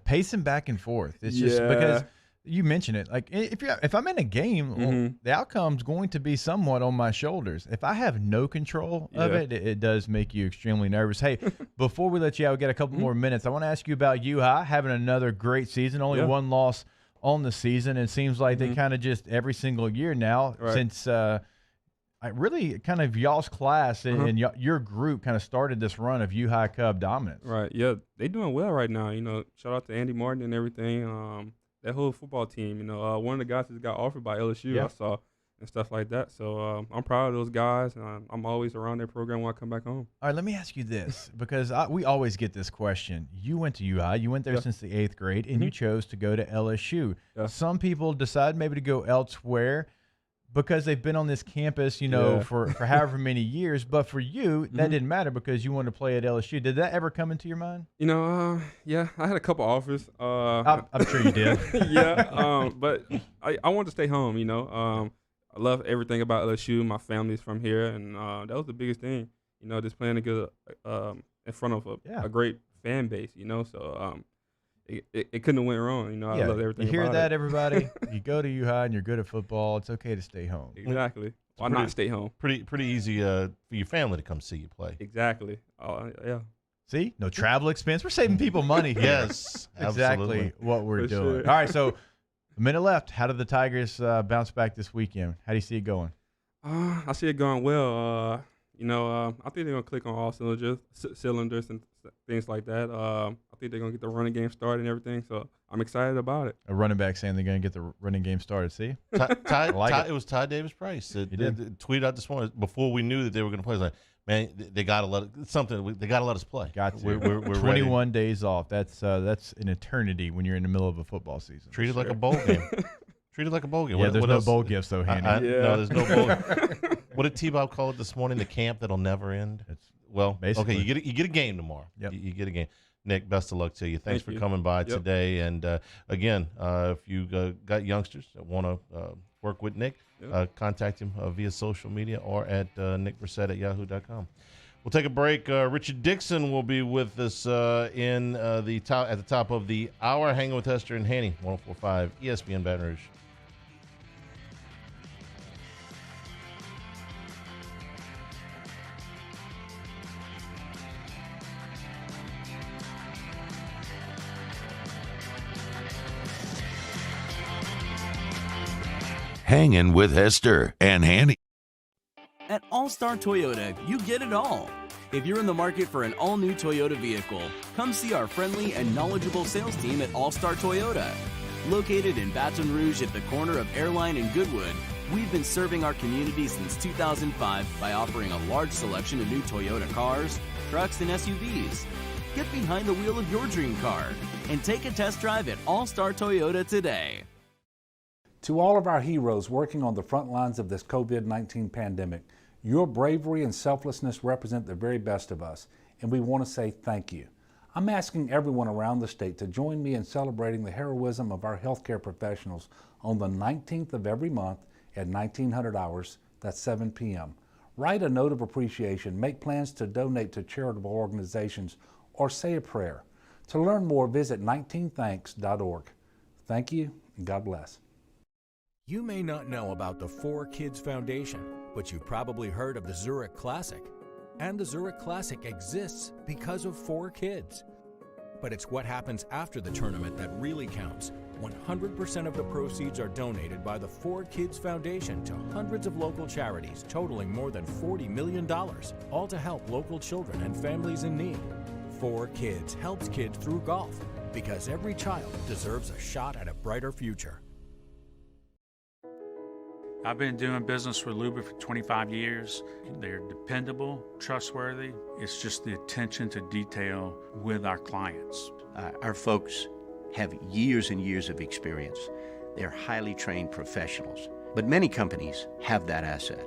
pacing back and forth. It's just because. You mentioned it. Like if I'm in a game, the outcome's going to be somewhat on my shoulders. If I have no control of it does make you extremely nervous. Hey, before we let you out, we got a couple more minutes. I want to ask you about U-High having another great season. Only one loss on the season. It seems like they kind of just every single year now since really kind of y'all's class and your group kind of started this run of U-High Cub dominance. Right. Yeah, they doing well right now. Shout out to Andy Martin and everything. That whole football team, one of the guys that got offered by LSU, I saw, and stuff like that. So I'm proud of those guys, and I'm always around their program when I come back home. All right, let me ask you this, because we always get this question. You went to UI, you went there since the 8th grade, and you chose to go to LSU. Some people decide maybe to go elsewhere because they've been on this campus, you know, for however many years. But for you, that didn't matter because you wanted to play at LSU. Did that ever come into your mind? You know, yeah, I had a couple offers. I'm sure you did. But I wanted to stay home, you know. I love everything about LSU. My family's from here, and that was the biggest thing, you know, just playing in front of a great fan base, you know. So it couldn't have went wrong, you know. I love everything about it. You hear that, everybody? You go to UI and you're good at football. It's okay to stay home. Exactly. Why not stay home? Pretty easy for your family to come see you play. Exactly. Yeah. See, no travel expense. We're saving people money here. Yes, exactly absolutely. what we're For doing. sure. All right, so a minute left. How did the Tigers bounce back this weekend? How do you see it going? I see it going well. You know, I think they're gonna click on all cylinders and things like that. I think they're gonna get the running game started and everything. So I'm excited about it. A running back saying they're gonna get the running game started. See, It was Ty Davis Price. It tweeted out this morning before we knew that they were gonna play. It's like, man, they gotta they gotta let us play. Got to. We're 21 ready. days off. That's an eternity when you're in the middle of a football season. Treat it like a bowl game. Treat it like a bowl game. Yeah, What there's no else? bowl gifts though, Hanny. No, there's no bowl. What did T-Bob call it this morning? The camp that'll never end. Basically. Okay, you get a game tomorrow. Yep. You get a game. Nick, best of luck to you. Thanks Thank for you. coming by Yep. today. And again, if you got youngsters that want to work with Nick, contact him via social media or at nickbrissett@yahoo.com. We'll take a break. Richard Dixon will be with us at the top of the hour, hanging with Hester and Hanny, 104.5 ESPN Baton Rouge. Hangin' with Hester and Hanny. At All-Star Toyota, you get it all. If you're in the market for an all-new Toyota vehicle, come see our friendly and knowledgeable sales team at All-Star Toyota. Located in Baton Rouge at the corner of Airline and Goodwood, we've been serving our community since 2005 by offering a large selection of new Toyota cars, trucks, and SUVs. Get behind the wheel of your dream car and take a test drive at All-Star Toyota today. To all of our heroes working on the front lines of this COVID-19 pandemic, your bravery and selflessness represent the very best of us, and we want to say thank you. I'm asking everyone around the state to join me in celebrating the heroism of our healthcare professionals on the 19th of every month at 1900 hours, that's 7 p.m. Write a note of appreciation, make plans to donate to charitable organizations, or say a prayer. To learn more, visit 19thanks.org. Thank you, and God bless. You may not know about the 4Kids Foundation, but you've probably heard of the Zurich Classic. And the Zurich Classic exists because of 4 kids. But it's what happens after the tournament that really counts. 100% of the proceeds are donated by the 4Kids Foundation to hundreds of local charities, totaling more than $40 million, all to help local children and families in need. 4Kids helps kids through golf, because every child deserves a shot at a brighter future. I've been doing business with Luba for 25 years. They're dependable, trustworthy. It's just the attention to detail with our clients. Our folks have years and years of experience. They're highly trained professionals. But many companies have that asset.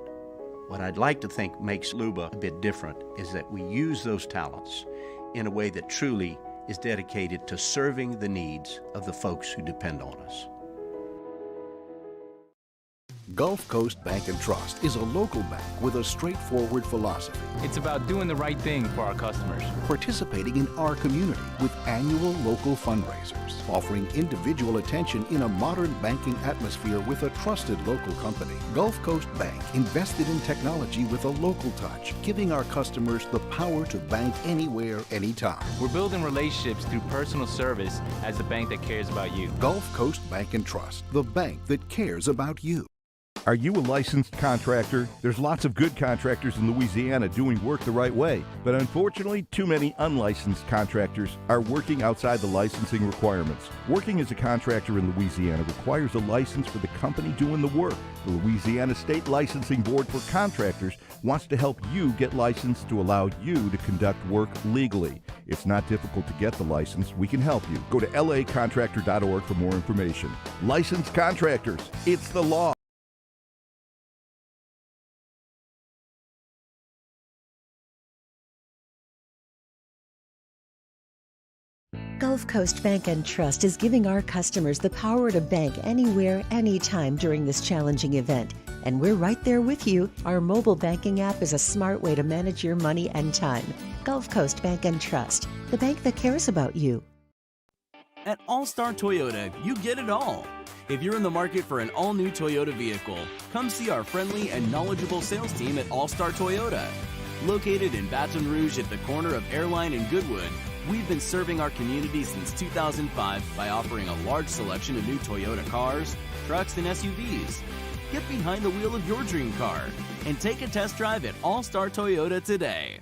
What I'd like to think makes Luba a bit different is that we use those talents in a way that truly is dedicated to serving the needs of the folks who depend on us. Gulf Coast Bank and Trust is a local bank with a straightforward philosophy. It's about doing the right thing for our customers. Participating in our community with annual local fundraisers, offering individual attention in a modern banking atmosphere with a trusted local company. Gulf Coast Bank invested in technology with a local touch, giving our customers the power to bank anywhere, anytime. We're building relationships through personal service as the bank that cares about you. Gulf Coast Bank and Trust, the bank that cares about you. Are you a licensed contractor? There's lots of good contractors in Louisiana doing work the right way, but unfortunately, too many unlicensed contractors are working outside the licensing requirements. Working as a contractor in Louisiana requires a license for the company doing the work. The Louisiana State Licensing Board for Contractors wants to help you get licensed to allow you to conduct work legally. It's not difficult to get the license. We can help you. Go to lacontractor.org for more information. Licensed contractors, it's the law. Gulf Coast Bank and Trust is giving our customers the power to bank anywhere, anytime during this challenging event. And we're right there with you. Our mobile banking app is a smart way to manage your money and time. Gulf Coast Bank and Trust, the bank that cares about you. At All-Star Toyota, you get it all. If you're in the market for an all-new Toyota vehicle, come see our friendly and knowledgeable sales team at All-Star Toyota. Located in Baton Rouge at the corner of Airline and Goodwood, we've been serving our community since 2005 by offering a large selection of new Toyota cars, trucks, and SUVs. Get behind the wheel of your dream car and take a test drive at All-Star Toyota today.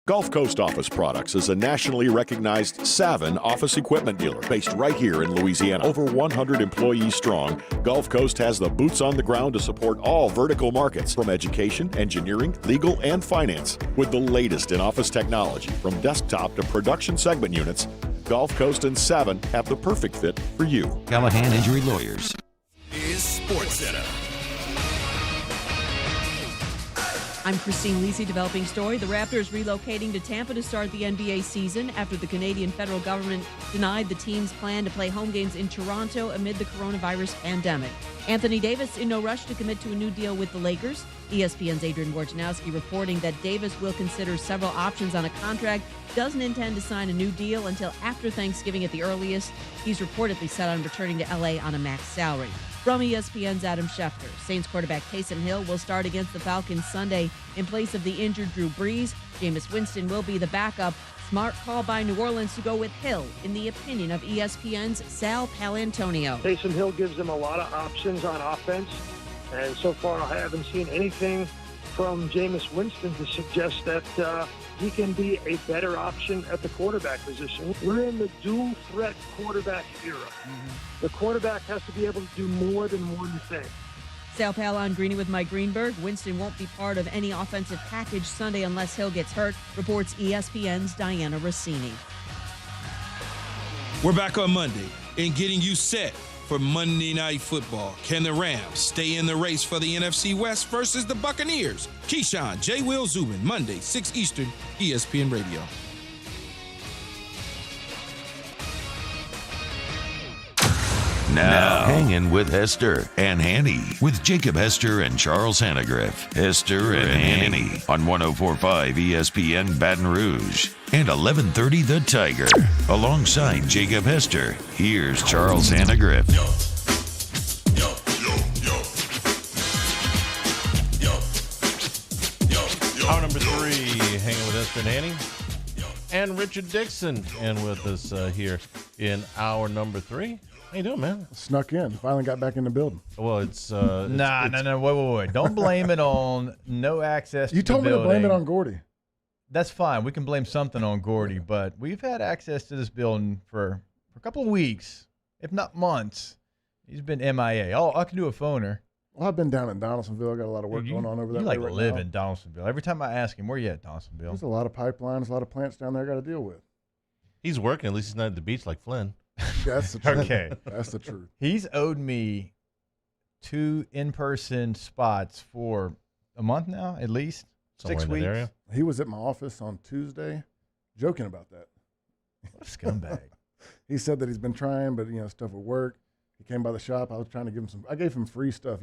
Gulf Coast Office Products is a nationally recognized Savin office equipment dealer based right here in Louisiana. Over 100 employees strong, Gulf Coast has the boots on the ground to support all vertical markets, from education, engineering, legal, and finance. With the latest in office technology, from desktop to production segment units, Gulf Coast and Savin have the perfect fit for you. Callahan Injury Lawyers is Sports Center. I'm Christine Lisi, developing story. The Raptors relocating to Tampa to start the NBA season after the Canadian federal government denied the team's plan to play home games in Toronto amid the coronavirus pandemic. Anthony Davis in no rush to commit to a new deal with the Lakers. ESPN's Adrian Wojnarowski reporting that Davis will consider several options on a contract, doesn't intend to sign a new deal until after Thanksgiving at the earliest. He's reportedly set on returning to LA on a max salary. From ESPN's Adam Schefter, Saints quarterback Taysom Hill will start against the Falcons Sunday in place of the injured Drew Brees. Jameis Winston will be the backup. Smart call by New Orleans to go with Hill, in the opinion of ESPN's Sal Palantonio. Taysom Hill gives them a lot of options on offense, and so far I haven't seen anything from Jameis Winston to suggest that he can be a better option at the quarterback position. We're in the dual threat quarterback era. The quarterback has to be able to do more than one thing. Sal Pal on Greeny with Mike Greenberg. Winston won't be part of any offensive package Sunday unless Hill gets hurt, reports ESPN's Diana Rossini. We're back on Monday and getting you set for Monday Night Football. Can the Rams stay in the race for the NFC West versus the Buccaneers? Keyshawn, J. Will Zubin, Monday, 6 Eastern, ESPN Radio. Now, Hangin with Hester and Hanny with Jacob Hester and Charles Hannagriff. Hester and Hanny on 104.5 ESPN Baton Rouge and 1130 The Tiger. Alongside Jacob Hester, here's Charles Hannagriff. Hour number 3, Hanging with Hester and Hanny. And Richard Dixon, and with us here in hour number 3. How you doing, man? Snuck in. Finally got back in the building. Well, it's No. Wait. Don't blame it on no access to the building. You told me to blame it on Gordy. That's fine. We can blame something on Gordy, but we've had access to this building for a couple of weeks, if not months. He's been MIA. Oh, I can do a phoner. Well, I've been down in Donaldsonville. Got a lot of work going on over there. You like live in Donaldsonville. Every time I ask him, where you at, Donaldsonville? There's a lot of pipelines, a lot of plants down there I got to deal with. He's working. At least he's not at the beach like Flynn. That's the truth. Okay. That's the truth. He's owed me 2 in-person spots for a month now, at least. Somewhere 6 in that weeks. area. He was at my office on Tuesday, joking about that. What a scumbag. He said that he's been trying, but stuff would work. He came by the shop. I was trying to give him I gave him free stuff.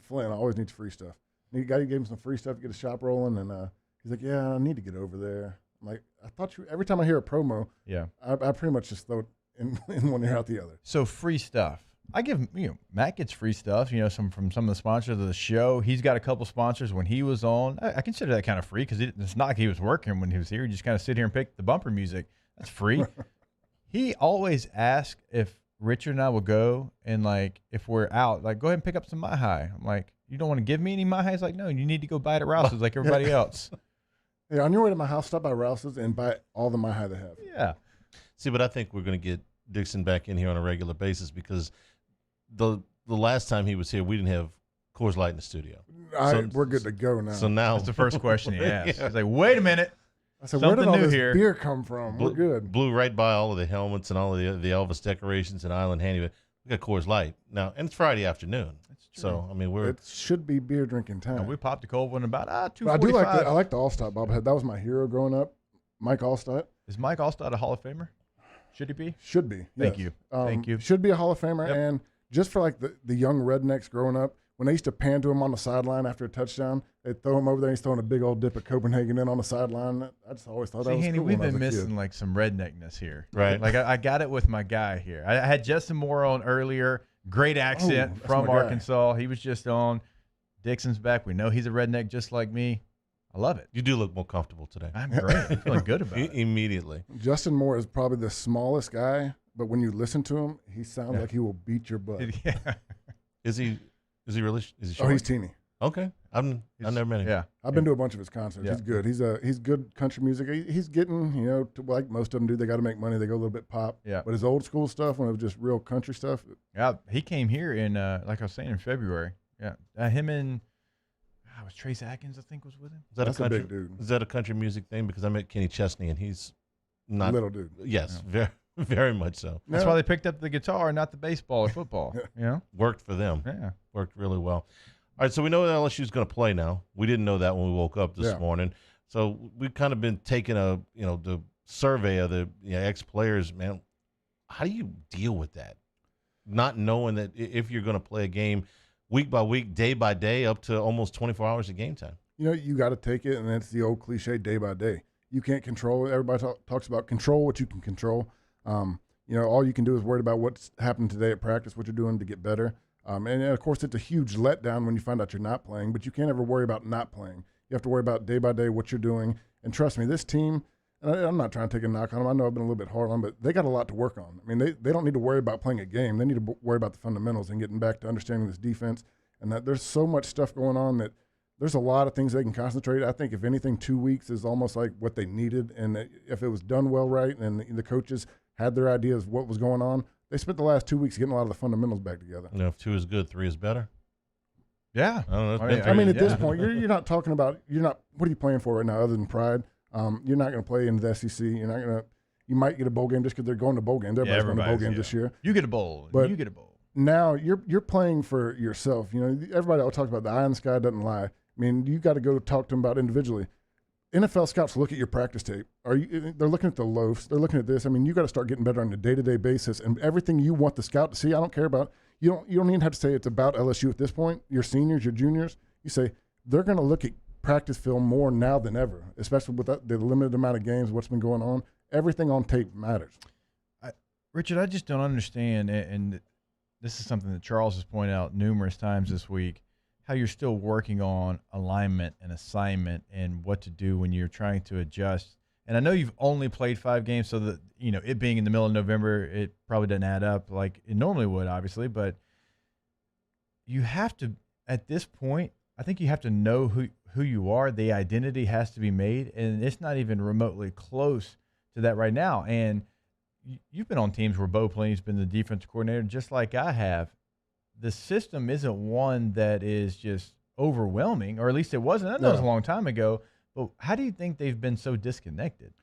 Flynn always needs free stuff. He gave him some free stuff to get the shop rolling, and he's like, "Yeah, I need to get over there." I'm like, "I thought you." Every time I hear a promo, yeah, I pretty much just throw it in one ear out the other. So free stuff. I give him, Matt gets free stuff, from some of the sponsors of the show. He's got a couple sponsors when he was on. I consider that kind of free because it's not like he was working when he was here. You just kind of sit here and pick the bumper music. That's free. He always asks if Richard and I will go and, if we're out, go ahead and pick up some My High. I'm like, You don't want to give me any Mahi? He's like, no, you need to go buy it at Rouse's like everybody else. Yeah, on your way to my house, stop by Rouse's and buy all the Mahi they have. Yeah. See, but I think we're going to get Dixon back in here on a regular basis because the last time he was here, we didn't have Coors Light in the studio. We're good to go now. So now That's the first question he asked. Yeah. He's like, wait a minute. I said, Something where did all new this here. beer come from? We're good. Blew right by all of the helmets and all of the Elvis decorations and Island Hanny. We got Coors Light now, and it's Friday afternoon. That's true. So I mean, It should be beer drinking time. We popped a cold one about 2:45. I do like the Allstott bobblehead. That was my hero growing up. Mike Allstott. Is Mike Allstott a Hall of Famer? Should he be? Should be. Thank yes. you. Thank you. Should be a Hall of Famer. Yep. And just for like the young rednecks growing up, when they used to pan to him on the sideline after a touchdown, they'd throw him over there. He's throwing a big old dip of Copenhagen in on the sideline. I just always thought that was Hanny, cool. we've when I been was a kid. missing like some redneckness here. Right. Like I got it with my guy here. I had Justin Moore on earlier. Great accent that's from my guy. Arkansas. He was just on. Dixon's back. We know he's a redneck just like me. I love it. You do look more comfortable today. I'm great. I'm feeling good about it. Immediately. Justin Moore is probably the smallest guy, but when you listen to him, he sounds like he will beat your butt. Yeah. Is he really? Is he short? Oh, he's teeny. Okay. I've never met him. Yeah. I've been to a bunch of his concerts. Yeah. He's good. He's good country music. He's getting, to, like most of them do, they got to make money. They go a little bit pop. Yeah. But his old school stuff, when it was just real country stuff. Yeah. He came here in, like I was saying, in February. Yeah. Him and was Trace Atkins, I think, was with him. Is that That's a country, big dude. Is that a country music thing? Because I met Kenny Chesney, and he's not Little dude. Yes, very, very much so. That's why they picked up the guitar, not the baseball or football. You know, worked for them. Yeah, worked really well. All right, so we know that LSU's going to play now. We didn't know that when we woke up this morning. So we've kind of been taking the survey of the ex-players. Man, how do you deal with that? Not knowing that if you're going to play a game week by week, day by day, up to almost 24 hours of game time. You got to take it, and it's the old cliche, day by day. You can't control it. Everybody talks about control what you can control. All you can do is worry about what's happened today at practice, what you're doing to get better. And of course, it's a huge letdown when you find out you're not playing, but you can't ever worry about not playing. You have to worry about day by day what you're doing. And trust me, this team, and I'm not trying to take a knock on them. I know I've been a little bit hard on them, but they got a lot to work on. I mean, they don't need to worry about playing a game. They need to worry about the fundamentals and getting back to understanding this defense. And that there's so much stuff going on that there's a lot of things they can concentrate. I think, if anything, 2 weeks is almost like what they needed. And if it was done well right and the coaches had their ideas of what was going on, they spent the last 2 weeks getting a lot of the fundamentals back together. If 2 is good, 3 is better. Yeah. I don't know. I mean, at this point, you're not talking about what are you playing for right now other than pride? You're not going to play in the SEC. You're not going to. You might get a bowl game just because they're going to bowl games. Everybody's going to bowl games this year. You get a bowl. But you get a bowl. Now you're playing for yourself. Everybody all talks about the eye in the sky doesn't lie. I mean, you got to go talk to them about individually. NFL scouts look at your practice tape. They're looking at the loafs. They're looking at this. I mean, you got to start getting better on a day-to-day basis. And everything you want the scout to see, I don't care about. You don't even have to say it's about LSU at this point. Your seniors, your juniors, you say they're going to look at practice film more now than ever, especially with the limited amount of games, what's been going on. Everything on tape matters. Richard, I just don't understand, and this is something that Charles has pointed out numerous times this week, how you're still working on alignment and assignment and what to do when you're trying to adjust. And I know you've only played 5 games, so that it being in the middle of November, it probably doesn't add up like it normally would, obviously. But you have to, at this point, I think you have to know who you are. The identity has to be made, and it's not even remotely close to that right now. And you've been on teams where Bo Pelini's been the defensive coordinator, just like I have. The system isn't one that is just overwhelming, or at least it wasn't. I know it was a long time ago, but how do you think they've been so disconnected?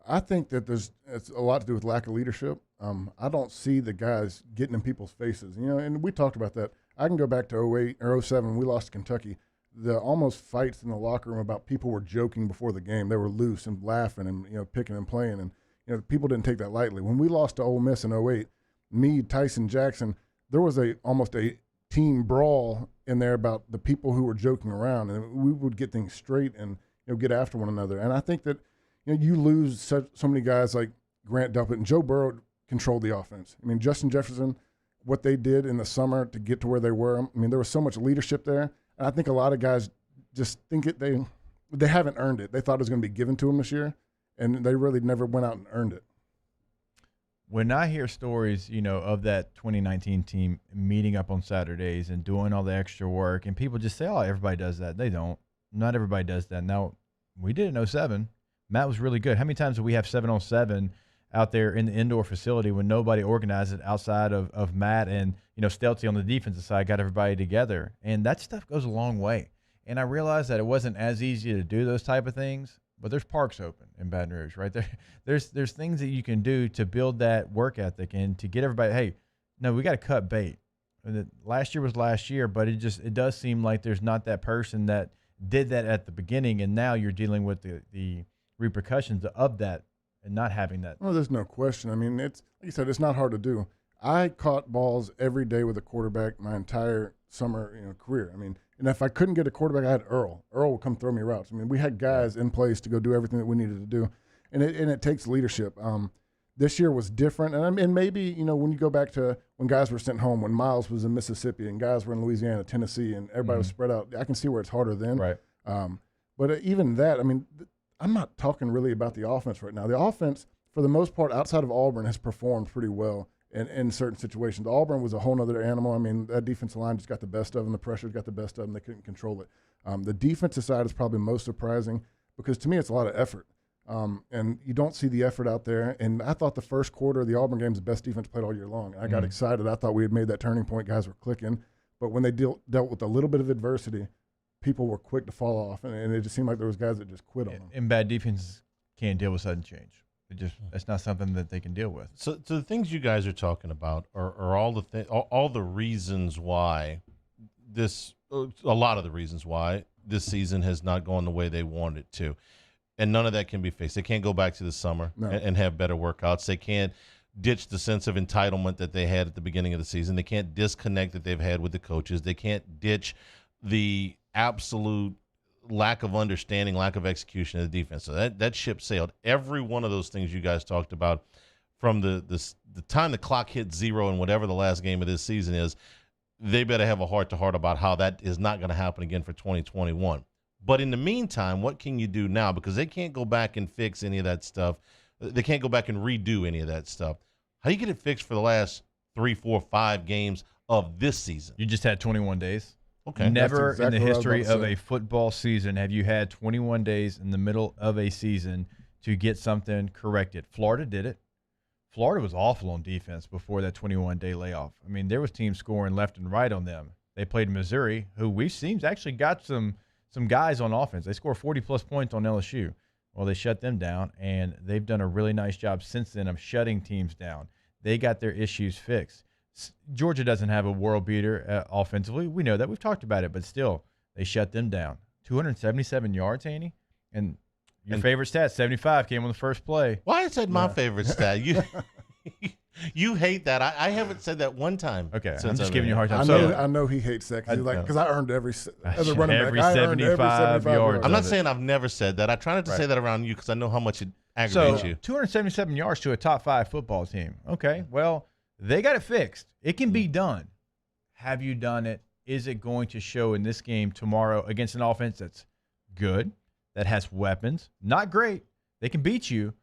I think that it's a lot to do with lack of leadership. I don't see the guys getting in people's faces, and we talked about that. I can go back to 08 or 07 when we lost to Kentucky. The almost fights in the locker room about people were joking before the game. They were loose and laughing and picking and playing, and people didn't take that lightly. When we lost to Ole Miss in 08, me, Tyson Jackson, there was almost a team brawl in there about the people who were joking around, and we would get things straight and get after one another. And I think that you lose so many guys like Grant Delpit and Joe Burrow controlled the offense. I mean, Justin Jefferson, what they did in the summer to get to where they were. I mean, there was so much leadership there, and I think a lot of guys just think they haven't earned it. They thought it was going to be given to them this year, and they really never went out and earned it. when I hear stories, of that 2019 team meeting up on Saturdays and doing all the extra work, and people just say, oh, everybody does that. They don't. Not everybody does that. Now, we did it in 07. Matt was really good. How many times do we have 7-on-7 out there in the indoor facility when nobody organized it outside of Matt and, Stelty on the defensive side got everybody together? And that stuff goes a long way. And I realized that it wasn't as easy to do those type of things, but there's parks open in Baton Rouge, right there. There's things that you can do to build that work ethic and to get everybody, hey, no, we got to cut bait. And last year was last year, but it does seem like there's not that person that did that at the beginning, and now you're dealing with the repercussions of that and not having that. Well, there's no question. I mean, it's like you said, it's not hard to do. I caught balls every day with a quarterback my entire summer career. I mean, and if I couldn't get a quarterback, I had Earl. Earl would come throw me routes. I mean, we had guys in place to go do everything that we needed to do, and it takes leadership. This year was different, and maybe when you go back to when guys were sent home, when Miles was in Mississippi and guys were in Louisiana, Tennessee, and everybody was spread out. I can see where it's harder then. Right. But even that, I mean, I'm not talking really about the offense right now. The offense, for the most part, outside of Auburn, has performed pretty well in certain situations. Auburn was a whole other animal. I mean, that defensive line just got the best of them. The pressure got the best of them. They couldn't control it. The defensive side is probably most surprising because, to me, it's a lot of effort. And you don't see the effort out there. And I thought the first quarter of the Auburn game was the best defense played all year long. I got excited. I thought we had made that turning point. Guys were clicking. But when they dealt with a little bit of adversity, people were quick to fall off. And it just seemed like there was guys that just quit on them. And bad defenses can't deal with sudden change. That's not something that they can deal with. So the things you guys are talking about are all the reasons why a lot of the reasons why this season has not gone the way they wanted it to. And none of that can be fixed. They can't go back to the summer and have better workouts. They can't ditch the sense of entitlement that they had at the beginning of the season. They can't disconnect that they've had with the coaches. They can't ditch the absolute lack of understanding, lack of execution of the defense. So that ship sailed. Every one of those things you guys talked about from the time the clock hit zero and whatever the last game of this season is, they better have a heart-to-heart about how that is not going to happen again for 2021. But in the meantime, what can you do now? Because they can't go back and fix any of that stuff. They can't go back and redo any of that stuff. How do you get it fixed for the last 3, 4, 5 games of this season? You just had 21 days. Okay. Never exactly in the what I was about history to of say. a football season have you had 21 days in the middle of a season to get something corrected. Florida did it. Florida was awful on defense before that 21-day layoff. I mean, there was teams scoring left and right on them. They played Missouri, who we've seen actually got some guys on offense. They scored 40-plus points on LSU. Well, they shut them down, and they've done a really nice job since then of shutting teams down. They got their issues fixed. Georgia doesn't have a world beater offensively. We know that. We've talked about it, but still, they shut them down. 277 yards, Hanny? And your favorite stat, 75, came on the first play. Why is that my favorite stat? You hate that. I haven't said that one time. Okay, I'm since just I've giving you a been hard here. time. I know he hates that because I earned as a Every running back. I earned every 75 yards. I'm not saying I've never said that. I try not to say that around you because I know how much it aggravates you. 277 yards to a top 5 football team. Okay, well, they got it fixed. It can be done. Have you done it? Is it going to show in this game tomorrow against an offense that's good, that has weapons? Not great. They can beat you,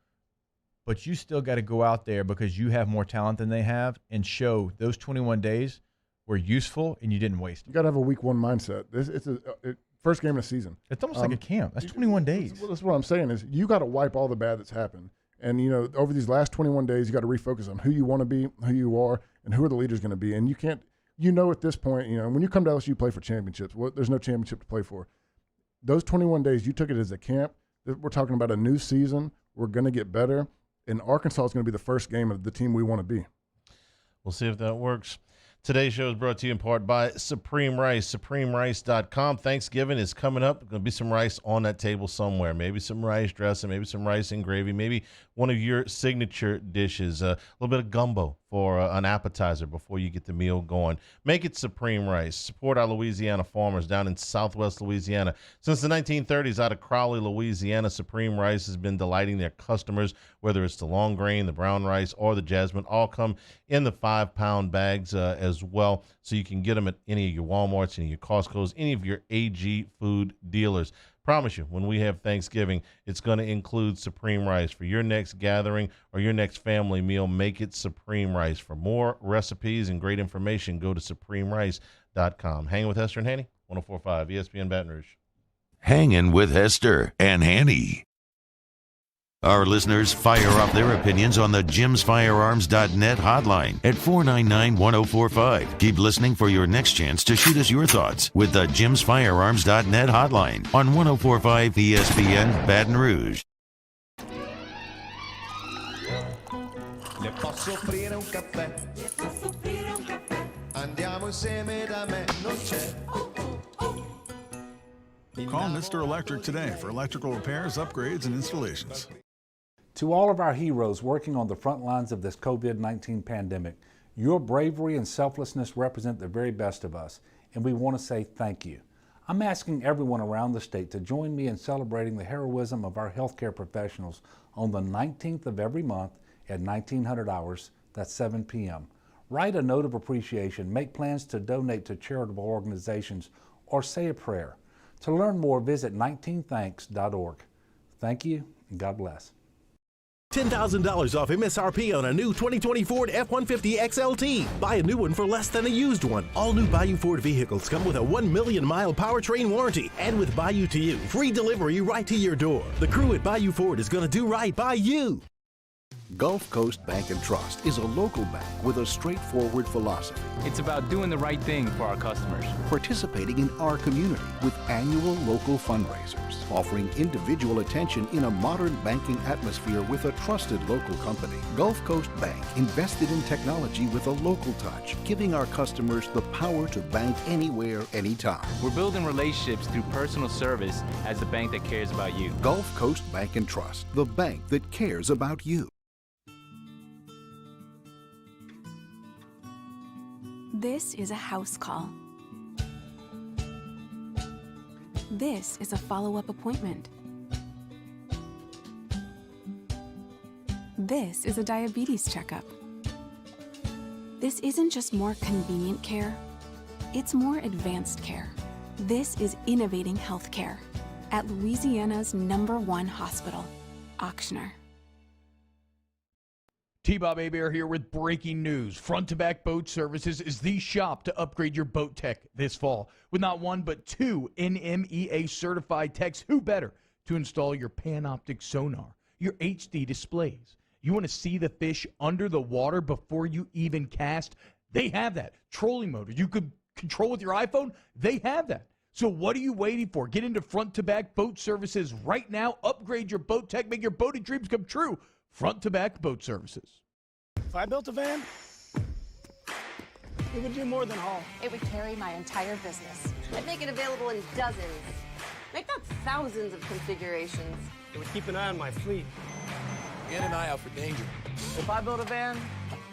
but you still got to go out there because you have more talent than they have and show those 21 days were useful and you didn't waste them. You got to have a week one mindset. It's first game of the season. It's almost like a camp. That's 21 days. That's what I'm saying is you got to wipe all the bad that's happened. And, over these last 21 days, you got to refocus on who you want to be, who you are, and who are the leaders going to be. And you can't, at this point, when you come to LSU, you play for championships. There's no championship to play for. Those 21 days, you took it as a camp. We're talking about a new season. We're going to get better. And Arkansas is going to be the first game of the team we want to be. We'll see if that works. Today's show is brought to you in part by Supreme Rice, SupremeRice.com. Thanksgiving is coming up. There's going to be some rice on that table somewhere. Maybe some rice dressing, maybe some rice and gravy, maybe one of your signature dishes, a little bit of gumbo for an appetizer before you get the meal going. Make it Supreme Rice. Support our Louisiana farmers down in southwest Louisiana. Since the 1930s, out of Crowley, Louisiana, Supreme Rice has been delighting their customers, whether it's the long grain, the brown rice, or the jasmine. All come in the 5-pound bags as well, so you can get them at any of your Walmarts, any of your Costco's, any of your AG food dealers. Promise you, when we have Thanksgiving, it's going to include supreme rice. For your next gathering or your next family meal, make it supreme rice. For more recipes and great information, go to supremerice.com. Hanging with Hester and Hanny, 104.5 ESPN Baton Rouge. Hangin' with Hester and Hanny. Our listeners fire off their opinions on the jimsfirearms.net hotline at 499-1045. Keep listening for your next chance to shoot us your thoughts with the jimsfirearms.net hotline on 104.5 ESPN Baton Rouge. Le posso offrire un caffè? Le posso offrire un caffè? Andiamo insieme da me, non c'è. Call Mr. Electric today for electrical repairs, upgrades, and installations. To all of our heroes working on the front lines of this COVID-19 pandemic, your bravery and selflessness represent the very best of us, and we want to say thank you. I'm asking everyone around the state to join me in celebrating the heroism of our healthcare professionals on the 19th of every month at 1900 hours, that's 7 p.m. Write a note of appreciation, make plans to donate to charitable organizations, or say a prayer. To learn more, visit 19thanks.org. Thank you, and God bless. $10,000 off MSRP on a new 2020 Ford F-150 XLT. Buy a new one for less than a used one. All new Bayou Ford vehicles come with a 1 million mile powertrain warranty. And with Bayou to You, free delivery right to your door. The crew at Bayou Ford is going to do right by you. Gulf Coast Bank and Trust is a local bank with a straightforward philosophy. It's about doing the right thing for our customers. Participating in our community with annual local fundraisers. Offering individual attention in a modern banking atmosphere with a trusted local company. Gulf Coast Bank invested in technology with a local touch, giving our customers the power to bank anywhere, anytime. We're building relationships through personal service as the bank that cares about you. Gulf Coast Bank and Trust, the bank that cares about you. This is a house call. This is a follow-up appointment. This is a diabetes checkup. This isn't just more convenient care, it's more advanced care. This is innovating healthcare at Louisiana's #1 hospital, Ochsner. T-Bob Hebert here with breaking news. Front to Back Boat Services is the shop to upgrade your boat tech this fall. With not one, but 2 NMEA certified techs, who better to install your Panoptic sonar, your HD displays. You want to see the fish under the water before you even cast? They have that. Trolling motor you could control with your iPhone? They have that. So what are you waiting for? Get into Front to Back Boat Services right now. Upgrade your boat tech. Make your boating dreams come true. Front to Back Boat Services. If I built a van, it would do more than haul. It would carry my entire business. I'd make it available in dozens, if not thousands of configurations. It would keep an eye on my fleet. And an eye out for danger. If I built a van,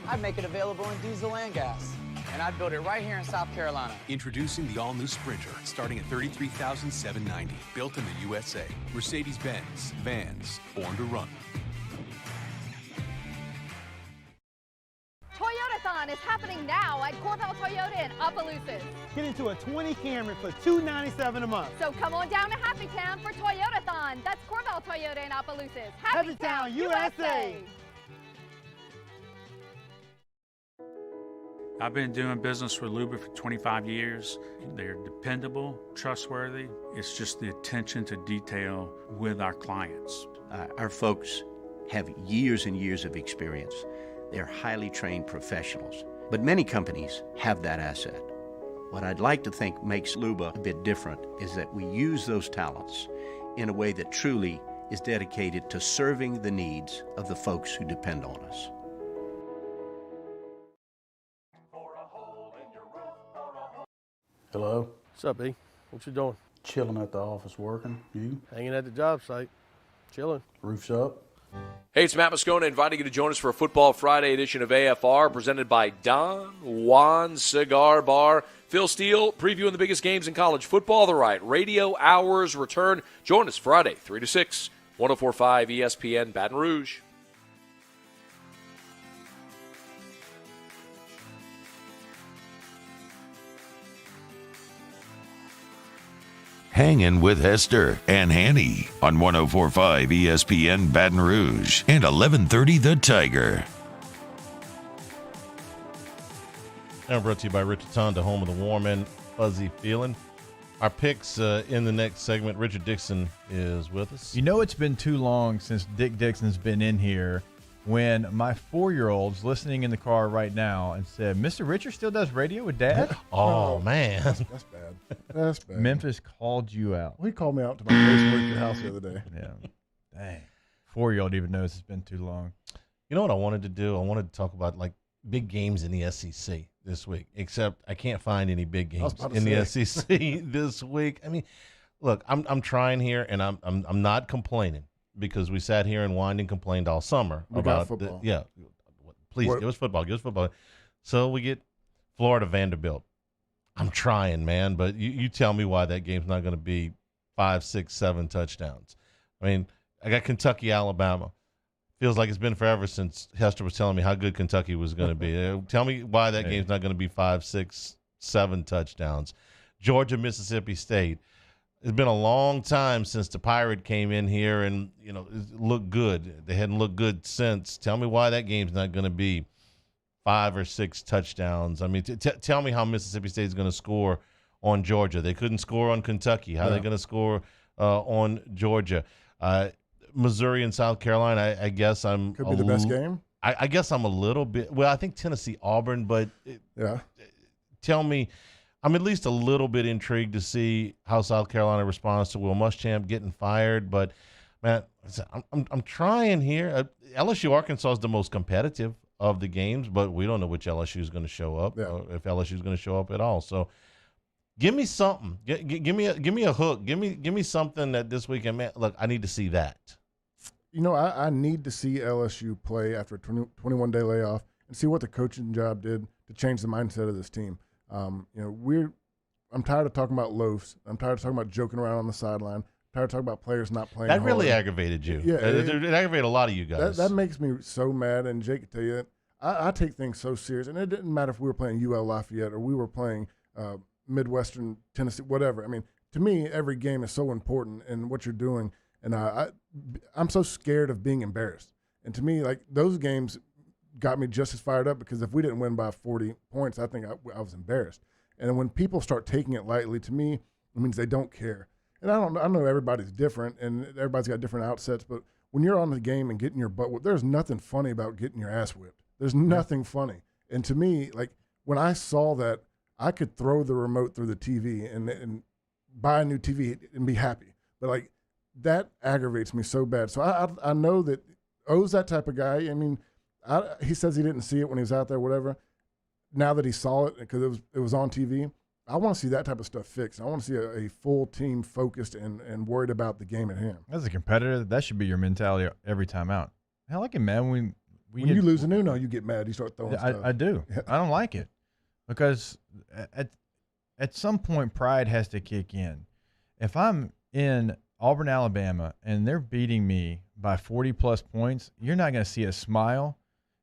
I'd make it available in diesel and gas. And I'd build it right here in South Carolina. Introducing the all-new Sprinter, starting at $33,790. Built in the USA. Mercedes-Benz. Vans. Born to run. Toyotathon is happening now at Corval Toyota in Opelousas. Get into a 20 Camry for $297 a month. So come on down to Happy Town for Toyotathon. That's Corval Toyota in Opelousas. Happy Town, USA! I've been doing business with Luba for 25 years. They're dependable, trustworthy. It's just the attention to detail with our clients. Our folks have years and years of experience. They're highly trained professionals, but many companies have that asset. What I'd like to think makes Luba a bit different is that we use those talents in a way that truly is dedicated to serving the needs of the folks who depend on us. Hello? What's up, E? What you doing? Chilling at the office working. You? Hanging at the job site. Chilling. Roof's up. Hey, it's Matt Moscona inviting you to join us for a Football Friday edition of AFR presented by Don Juan Cigar Bar. Phil Steele previewing the biggest games in college football. The Right Radio Hours return. Join us Friday, 3 to 6, 104.5 ESPN Baton Rouge. Hangin with Hester and Hanny on 104.5 ESPN Baton Rouge and 1130 The Tiger. Now brought to you by Richardson, the home of the warm and fuzzy feeling. Our picks in the next segment. Richard Dixon is with us. You know, it's been too long since Dick Dixon's been in here when my 4-year-old's listening in the car right now and said, Mr. Richard still does radio with Dad? Oh, man. That's bad. That's bad. Memphis called you out. Well, he called me out to my Facebook at your house the other day. Yeah. Dang. 4-year-old even knows it's been too long. You know what I wanted to do? I wanted to talk about, like, big games in the SEC this week, except I can't find any big games in the SEC this week. I mean, look, I'm trying here, and I'm not complaining because we sat here and whined and complained all summer about football. Please give us football, give us football. So we get Florida Vanderbilt. I'm trying, man, but you tell me why that game's not going to be 5, 6, 7 touchdowns. I mean, I got Kentucky, Alabama. Feels like it's been forever since Hester was telling me how good Kentucky was going to be. Tell me why that game's not going to be 5, 6, 7 touchdowns. Georgia, Mississippi State. It's been a long time since the Pirate came in here and, you know, looked good. They hadn't looked good since. Tell me why that game's not going to be 5 or 6 touchdowns. I mean, tell me how Mississippi State is going to score on Georgia. They couldn't score on Kentucky. How are they going to score on Georgia? Missouri and South Carolina, I guess I'm could be the best game. I guess I'm a little bit. Well, I think Tennessee, Auburn, but tell me, I'm at least a little bit intrigued to see how South Carolina responds to Will Muschamp getting fired. But man, I'm trying here. LSU Arkansas is the most competitive of the games, but we don't know which LSU is going to show up, or if LSU is going to show up at all. So give me something. Give me a hook. Give me something that this weekend. Man, look, I need to see that. You know, I need to see LSU play after a 21-day layoff and see what the coaching job did to change the mindset of this team. You know, I'm tired of talking about loafs. I'm tired of talking about joking around on the sideline. I'm tired of talking about players not playing. That really aggravated you. Yeah, it aggravated a lot of you guys. That makes me so mad. And Jake can tell you that I take things so serious. And it didn't matter if we were playing UL Lafayette or we were playing Midwestern Tennessee, whatever. I mean, to me, every game is so important in what you're doing. And I'm so scared of being embarrassed. And to me, like, those games got me just as fired up because if we didn't win by 40 points, I think I was embarrassed. And when people start taking it lightly, to me, it means they don't care. And I know everybody's different and everybody's got different outsets, but when you're on the game and getting your butt whipped, there's nothing funny about getting your ass whipped. There's nothing funny. And to me, like, when I saw that, I could throw the remote through the TV and buy a new TV and be happy. But, like, that aggravates me so bad. So I know that O's that type of guy. I mean, he says he didn't see it when he was out there, whatever. Now that he saw it because it was on TV, I want to see that type of stuff fixed. I want to see a full team focused and worried about the game at hand. As a competitor, that should be your mentality every time out. Hell, I get mad when you lose an Uno, you get mad. You start throwing stuff. I do. I don't like it because at some point pride has to kick in. If I'm in Auburn, Alabama, and they're beating me by 40-plus points, you're not going to see a smile.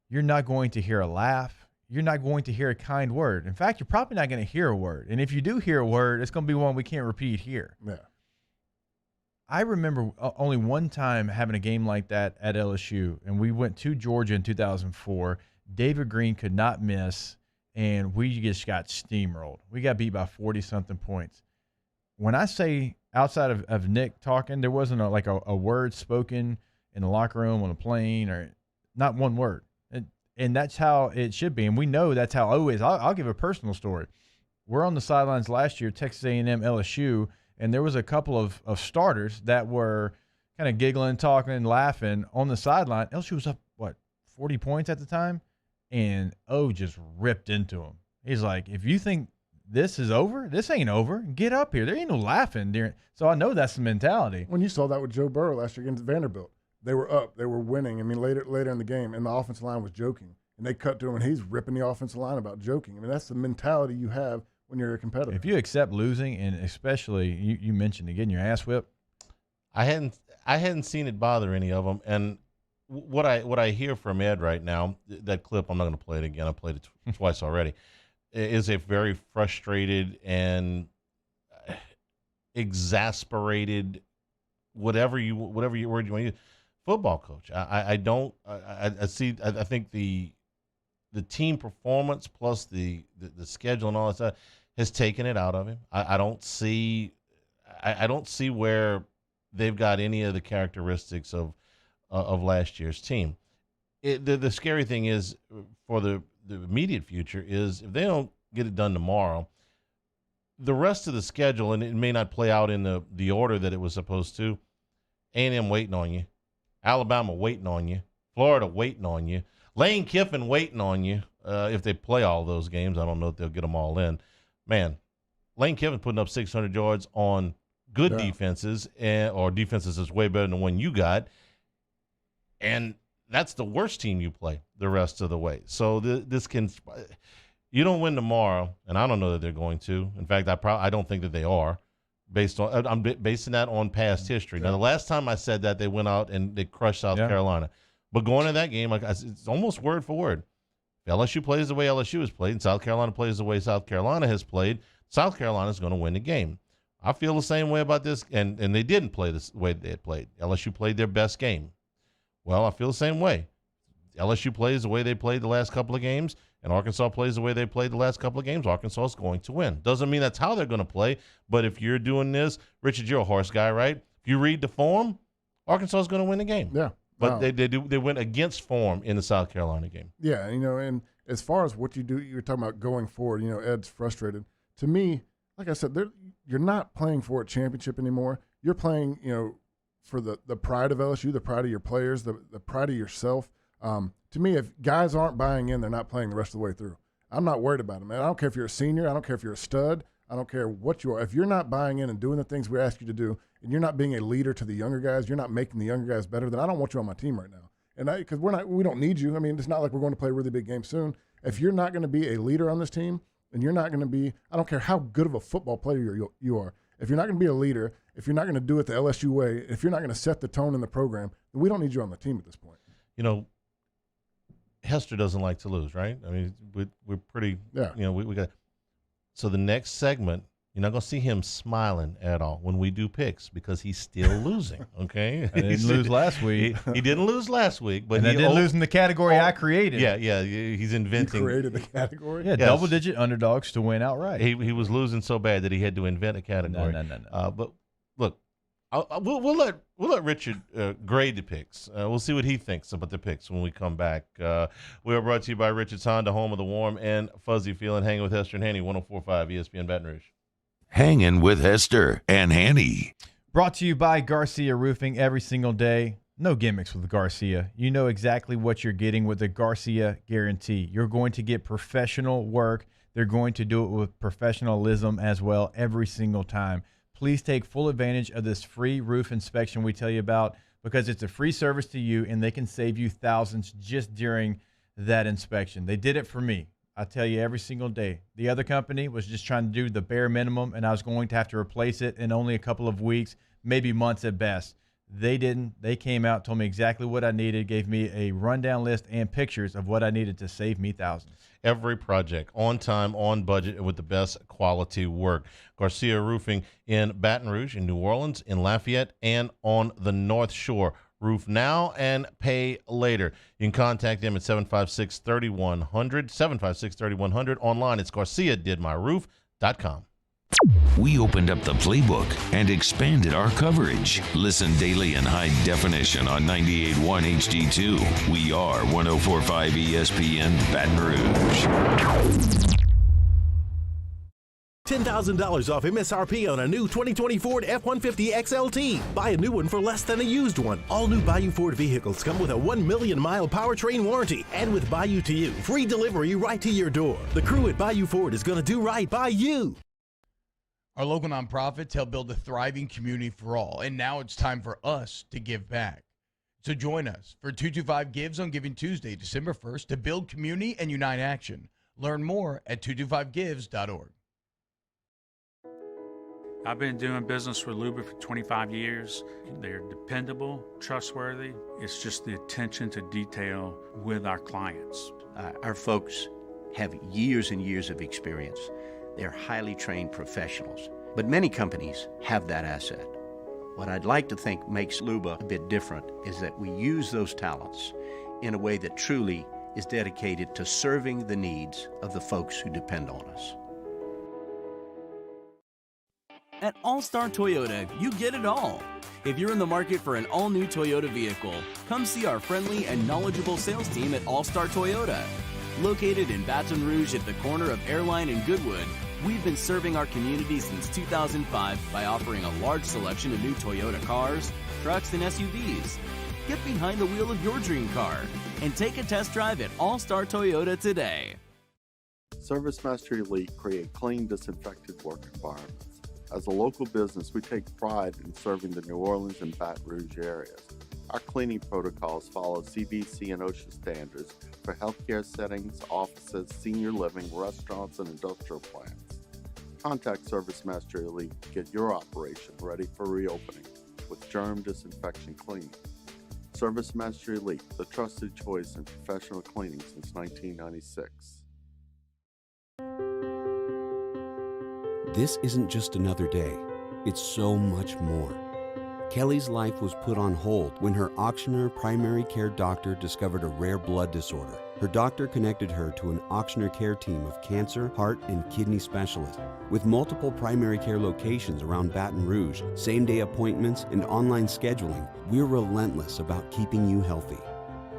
You're not going to hear a laugh. You're not going to hear a kind word. In fact, you're probably not going to hear a word. And if you do hear a word, it's going to be one we can't repeat here. Yeah. I remember only one time having a game like that at LSU, and we went to Georgia in 2004. David Green could not miss, and we just got steamrolled. We got beat by 40-something points. When I say outside of Nick talking, there wasn't a word spoken in the locker room, on a plane, or not one word. And that's how it should be. And we know that's how O is. I'll give a personal story. We're on the sidelines last year, Texas A&M, LSU, and there was a couple of starters that were kind of giggling, talking, and laughing on the sideline. LSU was up, 40 points at the time? And O just ripped into him. He's like, if you think this is over, this ain't over. Get up here. There ain't no laughing during. So I know that's the mentality. When you saw that with Joe Burrow last year against Vanderbilt, they were up, they were winning. I mean, later in the game, and the offensive line was joking, and they cut to him, and he's ripping the offensive line about joking. I mean, that's the mentality you have when you're a competitor. If you accept losing, and especially you mentioned getting your ass whipped, I hadn't seen it bother any of them, and what I hear from Ed right now, that clip, I'm not going to play it again. I played it twice already. Is a very frustrated and exasperated, whatever word you want to use, football coach. I think the team performance plus the schedule and all that stuff has taken it out of him. I don't see where they've got any of the characteristics of last year's team. The scary thing is for the immediate future is if they don't get it done tomorrow, the rest of the schedule, and it may not play out in the order that it was supposed to. A&M waiting on you, Alabama waiting on you, Florida waiting on you, Lane Kiffin waiting on you. If they play all those games, I don't know if they'll get them all in. Man, Lane Kiffin putting up 600 yards on good defenses, or defenses that's way better than the one you got, and that's the worst team you play the rest of the way. So you don't win tomorrow, and I don't know that they're going to. In fact, I don't think that they are. I'm basing that on past history. Now, the last time I said that, they went out and they crushed South Carolina. But going to that game, it's almost word for word. If LSU plays the way LSU has played and South Carolina plays the way South Carolina has played, South Carolina is going to win the game. I feel the same way about this, and they didn't play the way they had played. LSU played their best game. Well, I feel the same way. LSU plays the way they played the last couple of games, and Arkansas plays the way they played the last couple of games, Arkansas is going to win. Doesn't mean that's how they're going to play, but if you're doing this, Richard, you're a horse guy, right? If you read the form, Arkansas is going to win the game. Yeah. But they went against form in the South Carolina game. Yeah, and as far as what you do, you're talking about going forward, Ed's frustrated. To me, like I said, you're not playing for a championship anymore. You're playing, for the pride of LSU, the pride of your players, the pride of yourself. To me, if guys aren't buying in, they're not playing the rest of the way through. I'm not worried about them, man. I don't care if you're a senior. I don't care if you're a stud. I don't care what you are. If you're not buying in and doing the things we ask you to do, and you're not being a leader to the younger guys, you're not making the younger guys better, then I don't want you on my team right now. And because we don't need you. I mean, it's not like we're going to play a really big game soon. If you're not going to be a leader on this team, and you're not going to be, I don't care how good of a football player you are. If you're not going to be a leader, if you're not going to do it the LSU way, if you're not going to set the tone in the program, then we don't need you on the team at this point. Hester doesn't like to lose, right? I mean, we're pretty, we got. So the next segment, you're not going to see him smiling at all when we do picks because he's still losing, okay? I didn't lose last week. He didn't lose last week, but he didn't lose in the category I created. Yeah, he's inventing. You created the category? Yeah, double-digit underdogs to win outright. He was losing so bad that he had to invent a category. No. But look, we'll let Richard grade the picks. We'll see what he thinks about the picks when we come back. We are brought to you by Richard's Honda, home of the warm and fuzzy feeling. Hanging with Hester and Hanny, 104.5 ESPN Baton Rouge. Hangin' with Hester and Hanny. Brought to you by Garcia Roofing every single day. No gimmicks with Garcia. You know exactly what you're getting with the Garcia guarantee. You're going to get professional work. They're going to do it with professionalism as well every single time. Please take full advantage of this free roof inspection we tell you about because it's a free service to you and they can save you thousands just during that inspection. They did it for me. I tell you every single day. The other company was just trying to do the bare minimum, and I was going to have to replace it in only a couple of weeks, maybe months at best. They didn't. They came out, told me exactly what I needed, gave me a rundown list and pictures of what I needed to save me thousands. Every project on time, on budget, and with the best quality work. Garcia Roofing in Baton Rouge, in New Orleans, in Lafayette, and on the North Shore. Roof now and pay later. You can contact them at 756-3100, 756-3100. Online, it's GarciaDidMyRoof.com. We opened up the playbook and expanded our coverage. Listen daily in high definition on 98.1 HD2. We are 104.5 ESPN Baton Rouge. $10,000 off MSRP on a new 2020 Ford F-150 XLT. Buy a new one for less than a used one. All new Bayou Ford vehicles come with a 1 million mile powertrain warranty. And with Bayou to You, free delivery right to your door. The crew at Bayou Ford is going to do right by you. Our local nonprofits help build a thriving community for all. And now it's time for us to give back. So join us for 225 Gives on Giving Tuesday, December 1st to build community and unite action. Learn more at 225gives.org. I've been doing business with Luba for 25 years. They're dependable, trustworthy. It's just the attention to detail with our clients. Our folks have years and years of experience. They're highly trained professionals. But many companies have that asset. What I'd like to think makes Luba a bit different is that we use those talents in a way that truly is dedicated to serving the needs of the folks who depend on us. At All-Star Toyota, you get it all. If you're in the market for an all-new Toyota vehicle, come see our friendly and knowledgeable sales team at All-Star Toyota. Located in Baton Rouge at the corner of Airline and Goodwood, we've been serving our community since 2005 by offering a large selection of new Toyota cars, trucks, and SUVs. Get behind the wheel of your dream car and take a test drive at All-Star Toyota today. ServiceMaster Elite create clean, disinfected work environments. As a local business, we take pride in serving the New Orleans and Baton Rouge areas. Our cleaning protocols follow CDC and OSHA standards for healthcare settings, offices, senior living, restaurants, and industrial plants. Contact ServiceMaster Elite to get your operation ready for reopening with germ disinfection cleaning. ServiceMaster Elite, the trusted choice in professional cleaning since 1996. This isn't just another day. It's so much more. Kelly's life was put on hold when her auctioneer primary care doctor discovered a rare blood disorder. Her doctor connected her to an auctioneer care team of cancer, heart, and kidney specialists. With multiple primary care locations around Baton Rouge, same-day appointments, and online scheduling, we're relentless about keeping you healthy.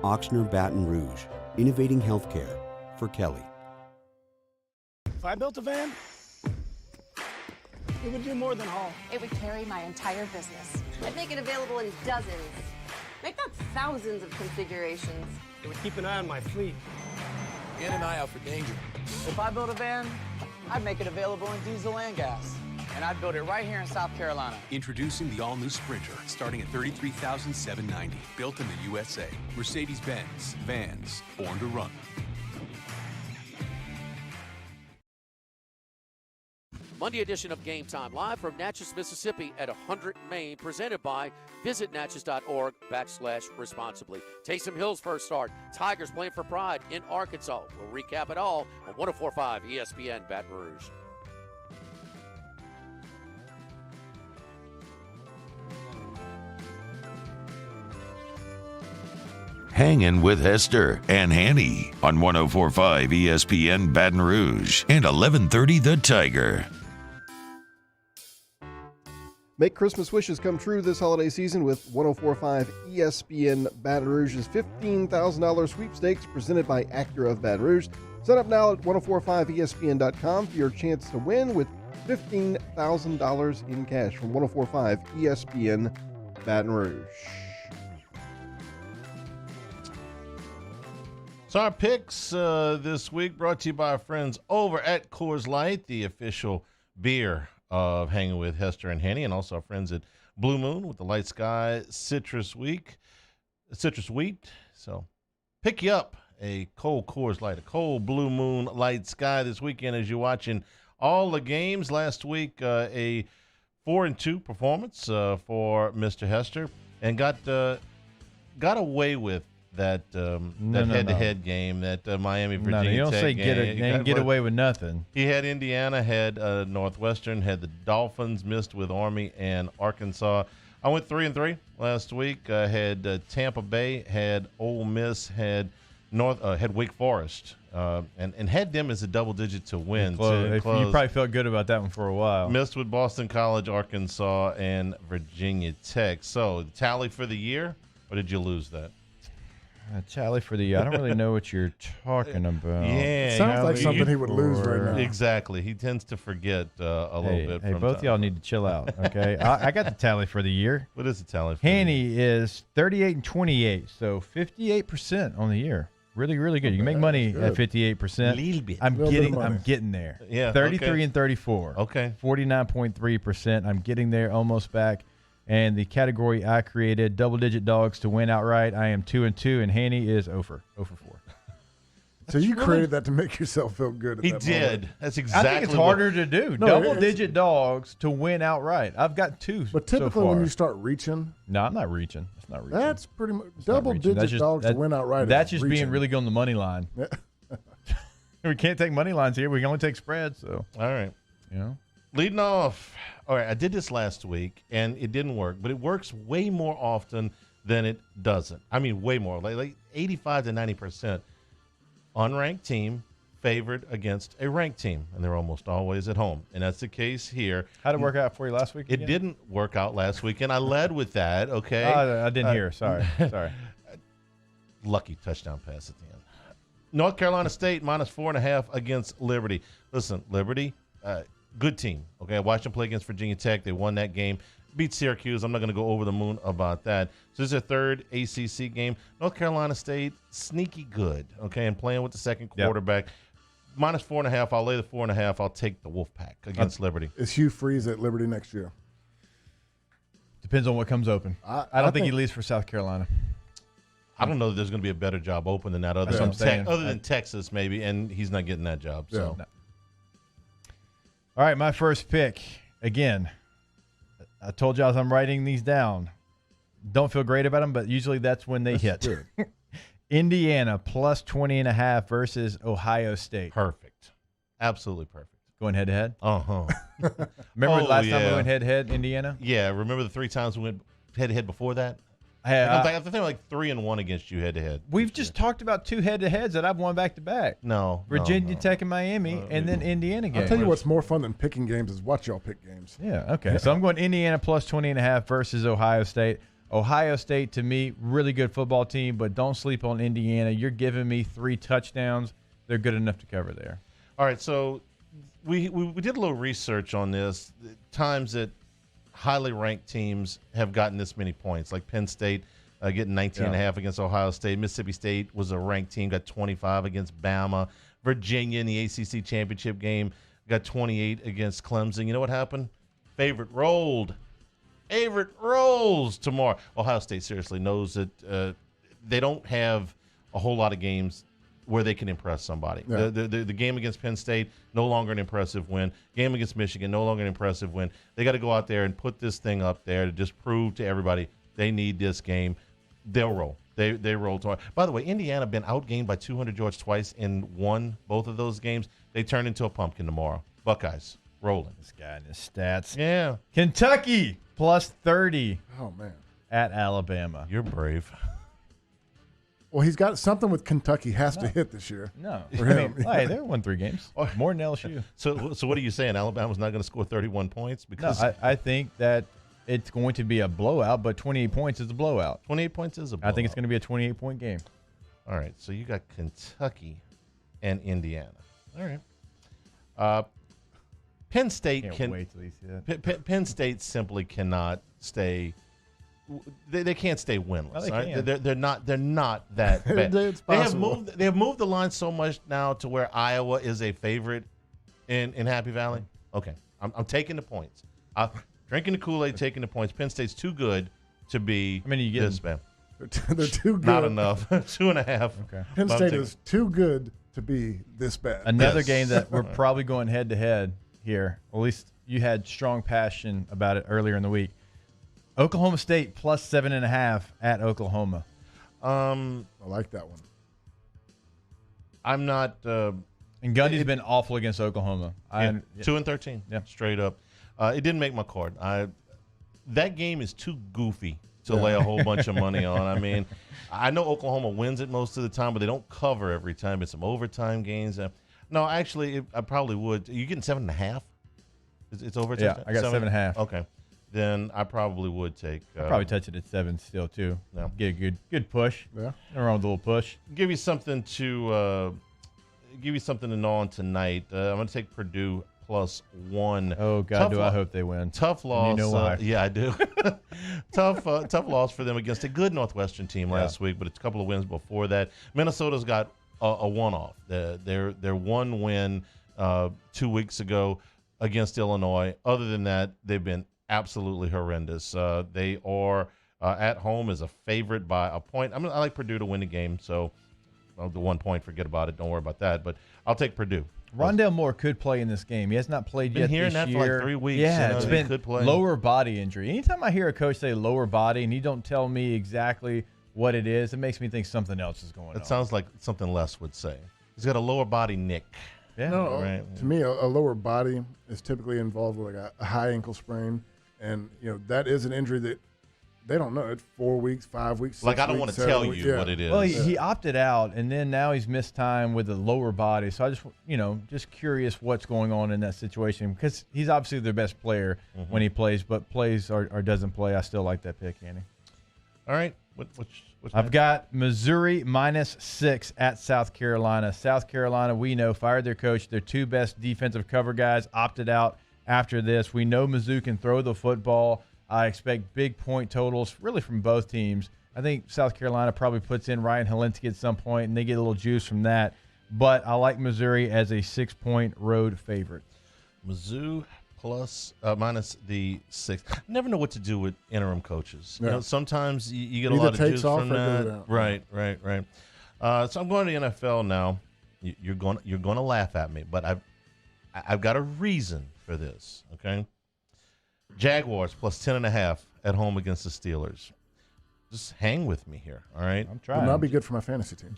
Auctioneer Baton Rouge, innovating healthcare for Kelly. If I built a van, it would do more than haul. It would carry my entire business. I'd make it available in dozens. Make that thousands of configurations. It would keep an eye on my fleet. And an eye out for danger. If I built a van, I'd make it available in diesel and gas. And I'd build it right here in South Carolina. Introducing the all-new Sprinter, starting at $33,790. Built in the USA. Mercedes-Benz. Vans. Born to run. Monday edition of Game Time, live from Natchez, Mississippi at 100 Main, presented by visitnatchez.org/responsibly. Taysom Hill's first start. Tigers playing for pride in Arkansas. We'll recap it all on 104.5 ESPN Baton Rouge. Hangin with Hester and Hanny on 104.5 ESPN Baton Rouge and 1130 The Tiger. Make Christmas wishes come true this holiday season with 104.5 ESPN Baton Rouge's $15,000 sweepstakes presented by Acura of Baton Rouge. Sign up now at 1045ESPN.com for your chance to win with $15,000 in cash from 104.5 ESPN Baton Rouge. So our picks this week brought to you by our friends over at Coors Light, the official beer of Hanging with Hester and Hanny, and also our friends at Blue Moon with the Light Sky Citrus Wheat. So pick you up a cold Coors Light, a cold Blue Moon Light Sky this weekend as you're watching all the games. Last week, a 4-2 performance for Mr. Hester, and got away with that head-to-head game, that Miami-Virginia No, you don't Tech say game. get away with nothing. He had Indiana, had Northwestern, had the Dolphins, missed with Army and Arkansas. I went 3-3 last week. Had Tampa Bay, had Ole Miss, had Wake Forest, and had them as a double digit to win. You probably felt good about that one for a while. Missed with Boston College, Arkansas, and Virginia Tech. So the tally for the year, or did you lose that? A tally for the year. I don't really know what you're talking about. Yeah, sounds like something he would lose right now. Exactly. He tends to forget a little bit. Hey, from both time. y'all need to chill out, okay? I got the tally for the year. What is the tally for Hanny is 38-28, so 58% on the year. Really, really good. You can make money at 58%. Little bit. I'm getting there. Yeah. 33 and 34. Okay. 49.3%. I'm getting there, almost back. And the category I created, double-digit dogs to win outright, I am 2-2, and Hanny is 0 for 4. So you created that to make yourself feel good. He did. That's exactly. I think it's harder to do. Double-digit dogs to win outright. I've got 2. But typically, so far. when you start reaching, no, I'm not reaching. It's not reaching. That's pretty much double-digit dogs to win outright. That's just reaching. being really good on the money line. We can't take money lines here. We can only take spreads. So all right, you know. Leading off. All right, I did this last week, and it didn't work, but it works way more often than it doesn't. I mean, way more, like 85 to 90%. Unranked team favored against a ranked team, and they're almost always at home, and that's the case here. How did it work out for you last week? It didn't work out last week, and I led with that, okay? I didn't hear. Sorry. Lucky touchdown pass at the end. North Carolina State -4.5 against Liberty. Listen, Liberty, good team. Okay, I watched them play against Virginia Tech. They won that game. Beat Syracuse. I'm not going to go over the moon about that. So this is their third ACC game. North Carolina State, sneaky good. Okay, and playing with the second quarterback. -4.5. I'll lay the 4.5. I'll take the Wolfpack against Liberty. Is Hugh Freeze at Liberty next year? Depends on what comes open. I don't think he leaves for South Carolina. I don't know that there's going to be a better job open than that other than Texas maybe, and he's not getting that job. So. No. All right, my first pick. Again, I told you I'm writing these down. Don't feel great about them, but usually that's when they hit. Indiana +20.5 versus Ohio State. Perfect. Absolutely perfect. Going head-to-head? Uh-huh. Remember last time we went head-to-head, Indiana? Yeah, remember the 3 times we went head-to-head before that? I think like 3-1 against you head-to-head. We've just talked about 2 head-to-heads that I've won back-to-back. No. Virginia Tech and Miami, and then Indiana game. I'll tell you what's more fun than picking games is watch y'all pick games. Yeah, okay. So I'm going Indiana +20.5 versus Ohio State. Ohio State, to me, really good football team, but don't sleep on Indiana. You're giving me 3 touchdowns. They're good enough to cover there. All right, so we did a little research on this. Times that highly ranked teams have gotten this many points, like Penn State getting 19.5 against Ohio State. Mississippi State was a ranked team, got 25 against Bama. Virginia in the ACC championship game got 28 against Clemson. You know what happened? Favorite rolls tomorrow. Ohio State seriously knows that they don't have a whole lot of games where they can impress somebody. Yeah. The game against Penn State, no longer an impressive win. Game against Michigan, no longer an impressive win. They got to go out there and put this thing up there to just prove to everybody they need this game. They'll roll. They roll tomorrow. By the way, Indiana been outgained by 200 yards twice and won both of those games. They turn into a pumpkin tomorrow. Buckeyes rolling. This guy and his stats. Yeah. Kentucky +30. Oh, man. At Alabama. You're brave. Well, he's got something with Kentucky has to hit this year. No. For him. Hey, they won 3 games. More than LSU. So what are you saying? Alabama's not going to score 31 points? Because No, I think that it's going to be a blowout, but 28 points is a blowout. 28 points is a blowout. I think it's going to be a 28-point game. All right, so you got Kentucky and Indiana. All right. Penn State Penn State simply cannot stay. They can't stay winless. No, they right? can. They're not that bad. It's They possible. have moved the line so much now to where Iowa is a favorite in Happy Valley. Okay, I'm taking the points. I'm drinking the Kool-Aid, taking the points. Penn State's too good to be this bad. They're too good. Not enough. 2.5. Okay. Penn State is too good to be this bad. Another game that we're probably going head-to-head here. At least you had strong passion about it earlier in the week. Oklahoma State +7.5 at Oklahoma. I like that one. I'm not. And Gundy's been awful against Oklahoma. 2-13. Yeah, straight up. It didn't make my card. That game is too goofy to lay a whole bunch of money on. I mean, I know Oklahoma wins it most of the time, but they don't cover every time. It's some overtime games. No, actually, I probably would. You getting 7.5? It's overtime. Yeah, I got 7.5. Okay. Then I probably would take. I'd probably touch it at 7 still too. Yeah. Get a good push. Yeah. Nothing wrong with a little push. Give you something to gnaw on tonight. I'm going to take Purdue +1. Oh God, I hope they win. Tough loss. And you know why? Yeah, I do. tough loss for them against a good Northwestern team last week, but it's a couple of wins before that. Minnesota's got a one-off. Their one win 2 weeks ago against Illinois. Other than that, they've been absolutely horrendous. They are at home as a favorite by a point. I like Purdue to win the game, so the 1 point, forget about it. Don't worry about that. But I'll take Purdue. Rondale Moore could play in this game. He has not played yet this year. Been hearing that for like 3 weeks. Yeah, it's been could play. Lower body injury. Anytime I hear a coach say lower body and you don't tell me exactly what it is, it makes me think something else is going on. It sounds like something Les would say. He's got a lower body nick. Yeah. No, Right. to me, a lower body is typically involved with like a high ankle sprain, and that is an injury that they don't know. It's 4 weeks, 5 weeks. Like, 6 I don't weeks, want to 7 tell weeks. you what it is. Well, he opted out, and then now he's missed time with the lower body. So I just, just curious what's going on in that situation, because he's obviously their best player when he plays, but plays or doesn't play. I still like that pick, Hanny. All right. What's I've got Missouri -6 at South Carolina. South Carolina, we know, fired their coach. Their two best defensive cover guys opted out after this. We know Mizzou can throw the football. I expect big point totals really from both teams. I think South Carolina probably puts in Ryan Helinski at some point, and they get a little juice from that. But I like Missouri as a 6-point road favorite. Mizzou minus the 6. Never know what to do with interim coaches. Yeah. Sometimes you get a Either lot of takes juice off from or goes that. down. Right. So I'm going to the NFL now. You're going to laugh at me, but I've got a reason for this. Okay. Jaguars +10.5 at home against the Steelers. Just hang with me here, all right? I'm trying. Would not be good for my fantasy team.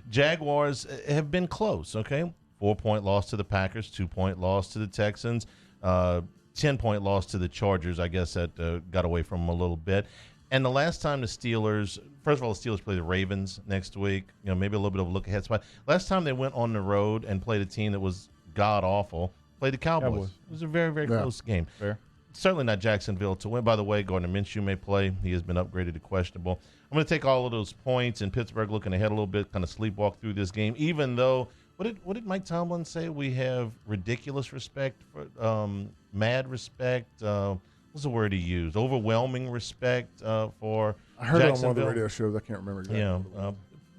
Jaguars have been close, okay? 4-point loss to the Packers, 2-point loss to the Texans, 10-point loss to the Chargers. I guess that got away from them a little bit. And the last time the Steelers, first of all, the Steelers play the Ravens next week. Maybe a little bit of a look-ahead spot. Last time they went on the road and played a team that was god-awful, played the Cowboys. It was a very, very close game. Fair. Certainly not Jacksonville to win. By the way, Gardner Minshew may play. He has been upgraded to questionable. I'm going to take all of those points, and Pittsburgh looking ahead a little bit, kind of sleepwalk through this game, even though, what did Mike Tomlin say? We have ridiculous respect, for mad respect. What's the word he used? Overwhelming respect for I heard it on one of Jacksonville. the radio shows. I can't remember exactly.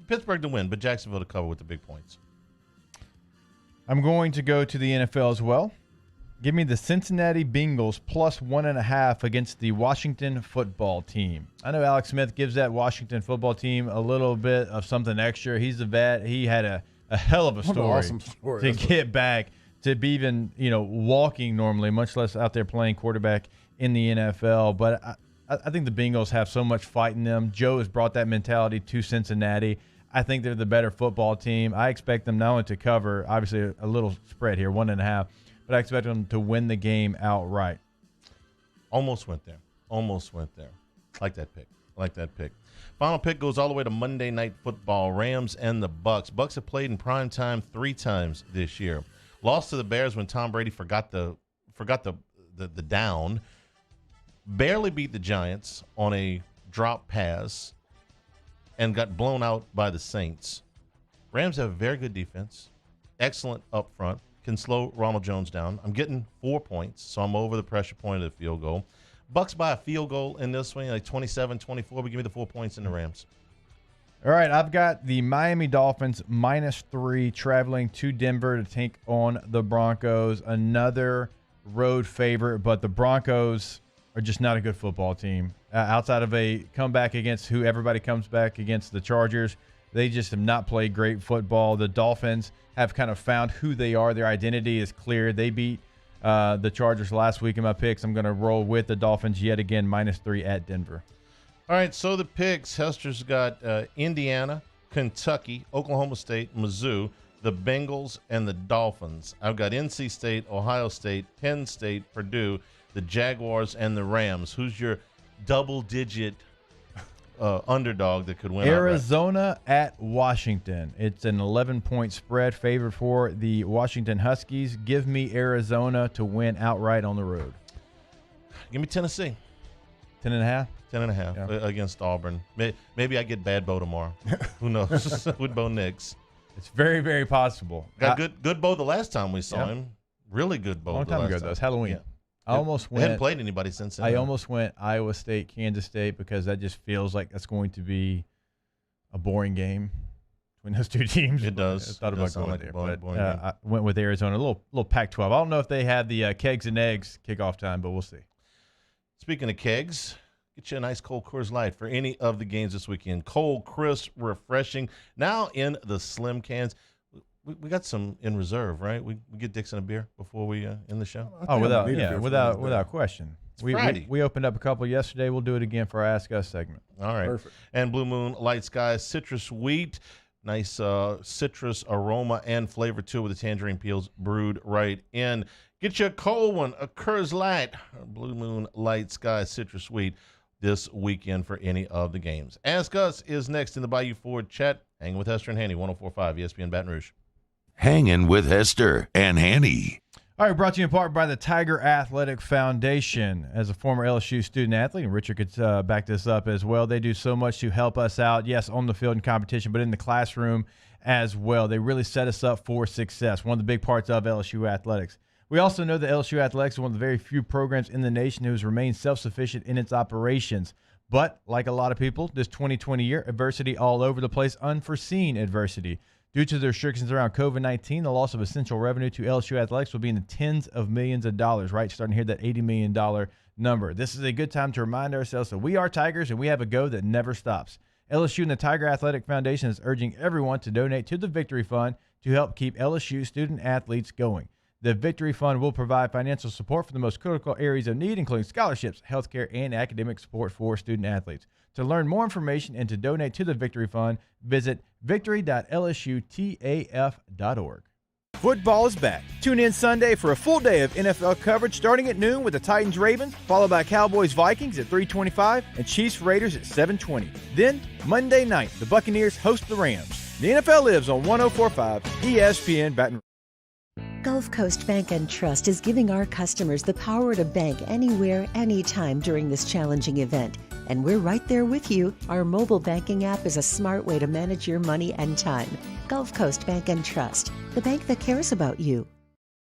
Pittsburgh to win, but Jacksonville to cover with the big points. I'm going to go to the NFL as well. Give me the Cincinnati Bengals +1.5 against the Washington football team. I know Alex Smith gives that Washington football team a little bit of something extra. He's a vet. He had a hell of a What an story, awesome story. to That's get back to be even walking normally, much less out there playing quarterback in the NFL. But I think the Bengals have so much fight in them. Joe has brought that mentality to Cincinnati. I think they're the better football team. I expect them not only to cover, obviously a little spread here, 1.5, but I expect them to win the game outright. Almost went there. Like that pick. Final pick goes all the way to Monday Night Football. Rams and the Bucks. Bucks have played in prime time 3 times this year. Lost to the Bears when Tom Brady forgot the down. Barely beat the Giants on a drop pass and got blown out by the Saints. Rams have a very good defense. Excellent up front. Can slow Ronald Jones down. I'm getting 4 points, so I'm over the pressure point of the field goal. Bucks by a field goal in this one, like 27-24, but give me the 4 points in the Rams. All right, I've got the Miami Dolphins -3 traveling to Denver to take on the Broncos. Another road favorite, but the Broncos are just not a good football team. Outside of a comeback against who everybody comes back against, the Chargers, they just have not played great football. The Dolphins have kind of found who they are. Their identity is clear. They beat the Chargers last week in my picks. I'm going to roll with the Dolphins yet again, -3 at Denver. All right, so the picks. Hester's got Indiana, Kentucky, Oklahoma State, Mizzou, the Bengals, and the Dolphins. I've got NC State, Ohio State, Penn State, Purdue, the Jaguars, and the Rams. Who's your double-digit underdog that could win? Arizona at Washington. It's an 11-point spread favored for the Washington Huskies. Give me Arizona to win outright on the road. Give me Tennessee. 10.5? 10.5 against Auburn. Maybe I get Bad Bo tomorrow. Who knows? With Bo Nix. It's very, very possible. Got good Bo the last time we saw him. Really good Bo. Long time ago, though. It's Halloween. Yeah. I almost went. They haven't played anybody since then. I almost went Iowa State, Kansas State, because that just feels like that's going to be a boring game between those two teams. It does. I thought It about does sound going like a there, boring but game. I went with Arizona. A little Pac-12. I don't know if they had the kegs and eggs kickoff time, but we'll see. Speaking of kegs, get you a nice cold Coors Light for any of the games this weekend. Cold, crisp, refreshing. Now in the slim cans. We got some in reserve, right? We get Dixon a beer before we end the show. Oh, without question. We opened up a couple yesterday. We'll do it again for our Ask Us segment. All right. Perfect. And Blue Moon Light Sky Citrus Wheat. Nice citrus aroma and flavor to it with the tangerine peels brewed right in. Get you a cold one, a Coors Light, or Blue Moon Light Sky Citrus Sweet this weekend for any of the games. Ask Us is next in the Bayou Ford chat. Hanging with Hester and Hanny, 104.5 ESPN Baton Rouge. Hanging with Hester and Hanny. All right, brought to you in part by the Tiger Athletic Foundation. As a former LSU student athlete, and Richard could back this up as well, they do so much to help us out, yes, on the field and competition, but in the classroom as well. They really set us up for success, one of the big parts of LSU athletics. We also know that LSU Athletics is one of the very few programs in the nation who has remained self-sufficient in its operations. But, like a lot of people, this 2020 year, adversity all over the place, unforeseen adversity. Due to the restrictions around COVID-19, the loss of essential revenue to LSU Athletics will be in the tens of millions of dollars, right? Starting to hear that $80 million number. This is a good time to remind ourselves that we are Tigers and we have a go that never stops. LSU and the Tiger Athletic Foundation is urging everyone to donate to the Victory Fund to help keep LSU student athletes going. The Victory Fund will provide financial support for the most critical areas of need, including scholarships, healthcare, and academic support for student athletes. To learn more information and to donate to the Victory Fund, visit victory.lsutaf.org. Football is back. Tune in Sunday for a full day of NFL coverage starting at noon with the Titans-Ravens, followed by Cowboys-Vikings at 3:25 and Chiefs-Raiders at 7:20. Then, Monday night, the Buccaneers host the Rams. The NFL lives on 104.5 ESPN Baton Rouge. Gulf Coast Bank and Trust is giving our customers the power to bank anywhere, anytime during this challenging event. And we're right there with you. Our mobile banking app is a smart way to manage your money and time. Gulf Coast Bank and Trust, the bank that cares about you.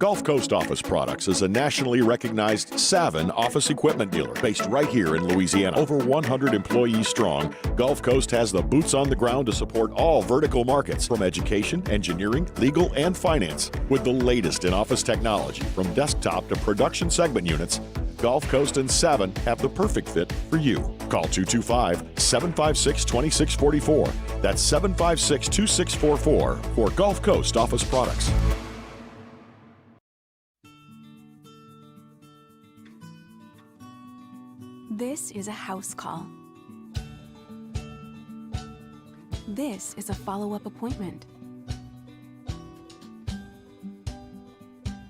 Gulf Coast Office Products is a nationally recognized Savin office equipment dealer based right here in Louisiana. Over 100 employees strong, Gulf Coast has the boots on the ground to support all vertical markets from education, engineering, legal, and finance. With the latest in office technology from desktop to production segment units, Gulf Coast and Savin have the perfect fit for you. Call 225-756-2644. That's 756-2644 for Gulf Coast Office Products. This is a house call. This is a follow-up appointment.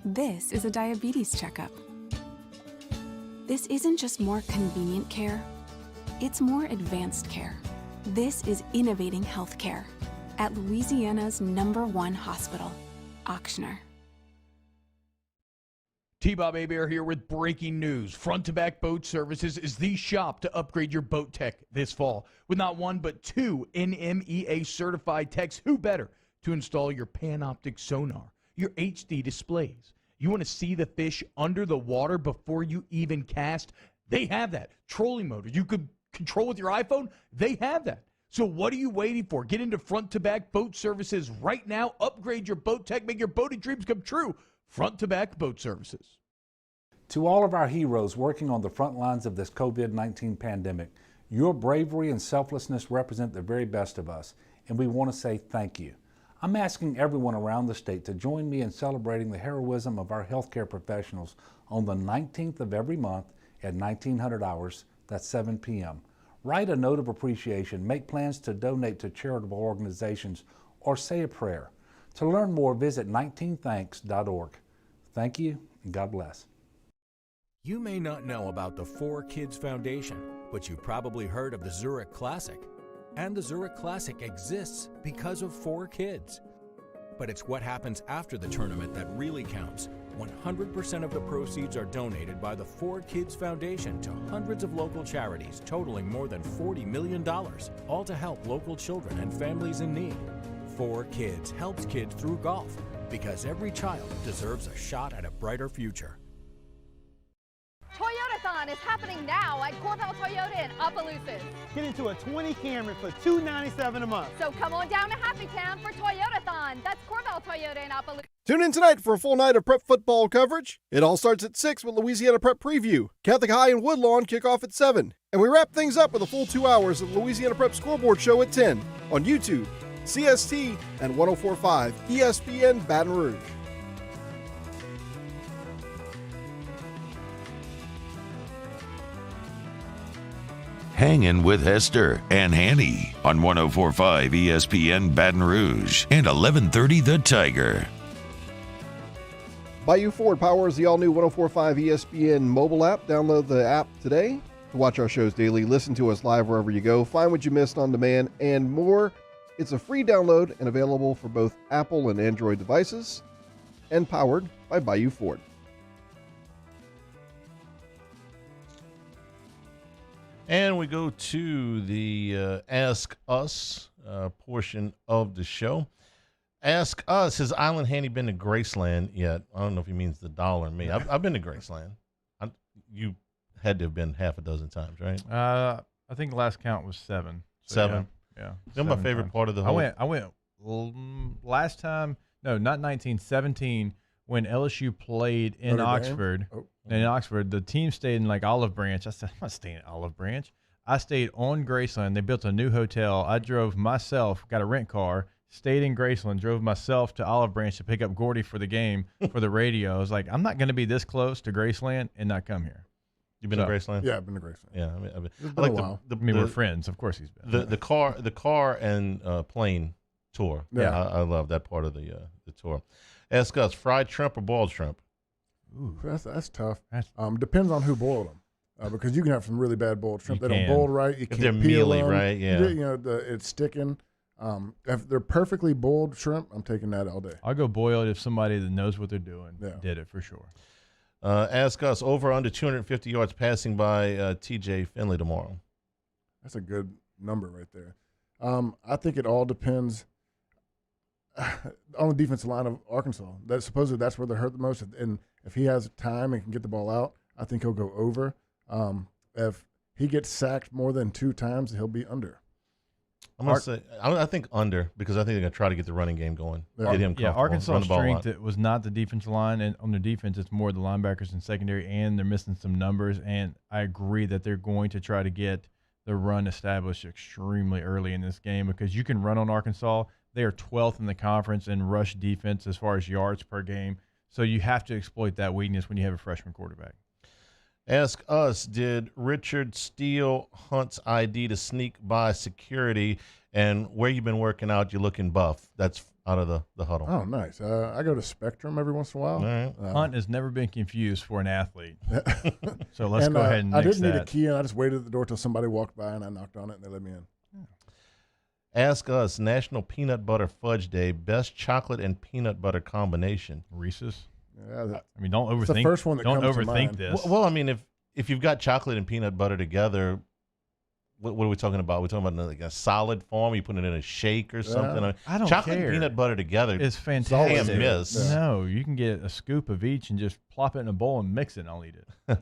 This is a diabetes checkup. This isn't just more convenient care, it's more advanced care. This is innovating healthcare at Louisiana's #1 hospital, Auctioner. T-Bob Hebert here with breaking news. Front to Back Boat Services is the shop to upgrade your boat tech this fall. With not one but two NMEA certified techs, who better to install your Panoptic sonar, your HD displays. You want to see the fish under the water before you even cast? They have that. Trolling motor you could control with your iPhone? They have that. So what are you waiting for? Get into Front to Back Boat Services right now. Upgrade your boat tech. Make your boating dreams come true. Front to Back Boat Services. To all of our heroes working on the front lines of this COVID-19 pandemic, your bravery and selflessness represent the very best of us, and we want to say thank you. I'm asking everyone around the state to join me in celebrating the heroism of our healthcare professionals on the 19th of every month at 1900 hours, that's 7 p.m. Write a note of appreciation, make plans to donate to charitable organizations, or say a prayer. To learn more, visit 19thanks.org. Thank you, and God bless. You may not know about the 4Kids Foundation, but you've probably heard of the Zurich Classic. And the Zurich Classic exists because of 4Kids. But it's what happens after the tournament that really counts. 100% of the proceeds are donated by the 4Kids Foundation to hundreds of local charities, totaling more than $40 million, all to help local children and families in need. 4Kids helps kids through golf, because every child deserves a shot at a brighter future. Toyotathon is happening now at Corval Toyota in Opelousas. Get into a 20 Camry for $297 a month. So come on down to Happy Town for Toyotathon. That's Corval Toyota in Opelousas. Tune in tonight for a full night of prep football coverage. It all starts at 6 with Louisiana Prep Preview. Catholic High and Woodlawn kick off at 7. And we wrap things up with a full 2 hours of the Louisiana Prep Scoreboard Show at 10 on YouTube, CST, and 104.5 ESPN Baton Rouge. Hangin with Hester and Hanny on 104.5 ESPN Baton Rouge and 1130 The Tiger. Bayou Ford powers the all-new 104.5 ESPN mobile app. Download the app today to watch our shows daily, listen to us live wherever you go, find what you missed on demand, and more. It's a free download and available for both Apple and Android devices, and powered by Bayou Ford. And we go to the Ask Us portion of the show. Ask Us, has Island Hanny been to Graceland yet? I don't know if he means the doll or me. I've been to Graceland. You had to have been half a dozen times, right? I think the last count was 7. So 7? Yeah. You know my favorite part of the whole... I went last time, no, not 1917, when LSU played in Oxford. In Oxford, the team stayed in like Olive Branch. I said, I'm not staying at Olive Branch. I stayed on Graceland. They built a new hotel. I drove myself, got a rent car, stayed in Graceland, drove myself to Olive Branch to pick up Gordy for the game for the radio. I was like, I'm not going to be this close to Graceland and not come here. You been to Graceland? Yeah, I've been to Graceland. Yeah, It's been a while. We're friends. Of course he's been. The car and plane tour. Yeah. I love that part of the tour. Ask Us, fried shrimp or boiled shrimp? Ooh, that's tough. Depends on who boiled them, because you can have some really bad boiled shrimp. You They can. don't boil right. You If can't they're peel mealy, them. right? Yeah. It's sticking. If they're perfectly boiled shrimp, I'm taking that all day. I'll go boiled if somebody that knows what they're doing did it for sure. Ask Us, over under 250 yards passing by T.J. Finley tomorrow. That's a good number right there. I think it all depends on the defensive line of Arkansas. Supposedly that's where they're hurt the most. And if he has time and can get the ball out, I think he'll go over. If he gets sacked more than 2 times, he'll be under. I'm going to say, I think under, because I think they're going to try to get the running game going. Get him comfortable. Arkansas' the ball strength out. was not the defensive line, and on their defense, it's more the linebackers and secondary, and they're missing some numbers. And I agree that they're going to try to get the run established extremely early in this game, because you can run on Arkansas. They are 12th in the conference in rush defense as far as yards per game. So you have to exploit that weakness when you have a freshman quarterback. Ask Us, did Richard steal Hunt's ID to sneak by security? And where you been working out, you're looking buff. That's out of the huddle. Oh, nice. I go to Spectrum every once in a while. All right. Hunt has never been confused for an athlete. So let's go ahead and I nix didn't need a that. key, and I just waited at the door till somebody walked by, and I knocked on it, and they let me in. Ask Us, National Peanut Butter Fudge Day, best chocolate and peanut butter combination. Reese's. Yeah, I mean, don't overthink. it's the first one that don't comes to overthink mind. this. Well, I mean, if you've got chocolate and peanut butter together, what are we talking about? We're talking about like a solid form. You put it in a shake or something. I don't chocolate care. and peanut butter together. It's fantastic. Can't miss. No, you can get a scoop of each and just plop it in a bowl and mix it, and I'll eat it.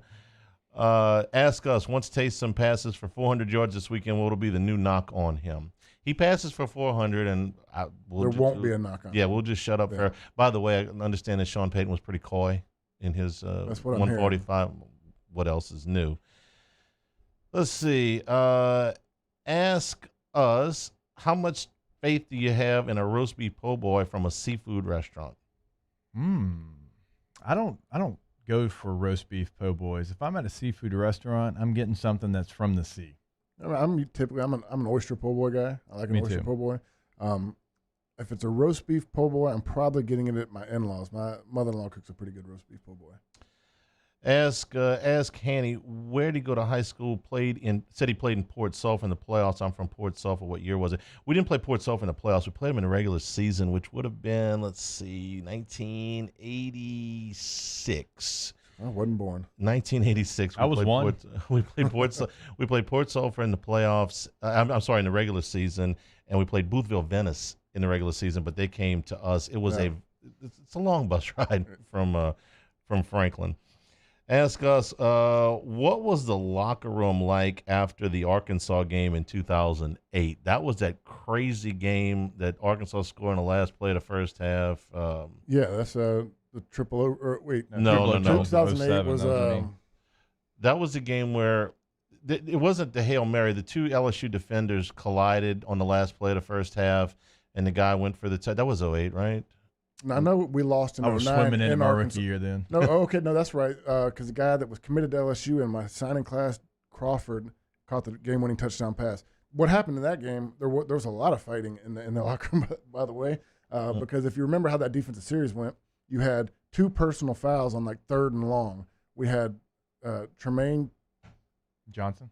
Ask Us, once Taysom passes for 400 yards this weekend, what will be the new knock on him? He passes for 400, and There won't be a knock on Yeah, him. we'll just shut up. Yeah. By the way, I understand that Sean Payton was pretty coy in his That's what I'm 145. What else is new? Let's see. Ask Us, how much faith do you have in a roast beef po' boy from a seafood restaurant? I don't go for roast beef po' boys. If I'm at a seafood restaurant, I'm getting something that's from the sea. I'm an oyster po' boy guy. I like an Me oyster too. po' boy. If it's a roast beef po' boy, I'm probably getting it at my in-laws. My mother-in-law cooks a pretty good roast beef po' boy. Ask Hanny, where did he go to high school? Said he played in Port Sulphur in the playoffs. I'm from Port Sulphur. What year was it? We didn't play Port Sulphur in the playoffs. We played him in the regular season, which would have been, 1986. I wasn't born. 1986. I was one. We played Port Sulphur in the playoffs. I'm sorry, in the regular season, and we played Boothville Venice in the regular season. But they came to us. It was it's a long bus ride from Franklin. Ask Us, what was the locker room like after the Arkansas game in 2008? That was that crazy game that Arkansas scored in the last play of the first half. Yeah, that's the triple. No. 2008 was. That was the game where it wasn't the Hail Mary. The two LSU defenders collided on the last play of the first half, and the guy went for the that was 08, right? Now, I know we lost in 09 I was swimming in my Arkansas. rookie year then. No, okay, no, that's right. Because the guy that was committed to LSU in my signing class, Crawford, caught the game-winning touchdown pass. What happened in that game, there was a lot of fighting in the locker room, by the way, because if you remember how that defensive series went, you had 2 personal fouls on like 3rd and long. We had Tremaine Johnson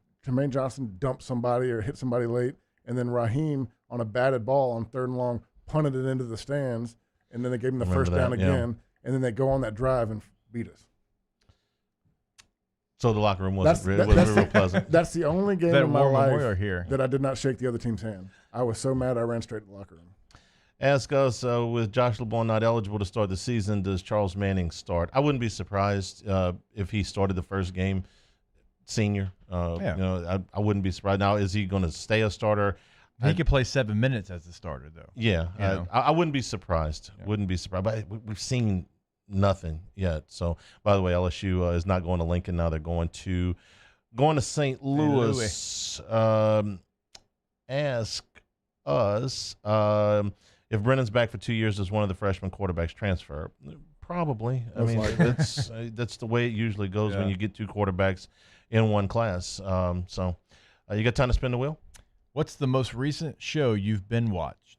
dumped somebody or hit somebody late, and then Raheem on a batted ball on 3rd and long punted it into the stands, and then they gave him the first down again, and then they go on that drive and beat us. So the locker room wasn't real pleasant. That's the only game in my life here that I did not shake the other team's hand. I was so mad I ran straight to the locker room. Ask us, with Josh LeBon not eligible to start the season, does Charles Manning start? I wouldn't be surprised if he started the first game, senior. I wouldn't be surprised. Now, is he going to stay a starter? He could play 7 minutes as a starter, though. Yeah, I wouldn't be surprised. Yeah. Wouldn't be surprised. But we've seen nothing yet. So, by the way, LSU is not going to Lincoln now. They're going to St. Louis. Ask us if Brennan's back for 2 years, does one of the freshman quarterbacks transfer? Probably. I mean, that's the way it usually goes when you get 2 quarterbacks in one class. So, you got time to spin the wheel? What's the most recent show you've binge watched?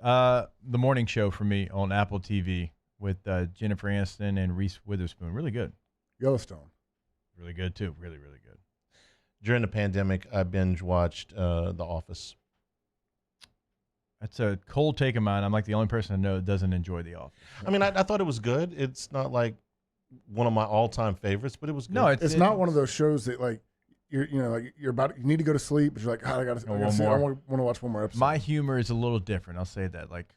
The morning show for me on Apple TV with Jennifer Aniston and Reese Witherspoon. Really good. Yellowstone. Really good, too. Really, really good. During the pandemic, I binge watched The Office. That's a cold take of mine. I'm like the only person I know that doesn't enjoy The Office. I mean, I thought it was good. It's not like one of my all-time favorites, but it was good. No, it's not one of those shows that like you need to go to sleep, but you're like, I want to watch one more episode. My humor is a little different. I'll say that. Like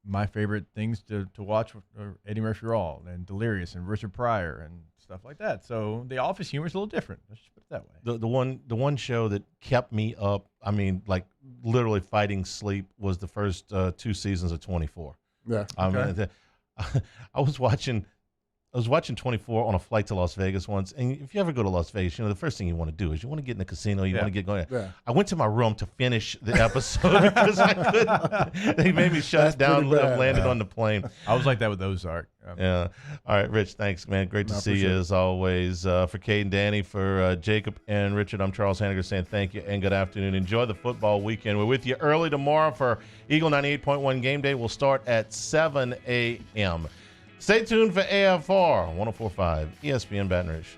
my favorite things to watch are Eddie Murphy Raw and Delirious and Richard Pryor and stuff like that. So The Office humor is a little different. Let's just put it that way. The one show that kept me up, I mean, like literally fighting sleep, was the first 2 seasons of 24. Yeah. I was watching 24 on a flight to Las Vegas once. And if you ever go to Las Vegas, the first thing you want to do is you want to get in the casino. You want to get going. Yeah. I went to my room to finish the episode because I couldn't. They made me shut down. Landed on the plane. I was like that with Ozark. Yeah. All right, Rich, thanks, man. Great to see you as always. For Kate and Danny, for Jacob and Richard, I'm Charles Hanniger saying thank you and good afternoon. Enjoy the football weekend. We're with you early tomorrow for Eagle 98.1 Game Day. We'll start at 7 a.m. Stay tuned for AFR 104.5 ESPN Baton Rouge.